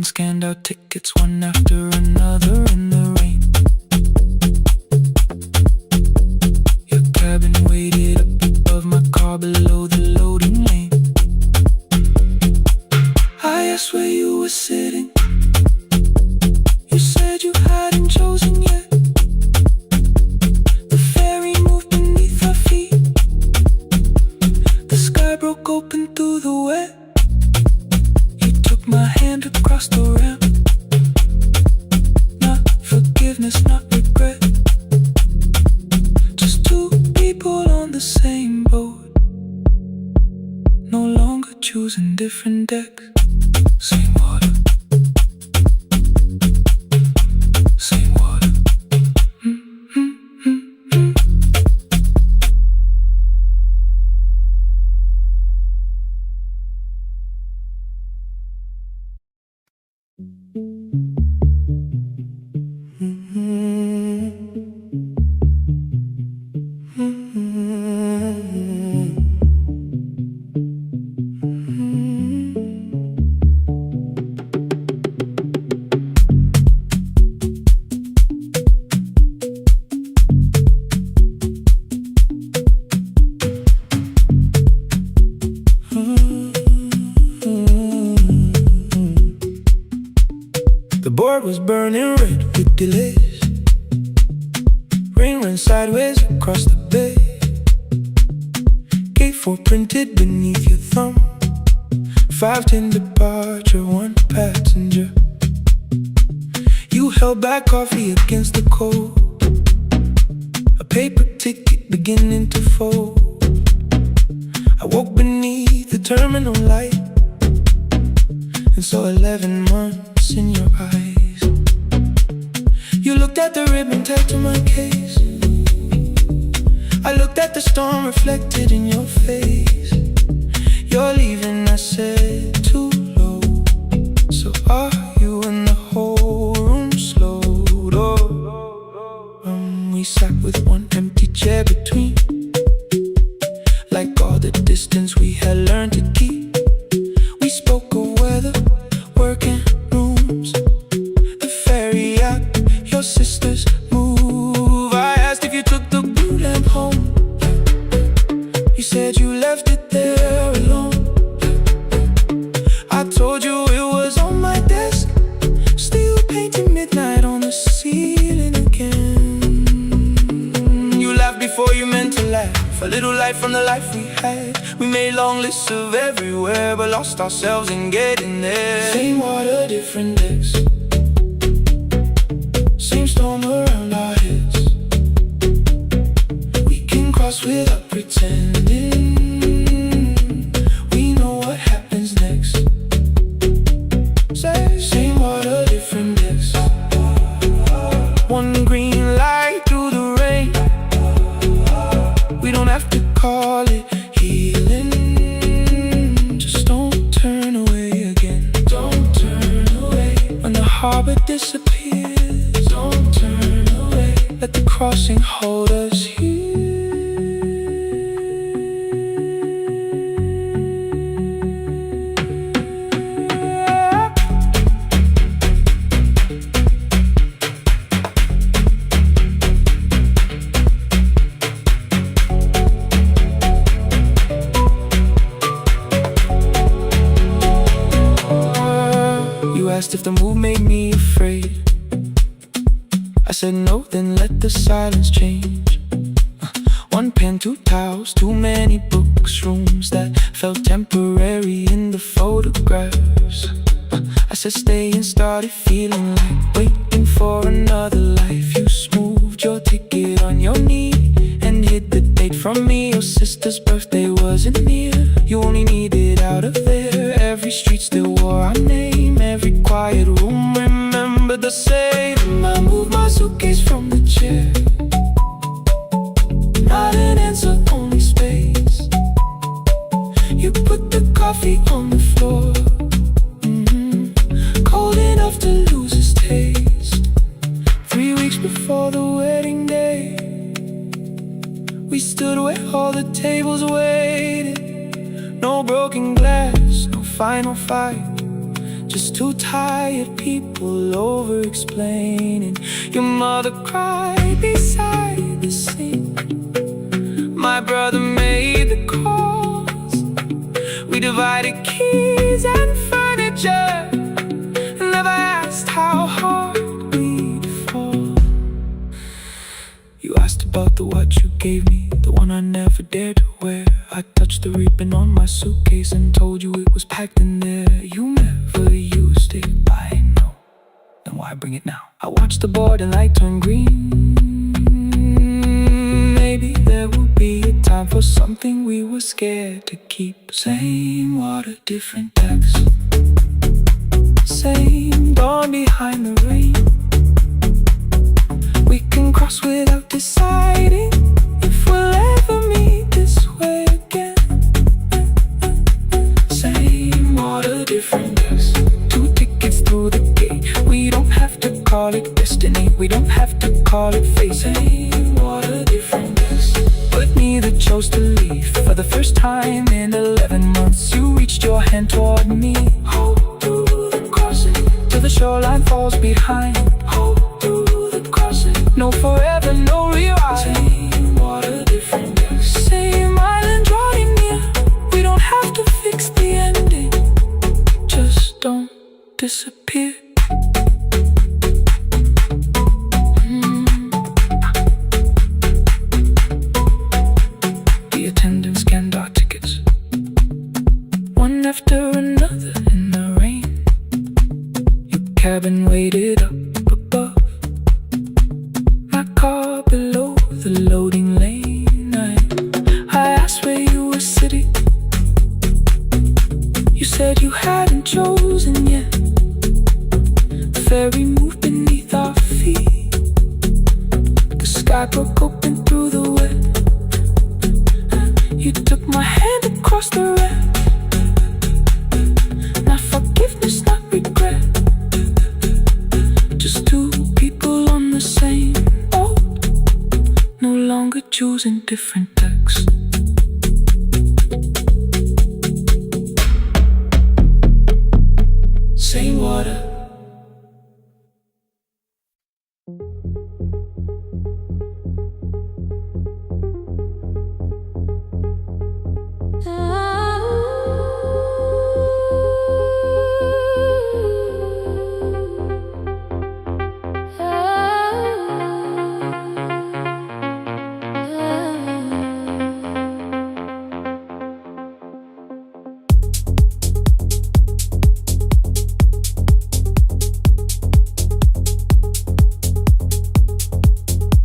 S2: scanned out tickets one after another in the rain. Your cabin waited up above my car below the loading lane. I asked where you were sitting. You said you hadn't chosen yet. The ferry moved beneath our feet. The sky broke open through the wet. You took my hand across the ramp. Not forgiveness, not regret. Just two people on the same boat, no longer choosing different decks. Same water, same water. The board was burning red with delays. Rain ran sideways across the bay. Gate 4 printed beneath your thumb. 5:10 departure, 1 passenger. You held back coffee against the cold. A paper ticket beginning to fold. I woke beneath the terminal light and saw 11 months in your eyes. You looked at the ribbon tagged to my case. I looked at the storm reflected in your face. You're leaving, I said, too low. So are you? And the whole room slowed. We sat with one empty chair between, like all the distance we had learned to keep. We spoke of weather, work and rooms, the ferry out, your sister's move. I asked if you took the blue lamp home. You said you left it there alone. I told you it was on my desk, still painting midnight on the ceiling again. You laughed before you meant to laugh. A little light from the life we had. We made long lists of everywhere, but lost ourselves in getting there. Same water, different decks. Same storm around our heads. We can cross without pretending. We know what happens next. Same water, different decks. One green light through the rain. We don't have to call it healing. Just don't turn away again. Don't turn away. When the harbor disappears, don't turn away. Let the crossing hold us here. Asked if the move made me afraid. I said no, then let the silence change. One pen, 2 towels, too many books, rooms that felt temporary in the photographs. I said stay and started feeling like waiting for another life. You smoothed your ticket on your knee and hid the date from me. Your sister's birthday wasn't near. You only needed out of there. Every street still wore our name. Every quiet room remembered the same. I moved my suitcase from the chair. Not an answer, only space. You put the coffee on the floor, cold enough to lose its taste. 3 weeks before the wedding day, we stood where all the tables waited. No broken glass, no final fight, Just two tired people over-explaining. Your mother cried beside the sink. My brother made the calls. We divided keys and furniture. Never asked how hard we'd fall. You asked about the watch you gave me, the one I never dared to wear. I touched the ribbon on my suitcase and told you it was packed in there. You never used it, I know. Then why bring it now? I watched the board and light turn green. Maybe there will be a time for something we were scared to keep. Same water, different text. Same dawn behind the rain. We can cross without deciding if we'll ever meet this way again. Same water, different decks. Two tickets through the gate. We don't have to call it destiny. We don't have to call it fate. Same water, different decks. But neither chose to leave. For the first time in 11 months, you reached your hand toward me. Hold through the crossing till the shoreline falls behind. Hold through the crossing. No forever, no rewrite. Same water, different decks. Same island drawing near. We don't have to fix the ending. Just don't disappear. The attendant scanned our tickets, one after another in the rain. Your cabin waited up above, my car below the loading lane. I asked where you were sitting. You said you hadn't chosen yet. The ferry moved beneath our feet. The sky broke open through the wet. You took my hand across the red. Not forgiveness, not regret. Just two people on the same boat, no longer choosing different texts. Same water.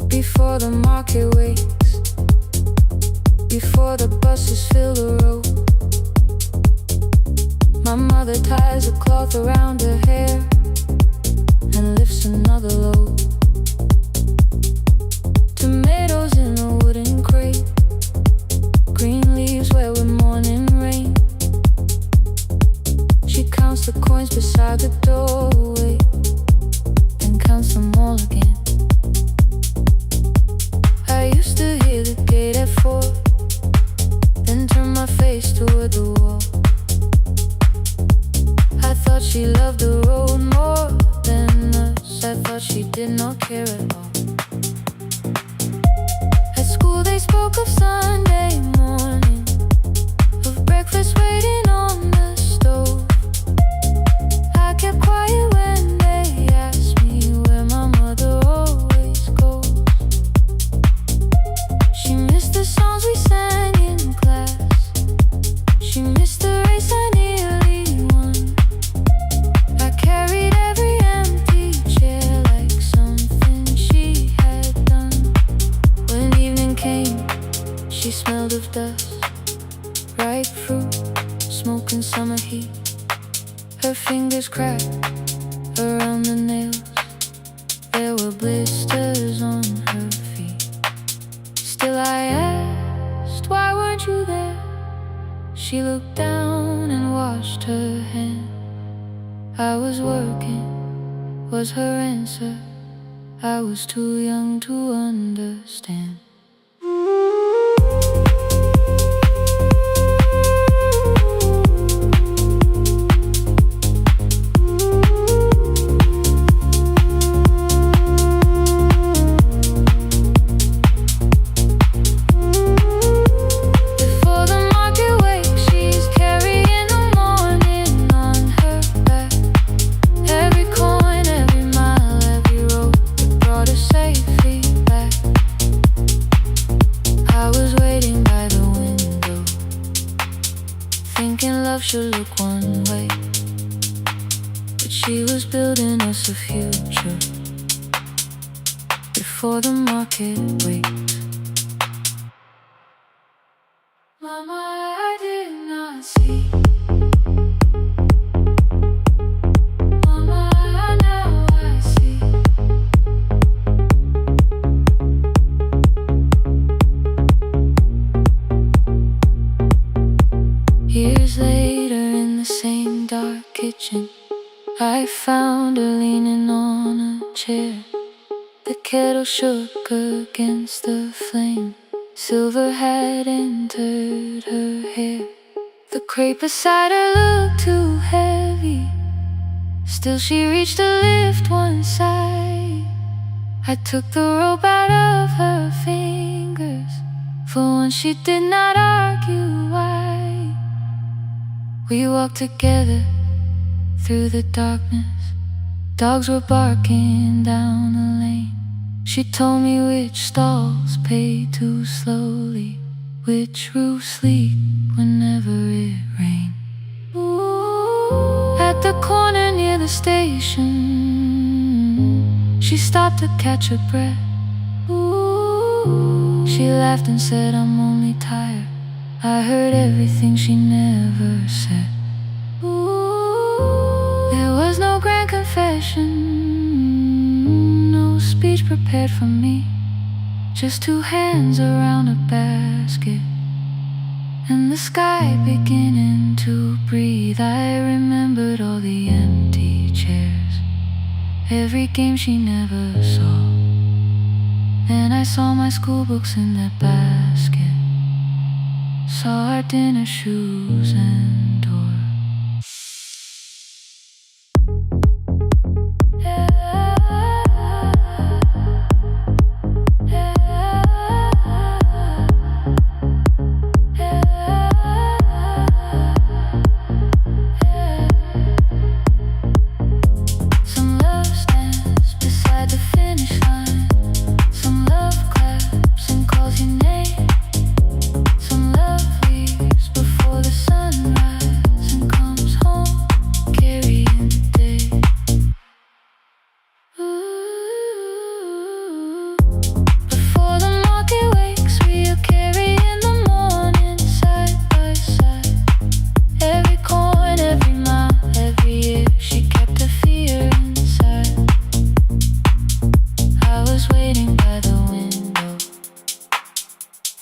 S3: Before the market wakes, before the buses fill the road, my mother ties a cloth around her hair and lifts another load. Tomatoes in a wooden crate, green leaves where we're mourning rain. She counts the coins beside the doorway and counts them all again. I used to hear the gate at 4, then turn my face toward the wall. I thought she loved the road more than us. I thought she did not care at all. At school they spoke of Sunday morning, of breakfast waiting on the stove. I kept quiet when they asked me where my mother always goes. She missed the songs we sang in class. She missed the race I nearly won. I carried every empty chair like something she had done. When evening came, she smelled of dust, ripe fruit, smoke and summer heat. Her fingers cracked around the nails. There were blisters on her feet. Still I asked, why weren't you there? She looked down and washed her hand. I was working, was her answer. I was too young to understand. thinking love should look one way, but she was building us a future before the market wakes. Mama, I did not see. Mama, now I see. Years later in the same dark kitchen, I found her leaning on a chair. The kettle shook against the flame. Silver had entered her hair. The crepe beside her looked too heavy. Still she reached to lift one side. I took the rope out of her fingers. For once she did not argue why. We walked together through the darkness. Dogs were barking down the lane. She told me which stalls pay too slowly, which roofs leak whenever it rains. At the corner near the station, she stopped to catch her breath. She laughed and said, I'm only tired. I heard everything she never said. There was no grand confession, no speech prepared for me. Just two hands around a basket and the sky beginning to breathe. I remembered all the empty chairs, every game she never saw. Then I saw my school books in that basket, saw our dinner shoes and door.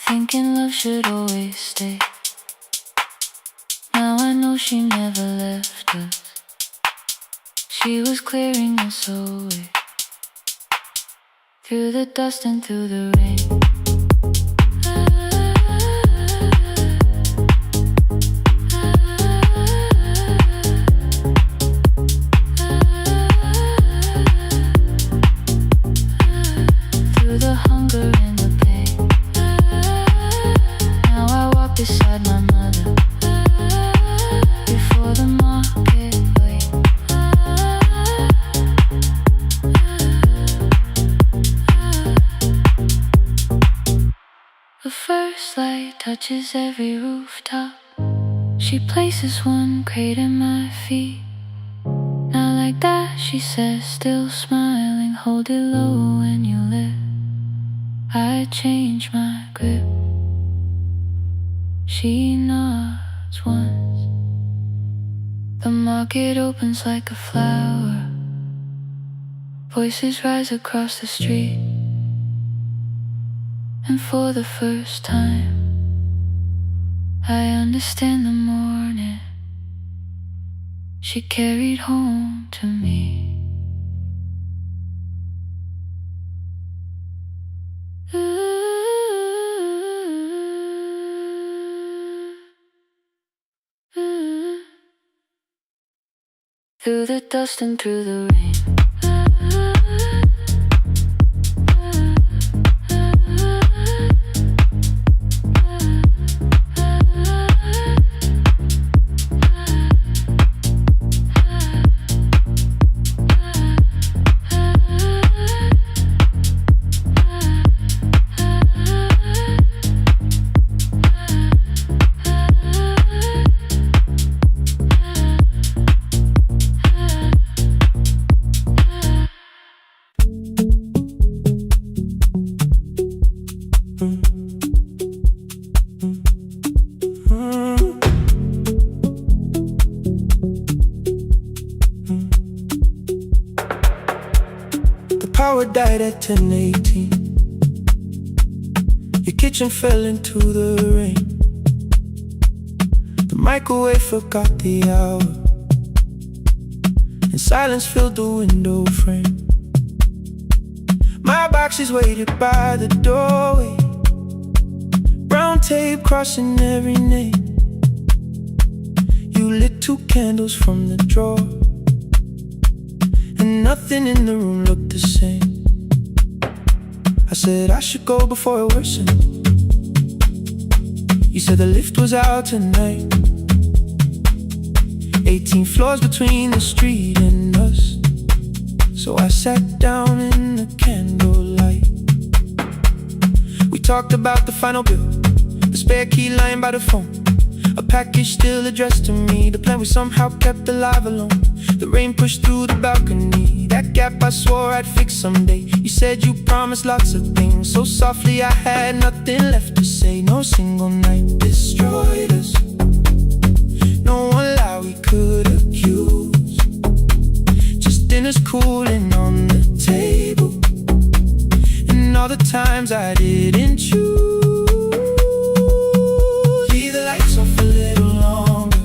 S3: Thinking love should always stay. Now I know she never left us. She was clearing us away, through the dust and through the rain. Through the hunger and the pain. Now I walk beside my mother, before the market waits. The first light touches every rooftop. She places one crate at my feet. Now like that, she says, still smiling, hold it low when you lift. I change my grip. She nods once. The market opens like a flower. Voices rise across the street. And for the first time, I understand the morning she carried home to me. Through the dust and through the rain.
S2: power died at 10:18. Your kitchen fell into the rain. The microwave forgot the hour, and silence filled the window frame. My boxes waited by the doorway, brown tape crossing every name. You lit 2 candles from the drawer, and nothing in the room looked the same. I said I should go before it worsened. You said the lift was out tonight. 18 floors between the street and us. So I sat down in the candlelight. We talked about the final bill, the spare key lying by the phone, a package still addressed to me, the plan we somehow kept alive alone. The rain pushed through the balcony, that gap I swore I'd fix someday. You said you promised lots of things, so softly I had nothing left to say. No single night destroyed us, no one lie we could accuse. Just dinners cooling on the table, and all the times I didn't choose. Leave the lights off a little longer,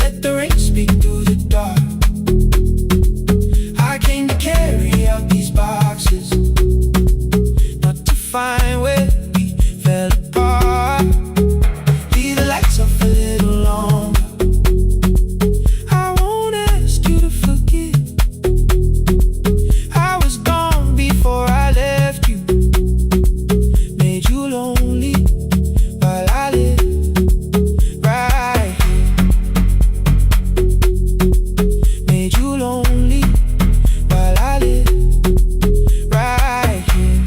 S2: let the rain speak through the dark. I came to carry out these boxes, not to find where we fell apart. Leave the lights off a little longer. I won't ask you to forgive. I was gone before I left you, made you lonely while I live right here. Made you lonely while I live right here.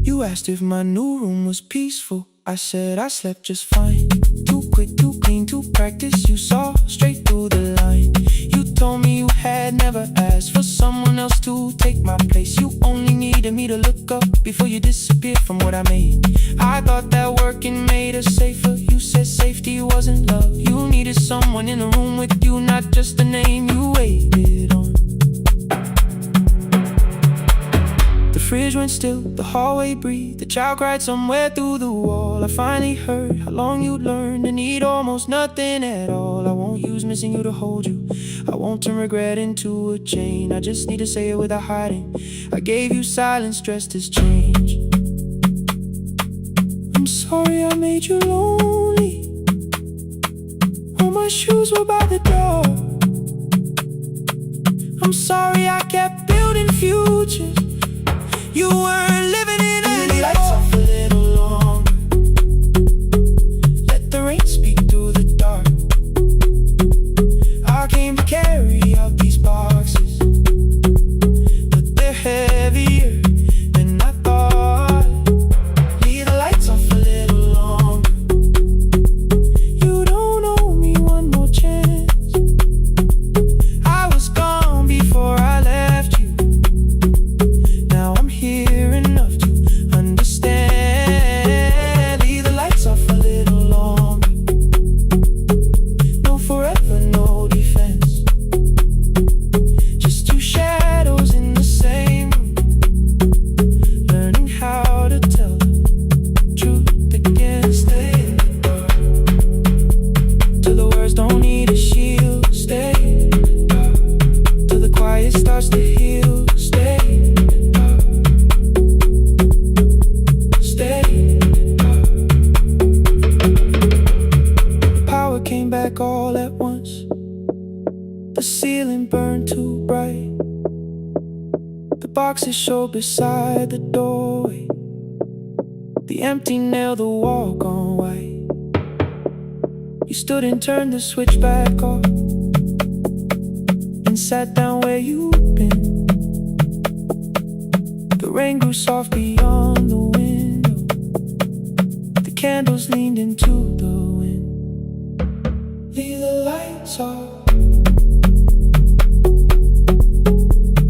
S2: You asked if my new room was peaceful. I said I slept just fine. Too quick, too clean, too practiced. You saw straight through the line. You told me you had never asked for someone else to take my place. You only needed me to look up before you disappeared from what I made. I thought that working made us safer. You said safety wasn't love. You needed someone in the room with you, not just the name you waited on. The fridge went still, the hallway breathed, the child cried somewhere through the wall. I finally heard how long you'd learned to need almost nothing at all. I won't use missing you to hold you, I won't turn regret into a chain. I just need to say it without hiding. I gave you silence dressed as change. I'm sorry I made you lonely. All my shoes were by the door. I'm sorry I kept building futures you weren't living in anymore. Lights off a little longer, let the rain speak through the dark. I came to carry out these boxes, but they're heavier than I thought. Leave the lights off a little longer. You don't owe me one more chance. I was gone before I left you. Now I'm here enough to understand. Leave the lights off a little longer. No forever, no defense. Just 2 shadows in the same room, learning how to tell the truth again. Stay in the dark till the words don't need a shield. Stay in the dark till the quiet starts to heal. Stay in the dark. Stay in the dark. The power came back all at once. The ceiling burned too bright. The boxes showed beside the doorway. The empty nail, the wall gone white. You stood and turned the switch back off, and sat down where you'd been. The rain grew soft beyond the window. The candles leaned into the wind. Leave the lights off.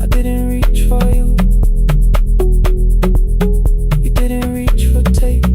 S2: I didn't reach for you. You didn't reach for tape.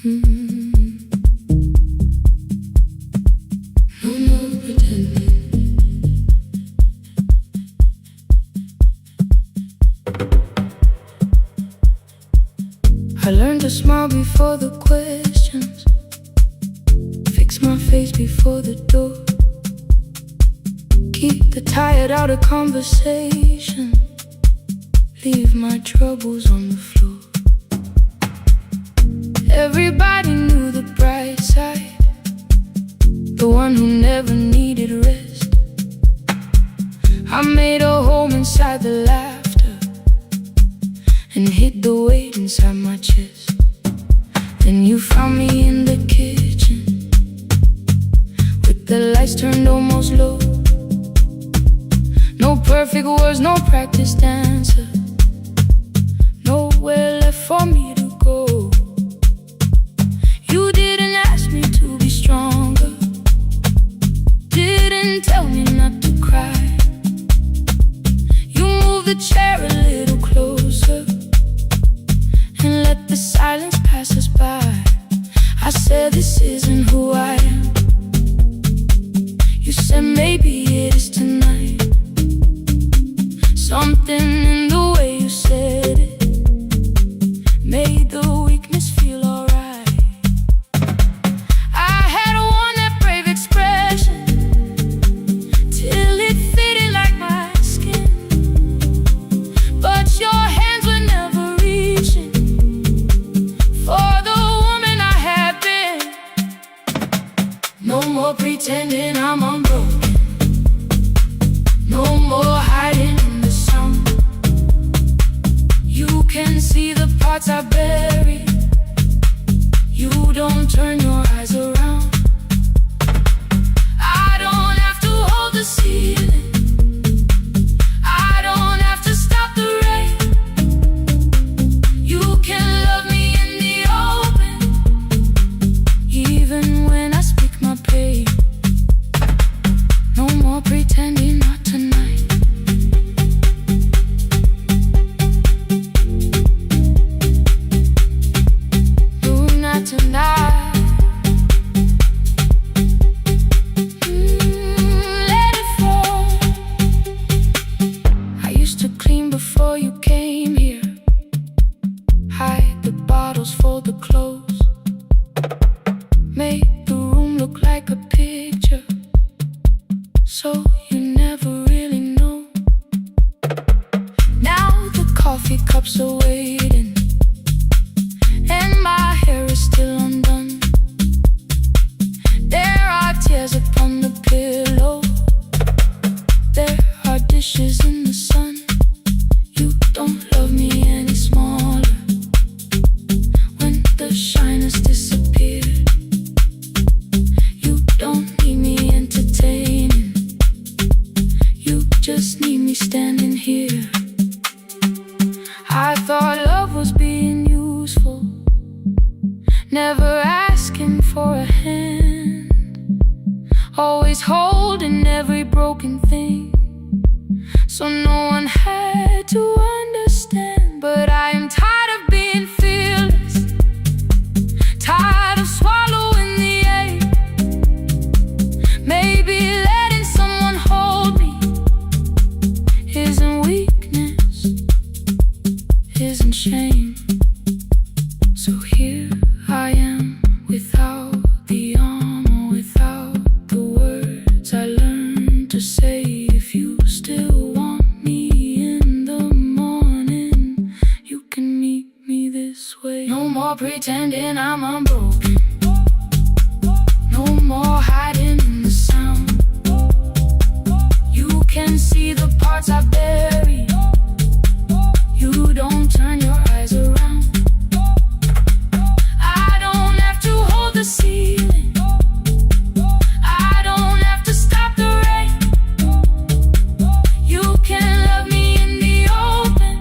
S1: No more pretending.
S3: I learned to smile before the questions, fix my face before the door, keep the tired out of conversation, leave my troubles on the floor. Everybody knew the bright side, the one who never needed rest. I made a home inside the laughter and hid the weight inside my chest. Then you found me in the kitchen with the lights turned almost low. No perfect words, no practiced answer, nowhere left for me to go. You didn't ask me to be stronger, didn't tell me not to cry. You moved the chair a little closer and let the silence pass us by. I said, this isn't who I am. You said, maybe it is tonight. Something in the way you said it made the weakness feel alright. I had worn that brave expression till it fitted like my skin, but your hands were never reaching for the woman I had been. No more pretending I'm unbroken, no more hiding in the sound. You can see the parts I bury, you don't turn your eyes around. I don't have to hold the ceiling, I don't have to stop the rain. You can love me in the open, even when I speak my pain. No more pretending, not tonight. No, not tonight. Let it fall. I used to clean before you came here, hide the bottles, fold the clothes, make the room look like a picture, so you never really know. Now the coffee cups are waiting and my hair is still undone. There are tears upon the pillow, there are dishes in the sun. You don't love me any smaller when the shine has disappeared. You don't need me entertaining, you just need me standing here. I thought love was being useful, never asking for a hand, always holding every broken thing, so no one had to understand. But I am tired of being fearless, tired of swallowing the ache. Maybe letting someone hold me isn't weakness, isn't shame. So here I am, without the armor, without the words I learned to say. If you still want me in the morning, you can meet me this way. No more pretending I'm unbroken, no more hiding in the sound. You can see the parts I bury, you don't turn your eyes around. I don't have to hold the ceiling, I don't have to stop the rain. You can love me in the open,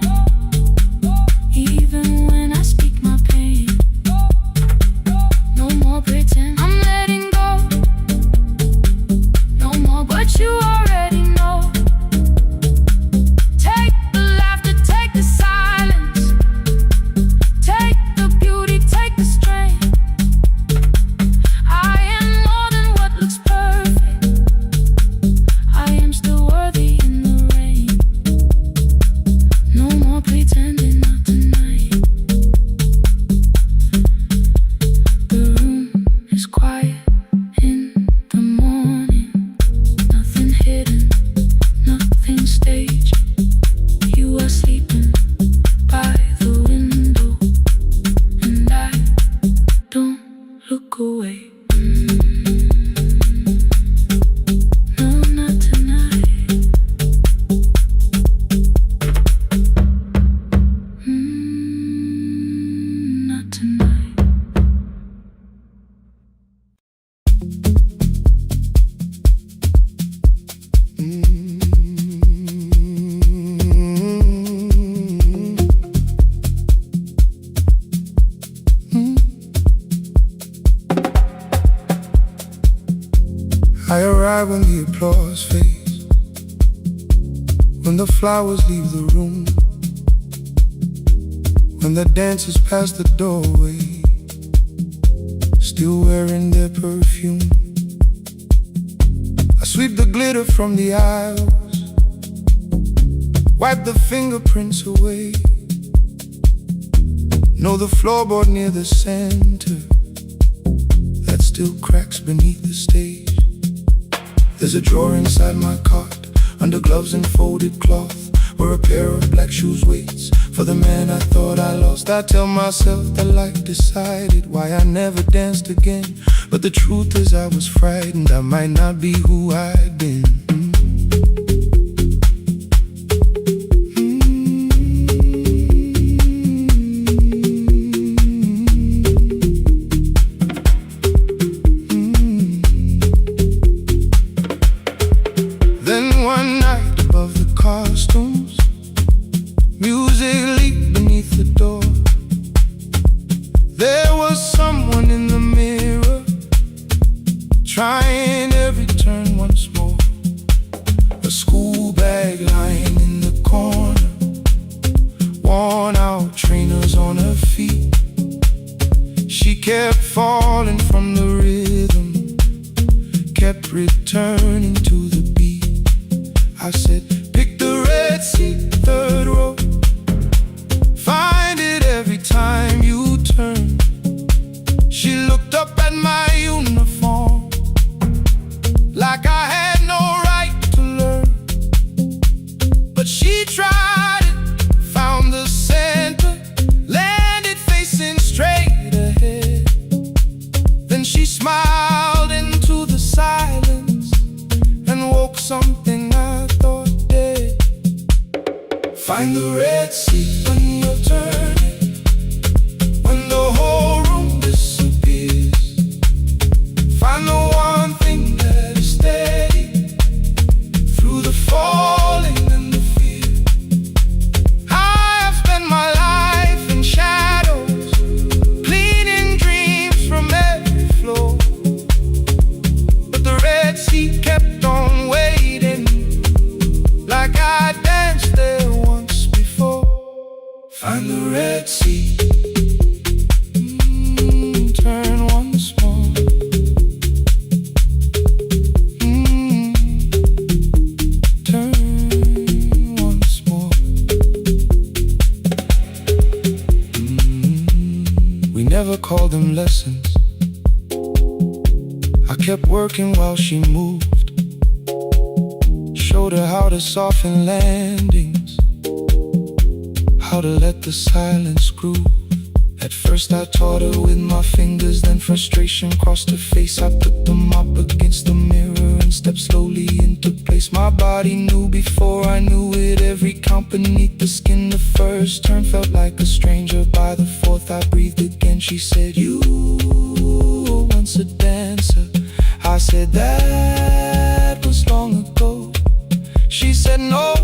S3: even when I speak my pain. No more pretend, I'm letting go, no more, but you already know. Take the laughter, take the silence,
S2: cry when the applause fades, when the flowers leave the room, when the dancers pass the doorway, still wearing their perfume. I sweep the glitter from the aisles, wipe the fingerprints away. Know the floorboard near the center that still cracks beneath the stage. There's a drawer inside my cart, under gloves and folded cloth, where a pair of black shoes waits for the man I thought I lost. I tell myself that life decided why I never danced again, but the truth is I was frightened I might not be who I'd been. Then one night above the costumes, music leaked beneath the door. There was someone in the mirror, trying every turn once more. A school bag lying in the corner, worn out trainers on her feet. She kept falling from the rhythm, kept returning to the beat. I said, pick the red seat, third row. Find it every time you turn. She looked up at my uniform like I had no right to learn. But she tried it, found the center, landed facing straight ahead. Then she smiled into the silence and woke something I thought dead. Find the red seat when you're turning, when the whole room disappears. Find the one thing that is steady through the falling and the fear. I have spent my life in shadows, cleaning dreams from every floor, but the red seat kept on waiting, like I danced there once before. Find the red seat, turn once more. Turn once more. We never called them lessons. I kept working while she moved, showed her how to soften landings, how to let the silence groove. At first I taught her with my fingers, then frustration crossed her face. I put them up against the mirror and stepped slowly into place. My body knew before I knew it, every count beneath the skin. The first turn felt like a stranger, by the fourth I breathed again. She said, you were once a dancer. I said, that was long ago. She said, no,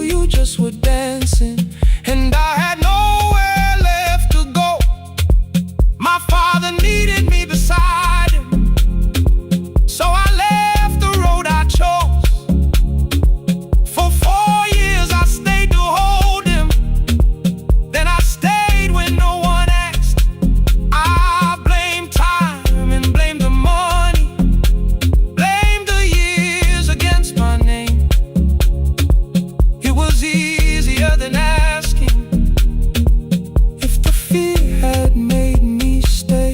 S2: you just were dancing, and I had nowhere left to go. My father needed me beside him, so I left the road I chose. For 4 years I stayed to hold him, then I stayed when no one asked. I blamed time and blamed the money, blamed the years against my name. It was easier than asking if the fear had made me stay.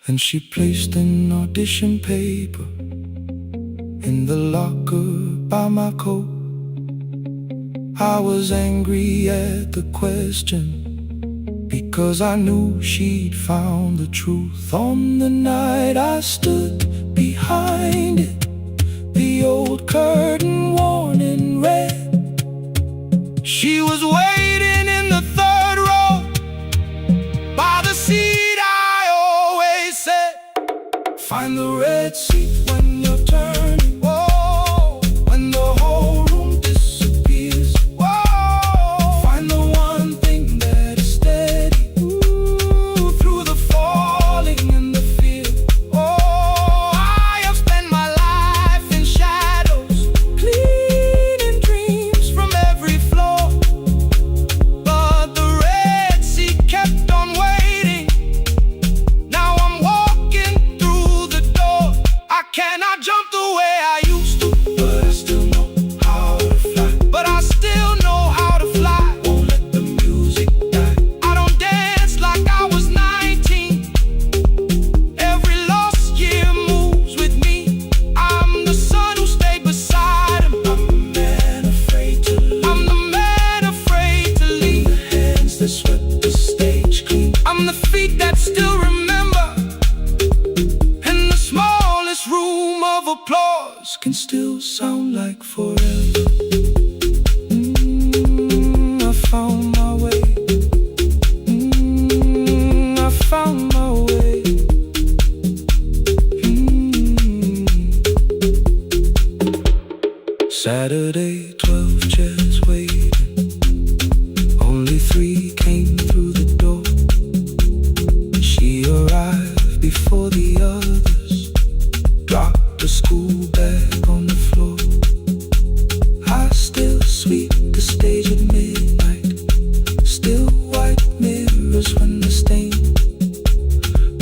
S2: Then she placed an audition paper in the locker by my coat. I was angry at the question, because I knew she'd found the truth. On the night I stood behind it, the old curtain worn in red. She was waiting in the third row, by the seat I always said. Find the red seat when you're turning, whoa, when the whole room disappears. Whoa, find the one thing that is steady, ooh, through the falling and the fear. Oh, I have spent week that still remember. And the smallest room of applause can still sound like forever. I found my way. I found my way. Saturday, 12 chairs waiting. Only 3 came through the door. She arrived before the others, dropped the school bag on the floor. I still sweep the stage at midnight, still white mirrors when the stain.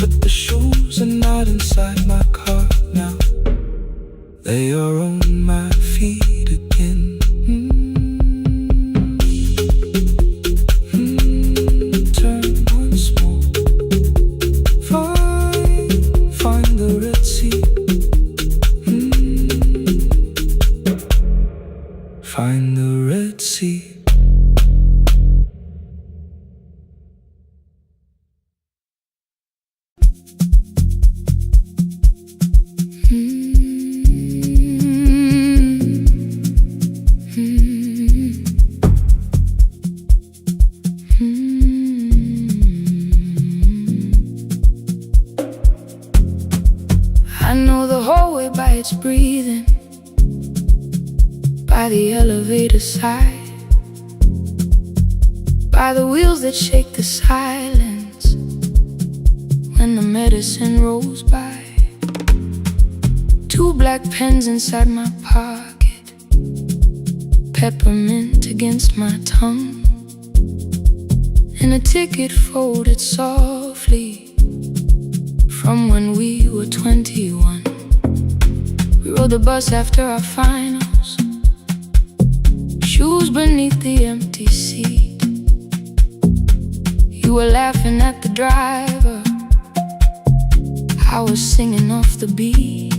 S2: But the shoes are not inside my car now, they are on my feet again. Turn once more. Find the Red Sea. Find the Red Sea.
S3: I know the hallway by its breathing, by the elevator sigh, by the wheels that shake the silence when the medicine rolls by. 2 black pens inside my pocket, peppermint against my tongue, and a ticket folded softly from when we were 21. We rode the bus after our finals, shoes beneath the empty seat. You were laughing at the driver, I was singing off the beat.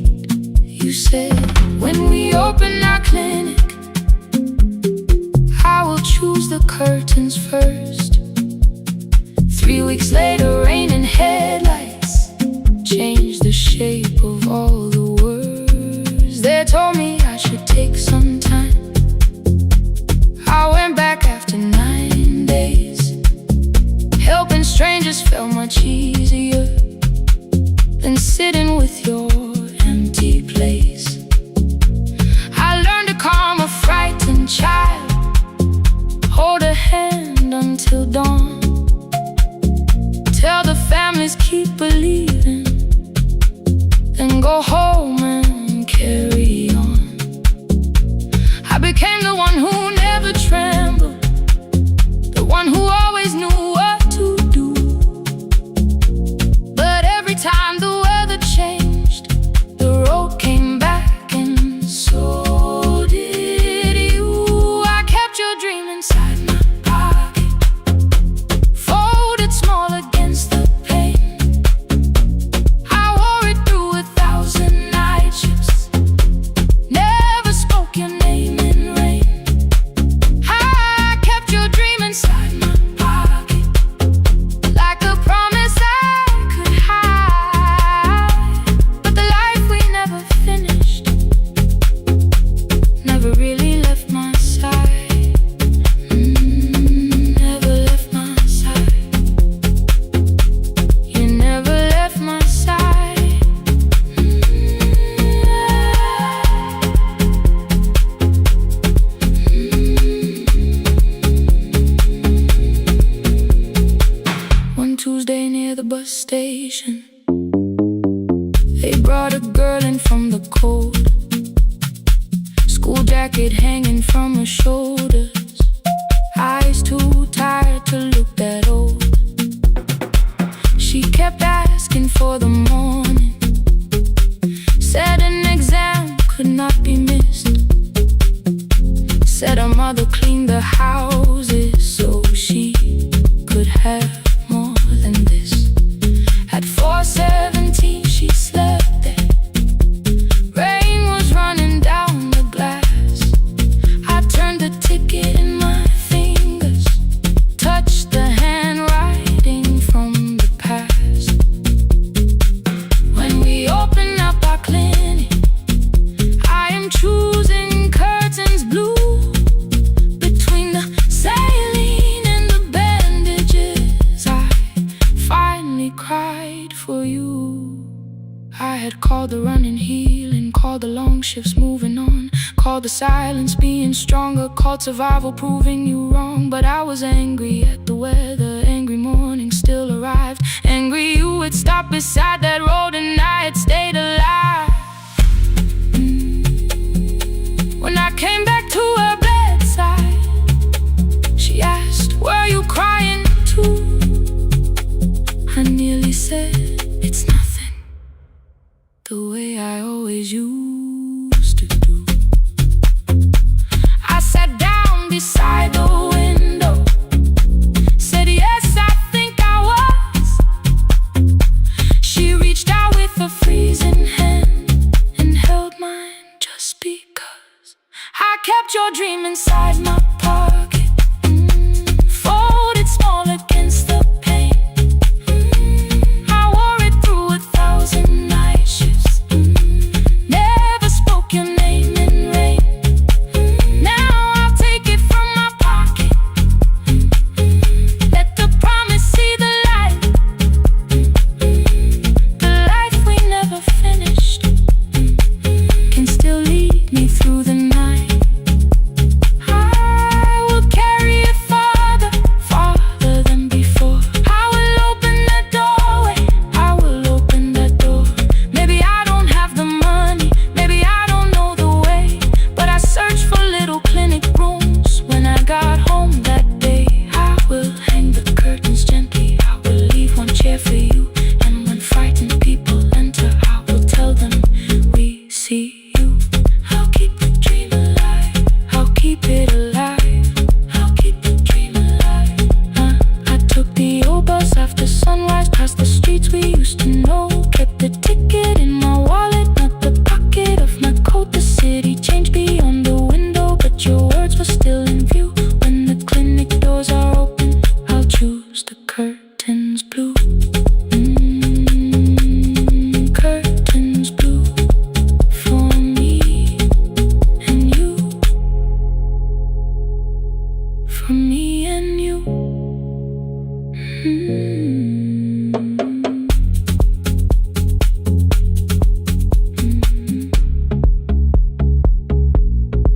S3: You said, when we open our clinic, I will choose the curtains first. 3 weeks later, rain and headlights changed the shape of all the words. They told me I should take some time. I went back after 9 days. Helping strangers felt much easier than sitting with your empty place. I learned to calm a frightened child, hold a hand until dawn, tell the families keep believing, then go home and carry on. I became the one who never trembled, the one who always knew what to do. But every time the weather changed, the road came back, and so did you. I kept your dream inside my pocket, folded small against the pain. I wore it through 1,000 night shifts, never spoke your name in rain. I kept your dream inside my pocket, like a promise I could hide. But the life we never finished never really left my side. Never left my side. You never left my side. One Tuesday near the bus station, they brought a girl in from the cold, school jacket hanging from her shoulders, eyes too tired to look that old. She kept asking for the morning, said an exam could not be missed, said her mother cleaned the houses so she could have more than this. At 4:17 she slept there, rain was running down the glass. I turned the ticket in my fingers, touched the handwriting from the past.
S1: cried for you. I had called the running healing, called the long shifts moving on, called the silence being stronger, called survival proving you wrong. But I was angry at the weather, angry morning still arrived, angry you had stopped beside that road and I had stayed alive. When I came back to her bedside, she asked, "Were you crying too?" I nearly said, "It's nothing," the way I always used to do. I sat down beside the window, said, "Yes, I think I was." She reached out with a freezing hand and held mine just because I kept your dream inside my pocket, folded small against the pain. I wore it through 1,000 night shifts, never spoke your name in rain. Now I'll take it from my pocket, let the promise see the light. The life we never finished can still lead me through the night. I will carry it farther, farther than before. I will open that doorway, I will open that door. Maybe I don't have the money, maybe I don't know the way, but I searched for little clinic rooms when I got home that day. I will hang the curtains gently, I will leave one chair for you, and when frightened people enter, I will tell them we see you. I'll keep the dream alive, I'll keep it alive, I'll keep the dream alive. I took the old bus after sunrise, past the streets we used to know, kept the ticket in my wallet, not the pocket of my coat. The city changed beyond the window, but your words were still in view. When the clinic doors are open, I'll choose the curtains blue. Curtains blue for me and you, for me and you.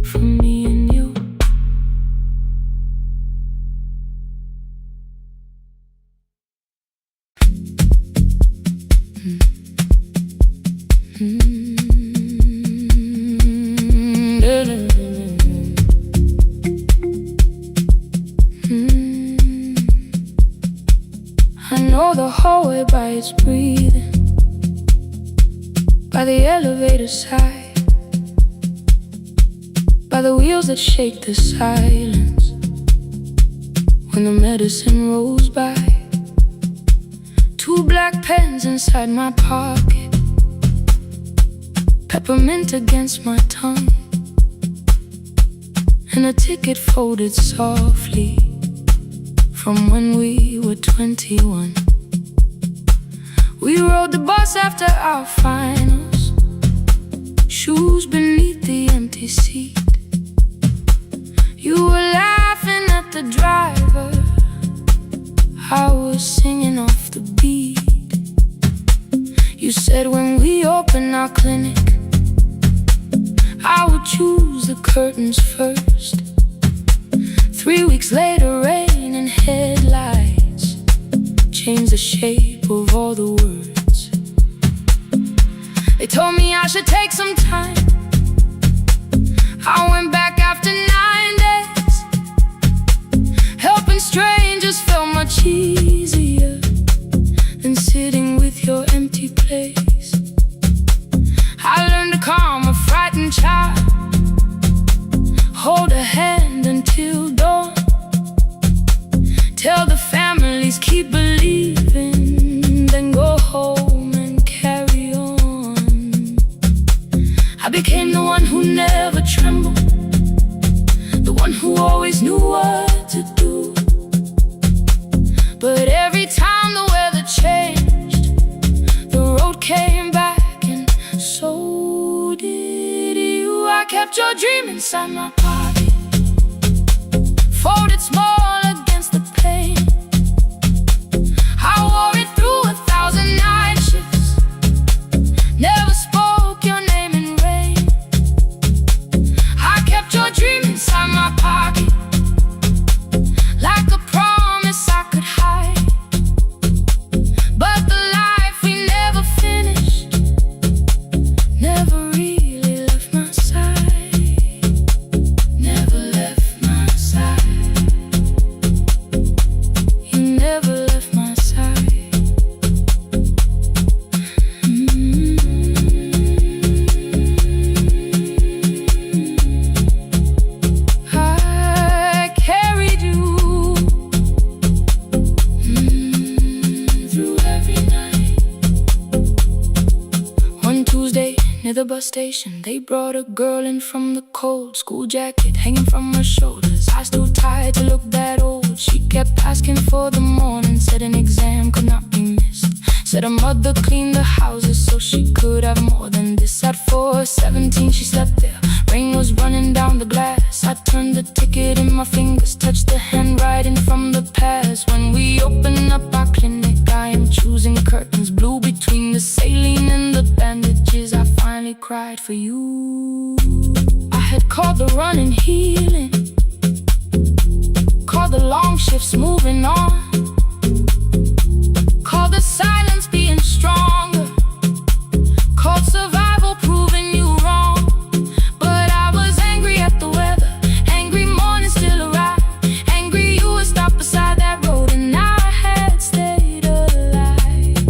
S1: For me and you. I know the hallway by its breathing, by the elevator side, by the wheels that shake the silence when the medicine rolls by. 2 black pens inside my pocket, peppermint against my tongue, and a ticket folded softly from when we were 21. We rode the bus after our finals, shoes beneath the empty seat. You were laughing at the driver, I was singing off the beat. You said when we open our clinic, I would choose the curtains first. 3 weeks later, rain and headlights changed the shape of all the words. They told me I should take some time. I went back after 9 days. Helping strangers felt much easier than sitting with your empty place. I learned to calm a frightened child, hold a hand until dawn, tell the families keep believing, then go home and carry on. I became the one who never trembled, the one who always knew what to do. But every time the weather changed, the road came back, and so did you. I kept your dream inside my pocket, folded small against the pain. I wore it through 1,000 near the bus station. They brought a girl in from the cold, school jacket hanging from her shoulders, eyes too tired to look that old. She kept asking for the morning, said an exam could not be missed. Said her mother cleaned the houses so she could have more than this. At 4:17 she slept there, rain was running down the glass. I turned the ticket in my fingers, touched the handwriting from the past. When we open up our clinic, I am choosing curtains blue between the saline and the bandages. I finally cried for you. I had called the running healing, called the long shifts moving on, called the silence being stronger, called survival proving you wrong. But I was angry at the weather, angry morning still arrived, angry you were stopped beside that road and I had stayed alive.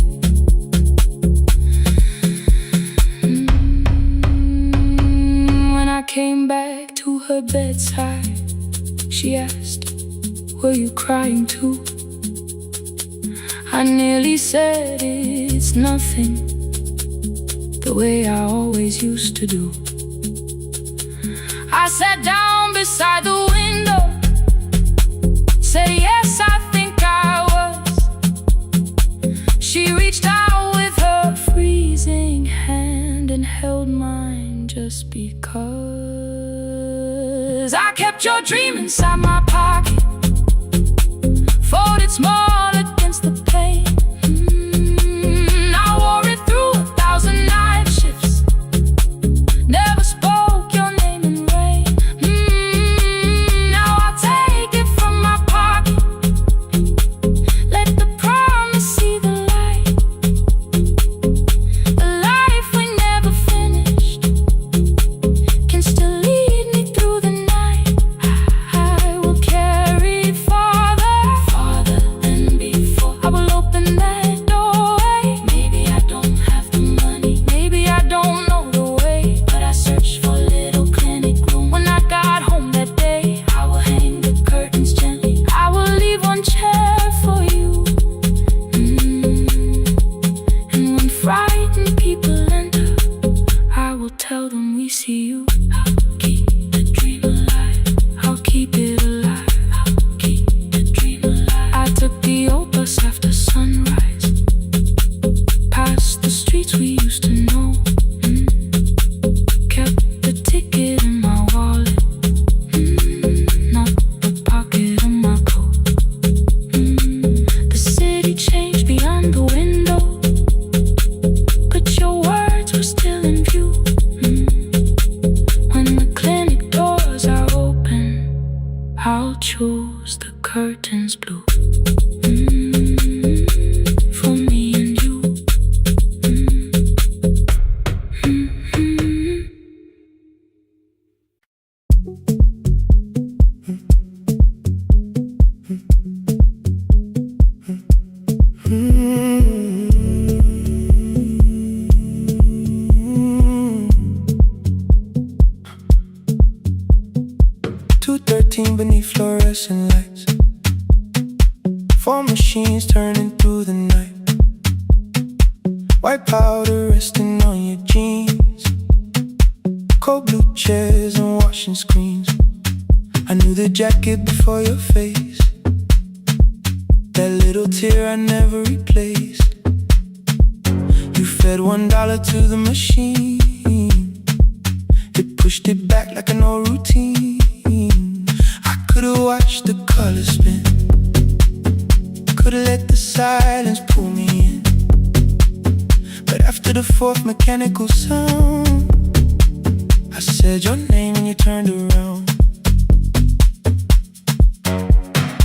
S1: When I came back to her bedside, she asked, were you crying too? I nearly said it's nothing, the way I always used to do. I sat down beside the window, said yes, I think I was. She reached out with her freezing hand and held mine just because. I kept your dream inside my pocket, folded small against the pain. I wore it through 1,000 night shifts, never spoke your name in rain. Now I'll take it from my pocket, let the promise see the light. The life we never finished can still lead me through the night. I will carry it farther, farther than before. I will open that doorway. Maybe I don't have the money, maybe I don't know the way, but I searched for a little clinic room. When I got home that day, I will hang the curtains gently, I will leave one chair for you. And when frightened people enter, I will tell them we see you. I'll keep the dream alive, I'll keep it alive, I'll keep the dream alive. I took the old bus after sunrise, past the streets we used to know. Kept the ticket in my wallet, not the pocket of my coat. The city changed beyond the window, but your words were still in view. When the clinic doors are open, I'll choose the curtains blue. For me and you.
S2: 2:13 beneath fluorescent lights, 4 machines turning through the night. White powder resting on your jeans, cold blue chairs and washing screens. I knew the jacket before your face, that little tear I never replaced. You fed $1 to the machine, it pushed it back like an old routine. I could've watched the colors spin, could've let the silence pull me in, but after the 4th mechanical sound, I said your name and you turned around.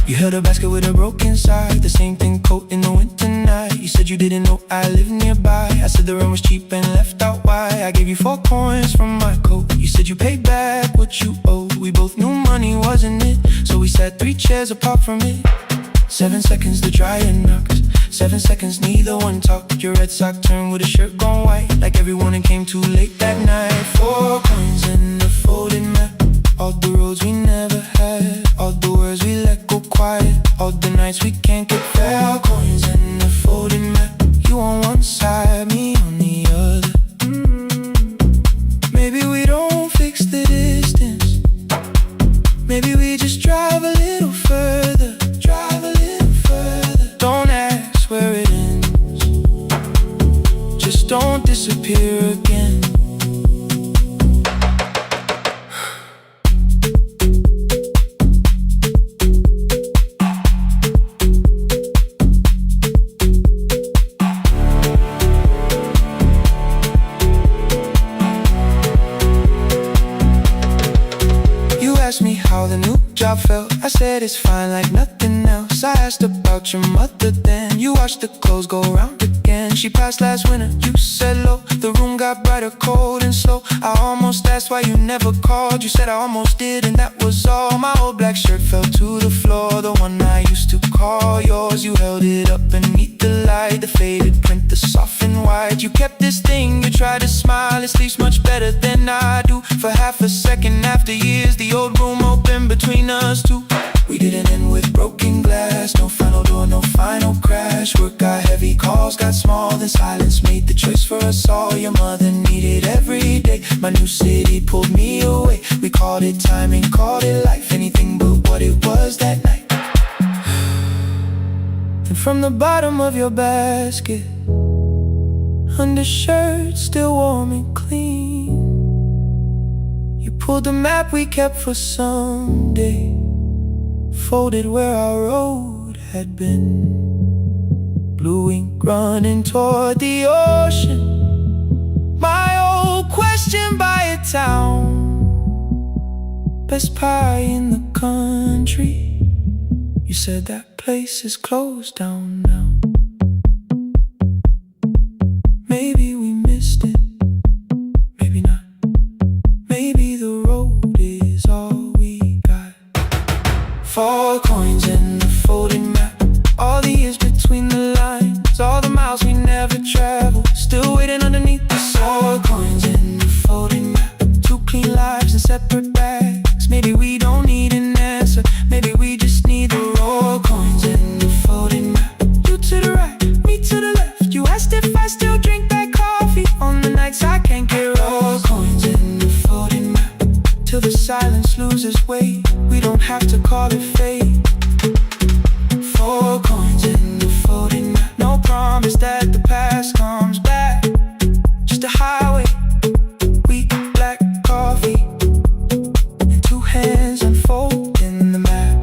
S2: You held a basket with a broken side, the same thing coat in the winter night. You said you didn't know I lived nearby. I said the rent was cheap and left out why. I gave you 4 coins from my coat. You said you paid back what you owed. We both knew money wasn't it, so we sat 3 chairs apart from it. 7 seconds the dryer knocks, 7 seconds neither one talked. Your red sock turned with a shirt gone white, like everyone and came too late that night. 4 coins in the folded map, all the roads we never had, all the words we let go quiet, all the nights we can't get fair. Coins in the folded map, you on one side, me on the other. don't disappear again. You asked me how the new job felt. I said it's fine like nothing else. I asked about your mother then. You watched the clothes go round again. She passed last winter, you said low. The room got brighter, cold and slow. I almost asked why you never called. You said I almost did and that was all. My old black shirt fell to the floor, the one I used to call yours. You held it up beneath the light, the faded print, the soft and white. You kept this thing, you tried to smile. It sleeps much better than I do. For half a second after years, the old room opened between us two. We didn't end with broken glass, no final door, no final crash. Work got heavy, calls got small, then silence made the choice for us all. Your mother needed every day, my new city pulled me away. We called it timing, called it life, anything but what it was that night. And from the bottom of your basket, undershirt still warm and clean, you pulled the map we kept for someday, folded where our road had been. Blue ink running toward the ocean, my old question by a town. Best pie in the country, you said that place is closed down now. Maybe we missed it, maybe not. Maybe the road is all we got. 4 coins in the folded map, all the years between the lines, all the miles we never traveled, still waiting underneath the 4 coins in the folded map. 2 clean lives in separate bags. Maybe we don't need an answer, maybe we just need the raw coins in the folded map. You to the right, me to the left. You asked if I still drink that coffee on the nights I can't get raw coins in the folded map. Till the silence loses weight, we don't have to call it fate. 4 coins in the folded map. No promise that the past comes back, just a highway, weak black coffee, and 2 hands unfolding the map.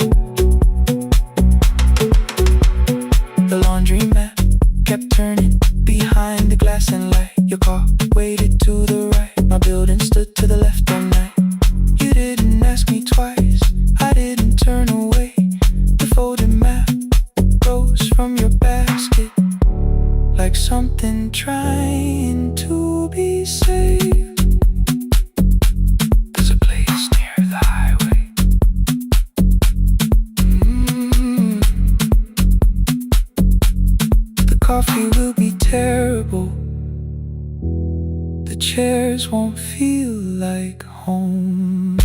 S2: The laundry mat kept turning behind the glass and light. Your car waited to the right, my building stood to the left all night. You didn't ask me twice, I didn't turn away. The folded map rose from your basket, like something trying to be saved. There's a place near the highway. The coffee will be terrible, the chairs won't feel like home.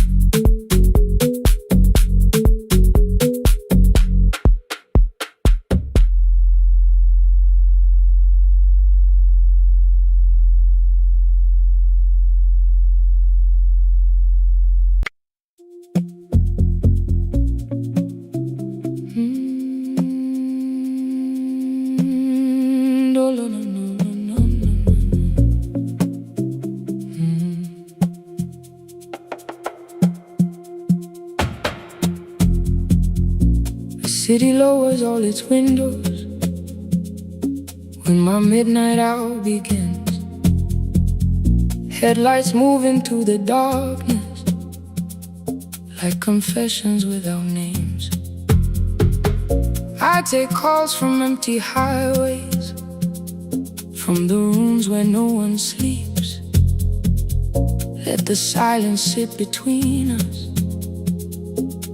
S2: The city lowers all its windows when my midnight hour begins. Headlights move into the darkness like confessions without names. I take calls from empty highways, from the rooms where no one sleeps. Let the silence sit between us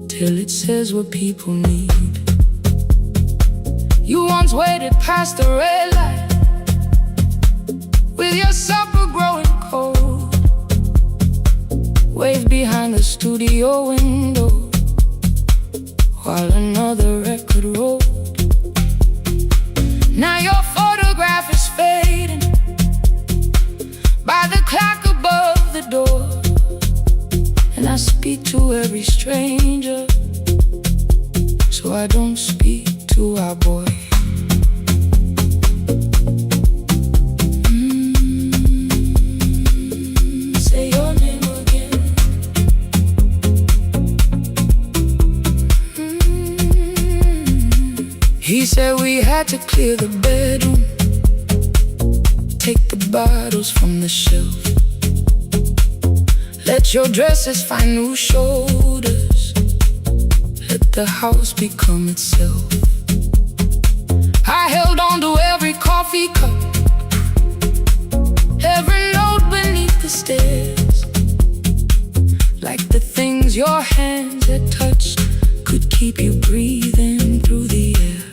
S2: till it says what people need. You once waited past the red light with your supper growing cold, waved behind the studio window while another record rolled. Now your photograph is fading by the clock above the door, and I speak to every stranger, so I don't speak to our boy. had to clear the bedroom, take the bottles from the shelf, let your dresses find new shoulders, let the house become itself. I held on to every coffee cup, every note beneath the stairs, like the things your hands had touched could keep you breathing through the air.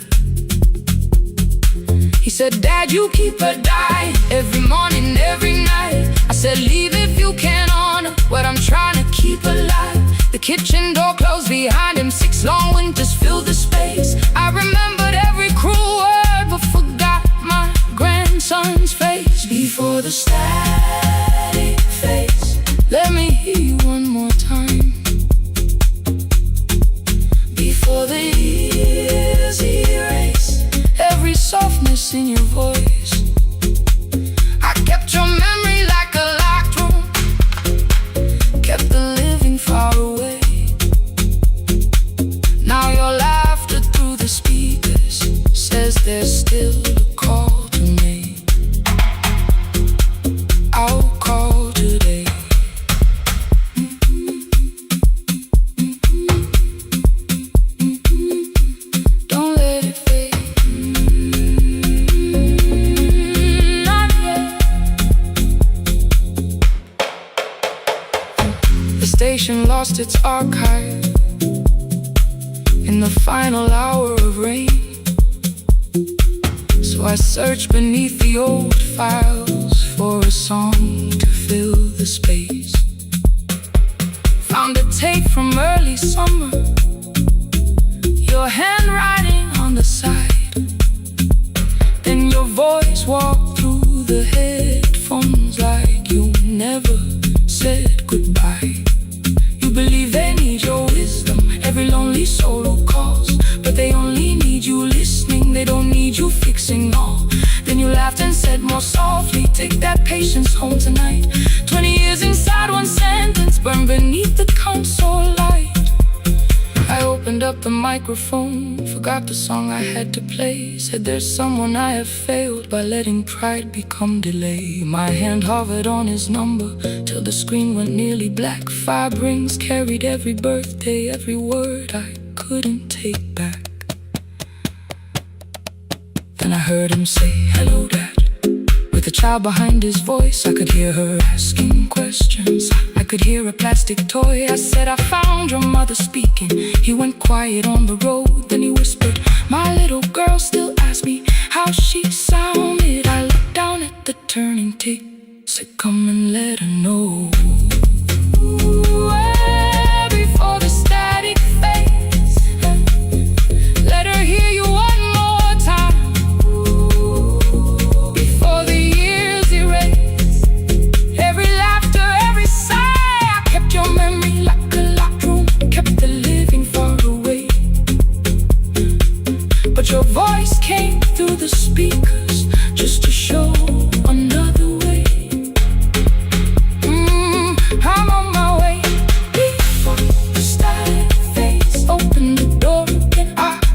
S2: He said, Dad, you keep her dying every morning, every night. I said, leave if you can honor what I'm trying to keep alive. The kitchen door closed behind him, 6 long winters filled the space. I remembered every cruel word but forgot my grandson's face. Before the static fades, let me hear you one more time. Before the years erase every softness in your voice, I kept your memory like a locked room, kept the living far away. Now your laughter through the speakers says there's still a call to me. I'll call today. Don't let it fade. Not yet. The station lost its archive in the final hour of rain, so I searched beneath the old files for a song to fill the space. Found a tape from early summer, your handwriting on the side, then your voice walked through the headphones like you never said goodbye. You believe they need your wisdom, every lonely soul who calls, but they only need you listening, they don't need you fixing all. Then you laughed and said more softly, take that patience home tonight. 20 years inside one sentence, burned beneath the console light. I opened up the microphone, forgot the song I had to play. Said there's someone I have failed by letting pride become delay. My hand hovered on his number till the screen went nearly black. 5 rings carried every birthday, every word I couldn't take back. Then I heard him say, hello, Dad. With a child behind his voice, I could hear her asking questions. I could hear a plastic toy. I said, I found your mother speaking. He went quiet on the road, then he whispered, my little girl still asks me how she sounded. I looked down at the turning tick, said, come and let her know. Before the static fades, let her hear you one more time. Before the years erase every laughter, every sigh, I kept your memory like a locked room, kept the living far away. But your voice came through the speakers just to show another way. I'm on my way. Before the static fades, open the door again.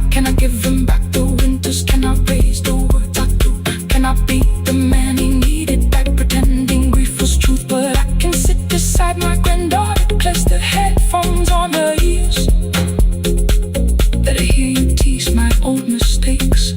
S2: Can I give him back the winters? Can I raise the words I do? Can I be the man he needed back, pretending grief was truth? But I can sit beside my granddaughter, place the headphones on her ears. Let her hear you tease my old mistakes,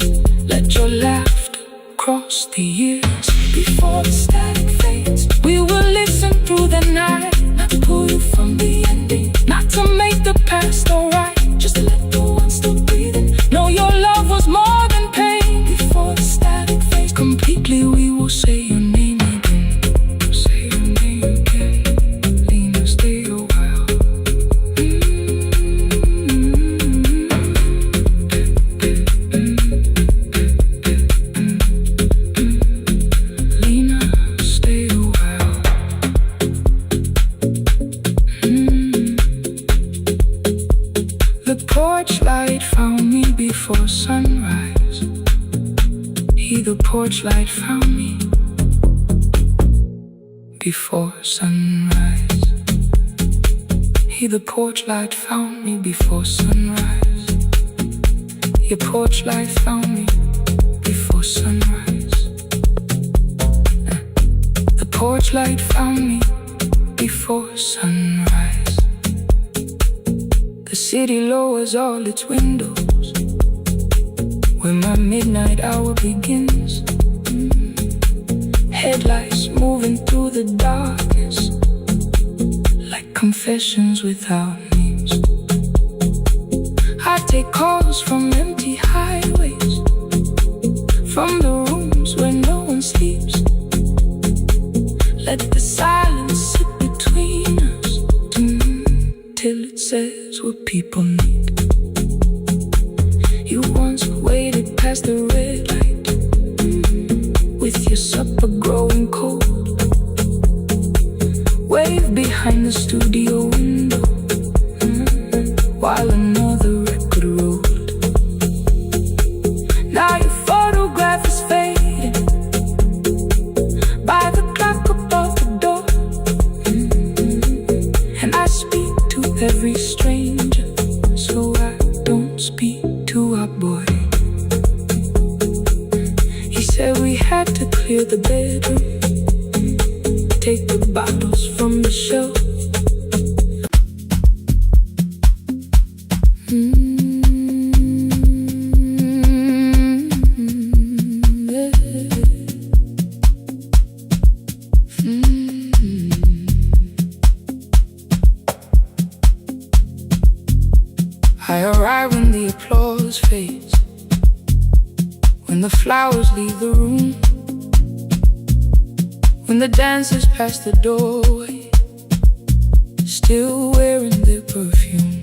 S2: let your laughter cross the years. Before the static fades, we will listen through the night, not to pull you from the ending, not to make the past alright, just to let the one still breathing know your love was more than pain. Before the static fades completely, we will say your name again. Say your name again. Lena, stay a while. Lena, stay a while. The porch light found me before sunrise. The porch light found me before sunrise. The porch light found me before sunrise. Your porch light found me
S1: before sunrise. The porch light found me before sunrise. The city lowers all its windows when my midnight hour begins. Headlights moving through the darkness like confessions without names. I take calls from empty highways, from the rooms where no one sleeps. Let the silence sit between us till it says what people need. You once waited past the red light with your supper growing cold. Wave behind the studio window while another record rolled. Now your photograph is fading by the clock above the door. And I speak to every stranger, so I don't speak to our boy. He said we had to clear the bedroom, take the bottles from the shelf. I arrive when the applause fades, when the flowers leave the room, when the dancers pass the doorway, still wearing their perfume.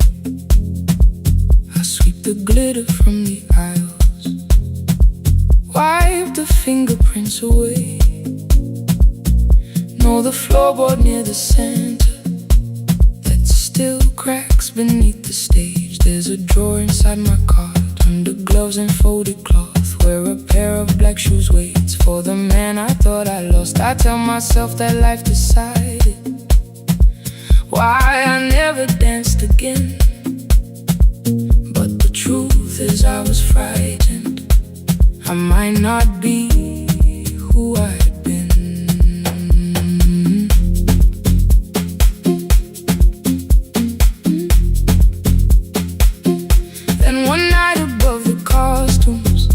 S1: I sweep the glitter from the aisles, wipe the fingerprints away. Know the floorboard near the center that still cracks beneath the stage. There's a drawer inside my cart, under gloves and folded cloth, where a pair of black shoes waits for the man I thought I lost. I tell myself that life decided why I never danced again. But the truth is I was frightened I might not be who I'd been. Then one night above the costumes,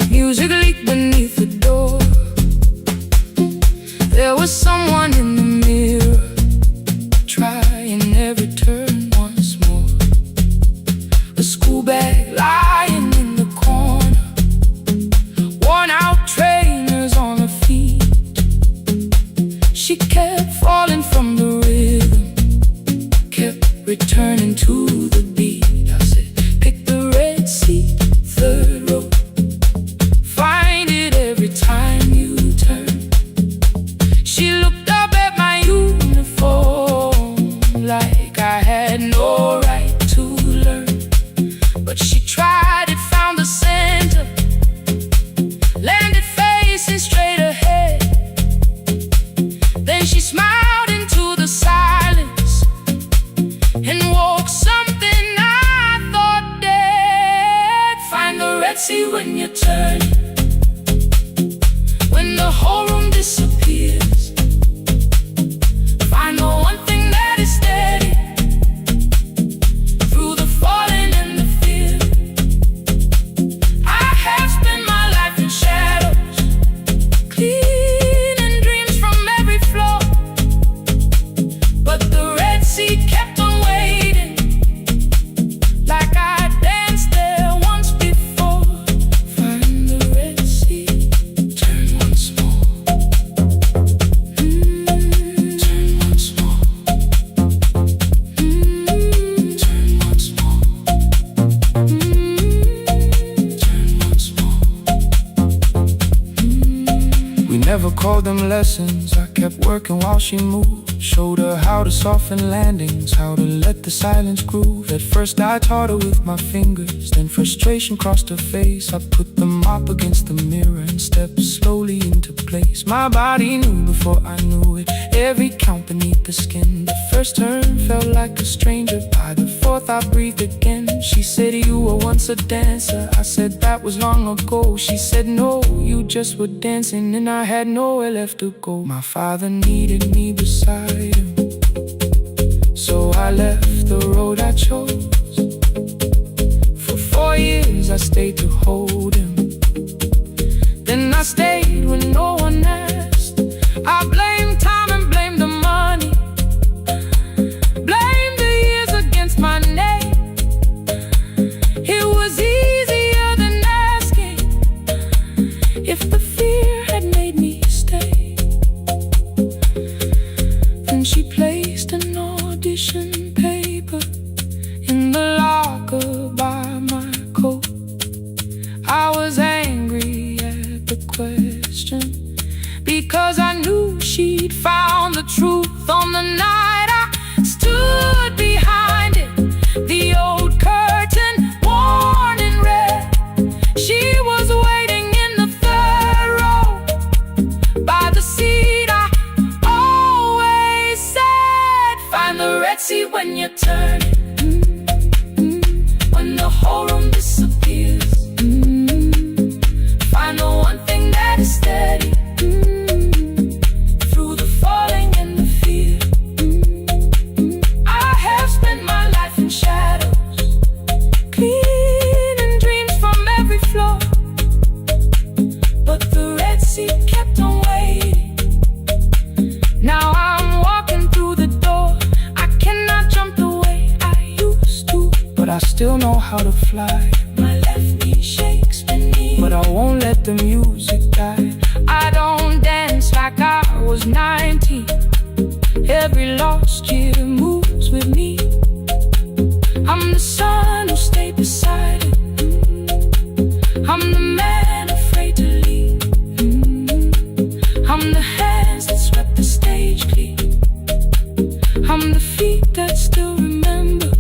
S1: music leaked beneath the door. There was someone in the mirror, trying every turn once more. A school bag lying in the corner, worn out trainers on her feet. She kept falling from the rhythm, kept returning to the beat. I said, pick the red seat, third row, find it every time you turn. She looked up at my uniform like I had no right to learn. But she tried it, found the center, landed facing straight ahead. Then she smiled into the silence and woke something I thought dead. Find the red sea when you turn, when the whole room disappears. Find the one thing that is steady through the falling and the fear. I have spent my life in shadows, cleaning dreams from every floor. But the red sea kept on waiting, like I danced there once before. Find the red sea, turn once more. Turn once more. Turn once more. Turn once more. We never called them lessons, I kept working while she moved.
S2: Showed her how to soften landings, how to let the silence groove. At first I taught her with my fingers, then frustration crossed her face. I put the mop against the mirror and stepped slowly into place. My body knew before I knew it, every count beneath the skin. The first turn felt like a stranger, by the fourth I breathed again. She said, you were once a dancer. I said, that was long ago. She said, no, you just were dancing, and I had nowhere left to go. My father needed me beside him, so I left the road I chose. For 4 years I stayed to hold him, then I stayed when no one asked. I blamed time and blamed the money, blamed the years against my name. It was easier than asking if the fear had made me stay. Then she placed an audition paper in the locker by my coat. I was angry at the question, because I knew she'd found the truth on the night I stood behind it. The old curtain, worn in red. She was waiting in the third row by the seat I always said, find the red seat when you turn it. When the whole room disappears, find the one thing that is steady through the falling and the fear. I have spent my life in shadows, cleaning dreams from every floor, but the red seat kept on waiting. Now I'm walking through the door. I cannot jump the way I used to, but I still know how to fly. My left knee shakes beneath, but I won't let the music die. I don't dance like I was 19. Every lost year moves with me. I'm the son who stayed beside it. I'm the man afraid to leave. I'm the hands that swept the stage clean. I'm the feet that still remember,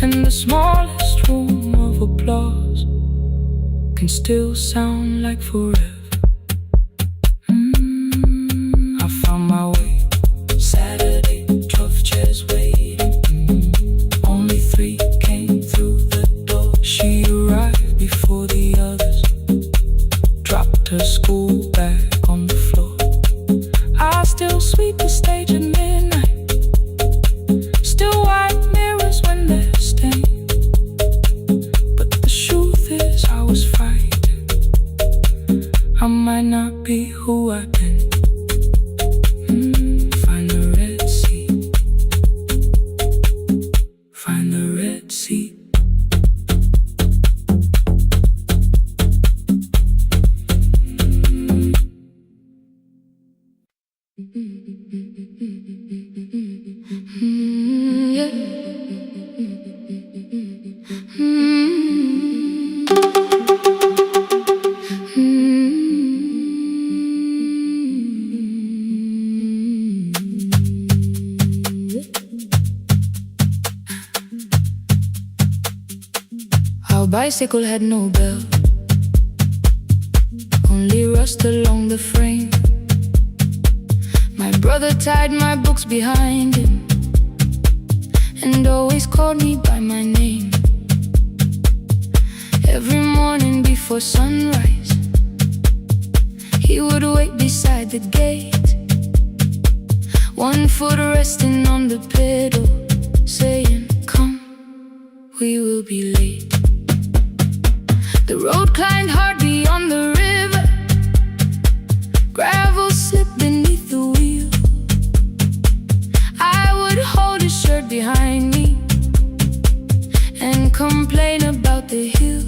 S2: and the smallest room of applause can still sound like forever. I found my way. Saturday, 12 chairs waiting. Only 3 came through the door. She arrived before the others, dropped her school bag on the floor. I still sweep the stage at midnight, still wipe mirrors when they're stained. But the truth is I was frightened. I might not be who I've been. Find the red seat. Find the red seat. Our bicycle had no bell, only rust along the frame. My brother tied my books behind him and always called me by my name. Every morning before sunrise, he would wait beside the gate, one foot resting on the pedal, saying, come, we will be late. The road climbed hard beyond the river, gravel slipped beneath the wheel. I would hold his shirt behind me and complain about the hill.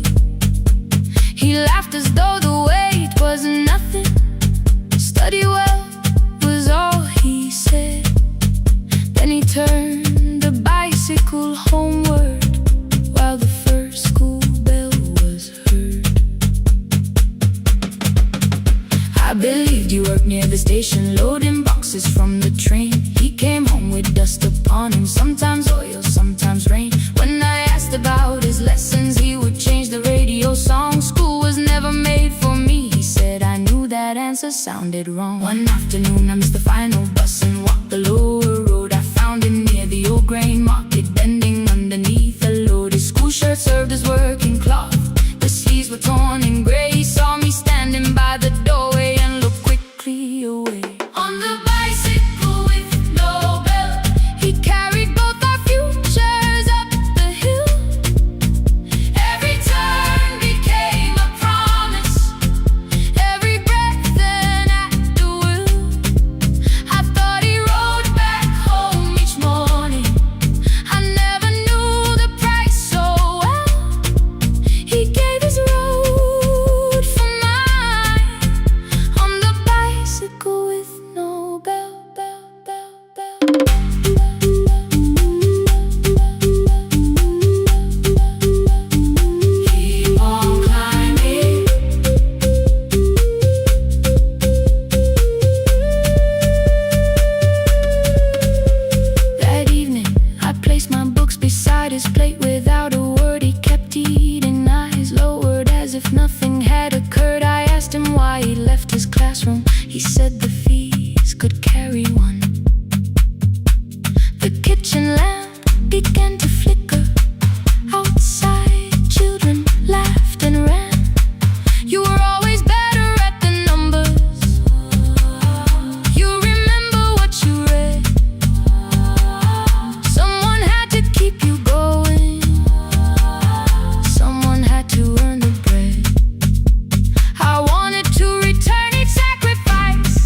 S2: He laughed as though the weight was nothing. Study well was all he said. Then he turned the bicycle homeward while the first school bell was heard. I believed you worked near the station, loading boxes
S3: voices from the train. He came home with dust upon him, sometimes oil, sometimes rain. When I asked about his lessons, he would change the radio song. School was never made for me, he said. I knew that answer sounded wrong. One afternoon I missed the final bus and walked the lower road. I found him near the old grain market, bending underneath a load. His school shirt served as working cloth, the sleeves were torn and gray. He saw me standing by the doorway and looked quickly away. On the bicycle with no belt, he carried both our futures up the hill. Every turn became a promise, every breath an act of will. I thought he rode back home each morning, I never knew the price so well. He gave his road for mine, on the bicycle with no bell. Keep on climbing. That evening, I placed my books beside his plate. Without a word, he kept eating, eyes lowered as if nothing had occurred. I asked him why he left his classroom. He said the fees could carry one. The kitchen lamp began to flicker. Outside, children laughed and ran. You were always better at the numbers. You remember what you read. Someone had to keep you going, someone had to earn the bread. I wanted to return each sacrifice,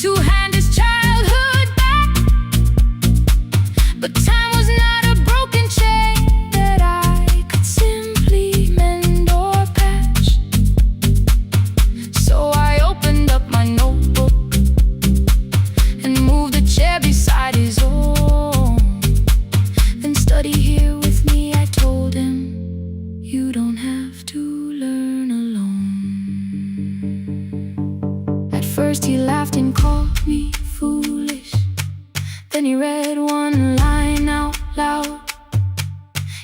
S3: to hand his childhood back. But time was not a broken chain that I could simply mend or patch. So I opened up my notebook and moved a chair beside his own. Then study here with me, I told him. You don't have to learn alone. At first he laughed and called me foolish. Then he read one line out loud.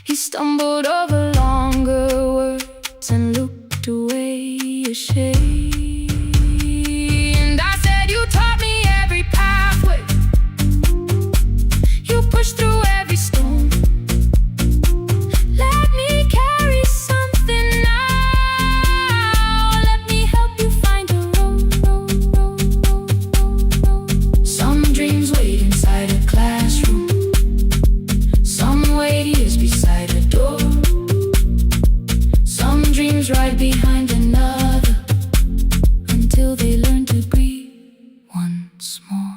S3: He stumbled over longer words and looked away ashamed. I said, you taught me every pathway, you pushed through every stone. Let me carry something now, let me help you find a road. Some dreams wait inside a classroom, some wait years beside a door. Some dreams right behind another, until they learn to breathe once more.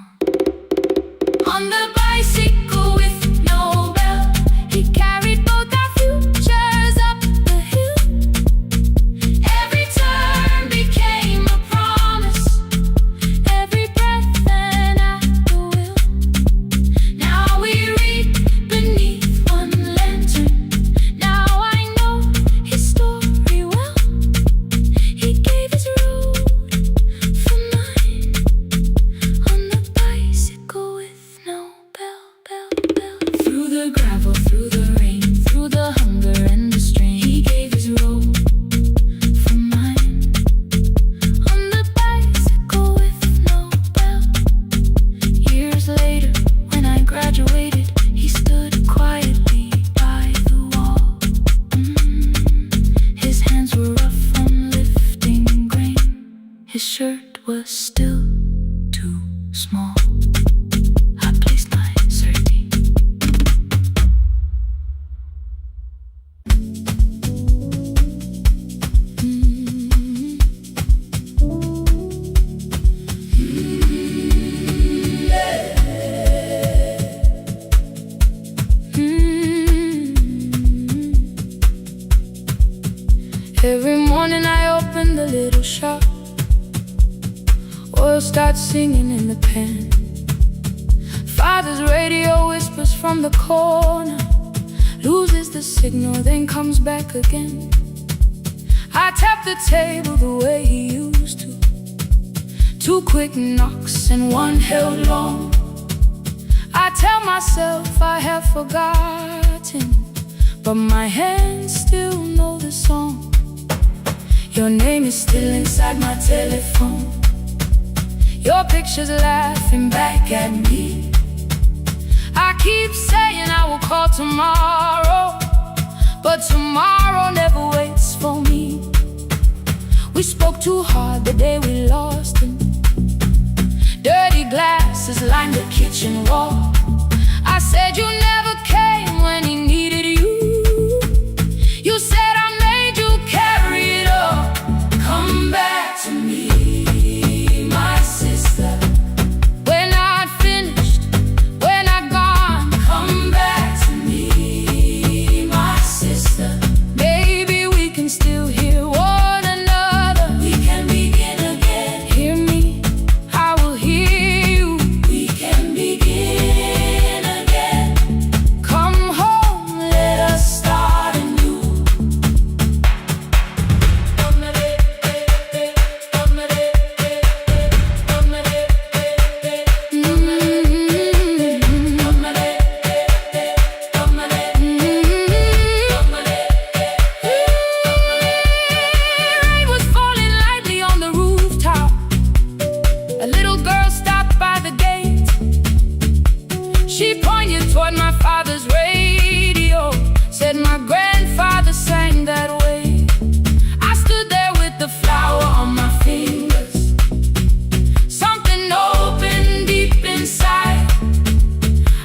S3: On the bicycle with no bell, he carried both our futures up the hill. Every turn became a promise, every breath an act of will. Now we read beneath one lantern, now I know his story well. He gave his road for mine, on the bicycle with no bell. Through the gravel, through the rain, through the hunger and the strain, he gave his road for mine, on the bicycle with no bell. Years later, when I graduated, he stood quietly by the wall. His hands were rough from lifting grain, his shirt was still too small. I placed my sardine. Every morning I open the little shop, oil starts singing in the pan. Father's radio whispers from the corner, loses the signal, then comes back again. I tap the table the way he used to
S1: Two quick knocks and one held long. I tell myself I have forgotten, but my hands still know the song. Your name is still inside my telephone. Your picture's laughing back at me. I keep saying I will call tomorrow, but tomorrow never waits for me. We spoke too hard the day we lost him. Dirty glasses lined the kitchen wall. I said you never came when he needed you. You said I made you carry it all. Come back to me, my sister. We're not finished, we're not gone. Come back to me, my sister. Baby, we can still hear one another. We can begin again. Hear me, I will hear you. We can begin again. Come home, let us start anew. Rain was falling lightly on the rooftop. A little girl stopped by the gate. She pointed toward my father's radio, said my grandfather sang that way. I stood there with the flower on my fingers. Something opened deep inside.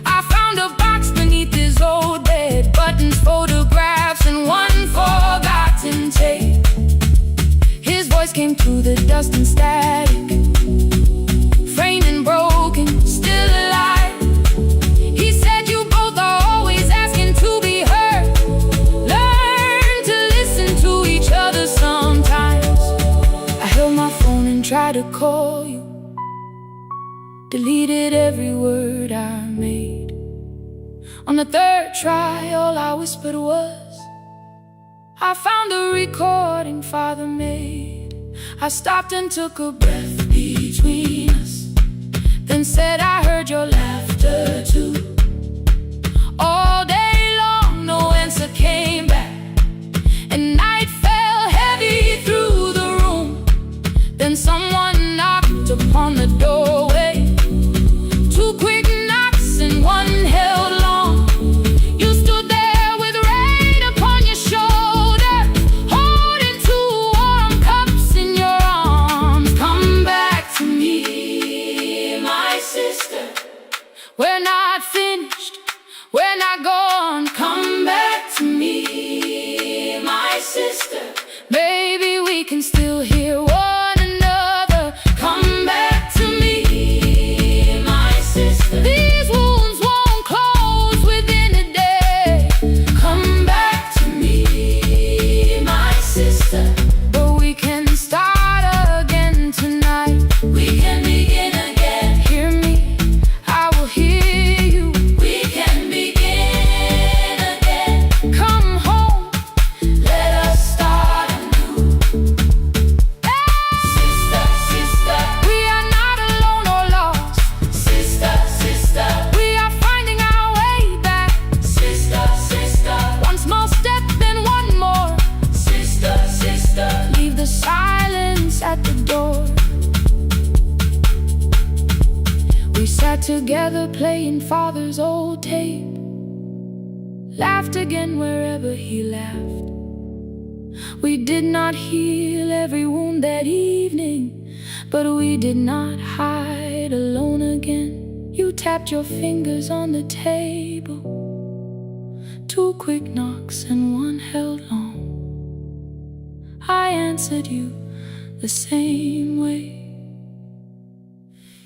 S1: I found a box beneath his old bed, buttons, photographs, and one forgotten tape. His voice came through the dust and static, framed and broken, still alive. He said you both are always asking to be heard. Learn to listen to each other sometimes. I held my phone and tried to call you, deleted every word I made. On the third try, all I whispered was, I found the recording Father made. I stopped and took a breath between us, then said I heard your laughter too. All day long, no answer came back, and night fell heavy through the room. Then someone knocked upon the doorway. Two quick knocks and one held long. You stood there with rain upon your shoulder, holding two warm cups in your arms. Come back to me, my sister. We're not finished, we're not gone. Come back to me, my sister. Baby, we can still hear one another. Come back to me, my sister. These wounds won't close within a day. Come back to me, my sister. But we can start again tonight. We can begin again. Hear me, I will hear you. We can begin again. Come home, let us start anew. Sister, sister, we are not alone or lost. Sister, sister, we are finding our way back. Sister, sister, one small step, then one more. Sister, sister, leave the silence at the door. We sat together playing Father's old tape, laughed again wherever he laughed. We did not heal every wound that evening, but we did not hide alone again. You tapped your fingers on the table. Two quick knocks and one held long. I answered you the same way.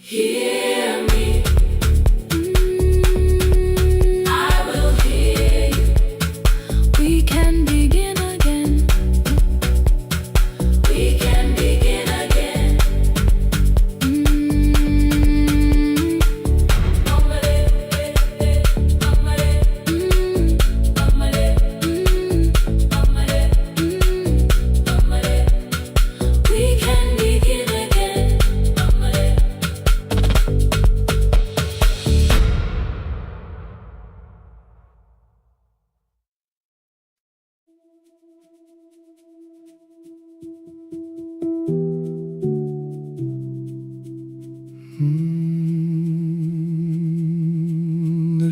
S1: Hear me. I will hear you. We can begin again. We can begin again. We can begin again.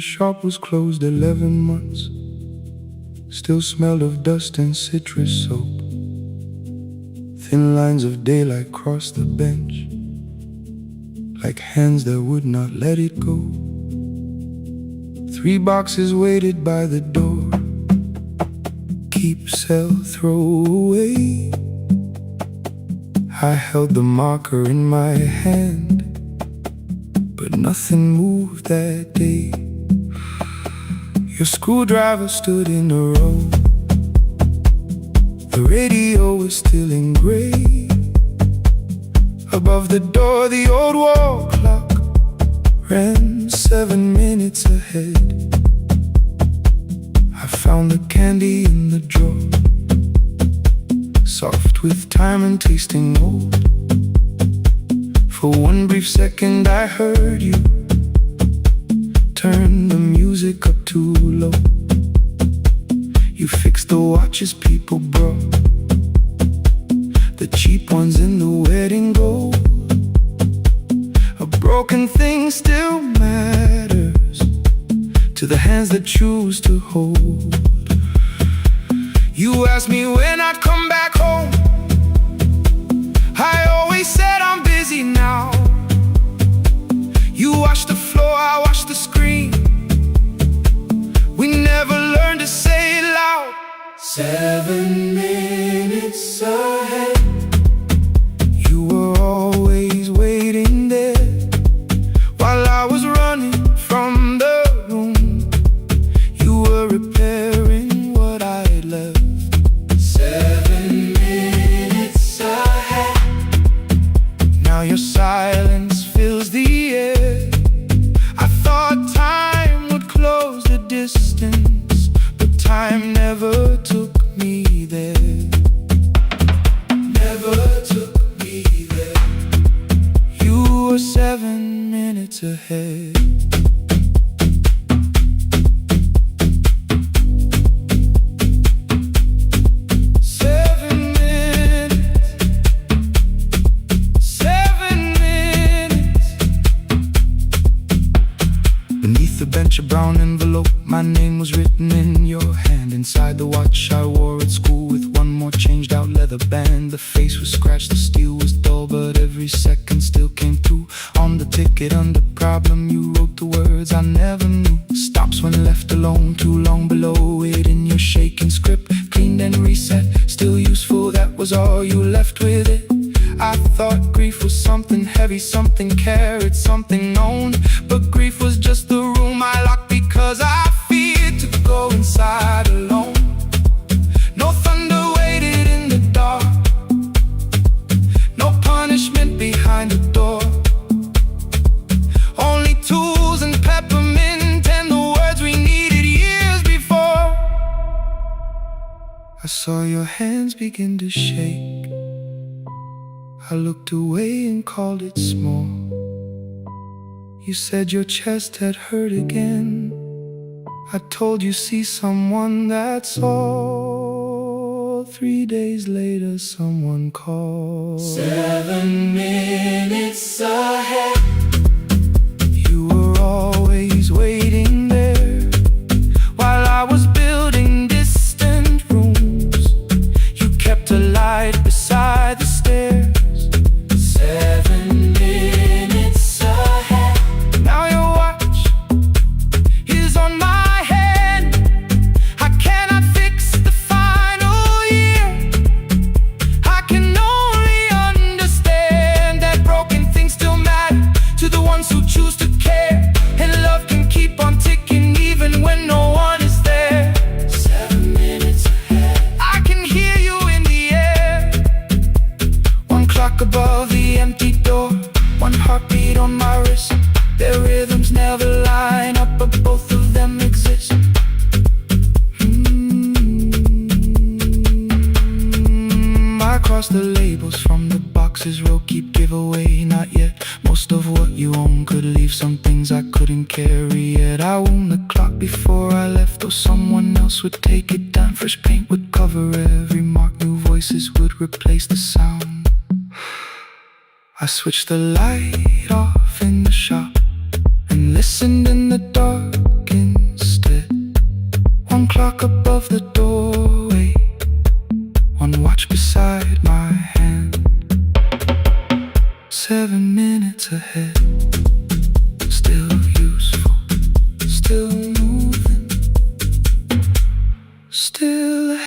S2: shop was closed 11 months. Still smelled of dust and citrus soap. Thin lines of daylight crossed the bench, like hands that would not let it go. 3 boxes waited by the door. Keep, sell, throw away. I held the marker in my hand, but nothing moved that day. Your screwdriver stood in a row. The radio was still in gray. Above the door, the old wall clock ran 7 minutes ahead. I found the candy in the drawer, soft with time and tasting old. For one brief second I heard you turn the music up too low. You fixed the watches people brought, the cheap ones in the wedding gold. A broken thing still matters to the hands that choose to hold. You asked me when I'd come back home. I always said I'm busy now. You washed the floor, I washed the screen. We never learned to say it loud. 7 minutes ahead. You were always waiting there while I was running from the room. You were repairing what I had left. 7 minutes ahead. Now your silence fills the air. I thought time would close the distance, but time never took me there. Never took me there. You were 7 minutes ahead. A brown envelope, my name was written in your hand. Inside the watch I wore at school with one more changed out leather band. The face was scratched, the steel was dull, but every second still came through. On the ticket under problem you wrote the words I never knew. Stops when left alone, too long below it in your shaking script. Cleaned and reset, still useful, that was all you left with it. I thought grief was something heavy, something carried, something known. But grief was just the room I locked because I feared to go inside alone. No thunder waited in the dark, no punishment behind the door. Only tools and peppermint and the words we needed years before. I saw your hands begin to shake. I looked away and called it small. You said your chest had hurt again. I told you see someone, that's all. 3 days later someone called. 7 minutes ahead. You were always waiting there while I was building distant rooms. You kept a light beside the stairs. 7 minutes ahead. Now your watch is on my hand. I cannot fix the final year. I can only understand that broken things still matter to the ones who choose to care. And love can keep on ticking even when no one is there. 7 minutes ahead. I can hear you in the air. 1 clock above the empty door, 1 heartbeat on my wrist. Their rhythms never line up, but both of them exist. I crossed the labels from the boxes, row keep giveaway, not yet. Most of what you own could leave, some things I couldn't carry yet. I wound the clock before I left, or someone else would take it down. Fresh paint would cover every mark, new voices would replace the sound. I switched the light off in the shop and listened in the dark watch beside my hand. 7 minutes ahead.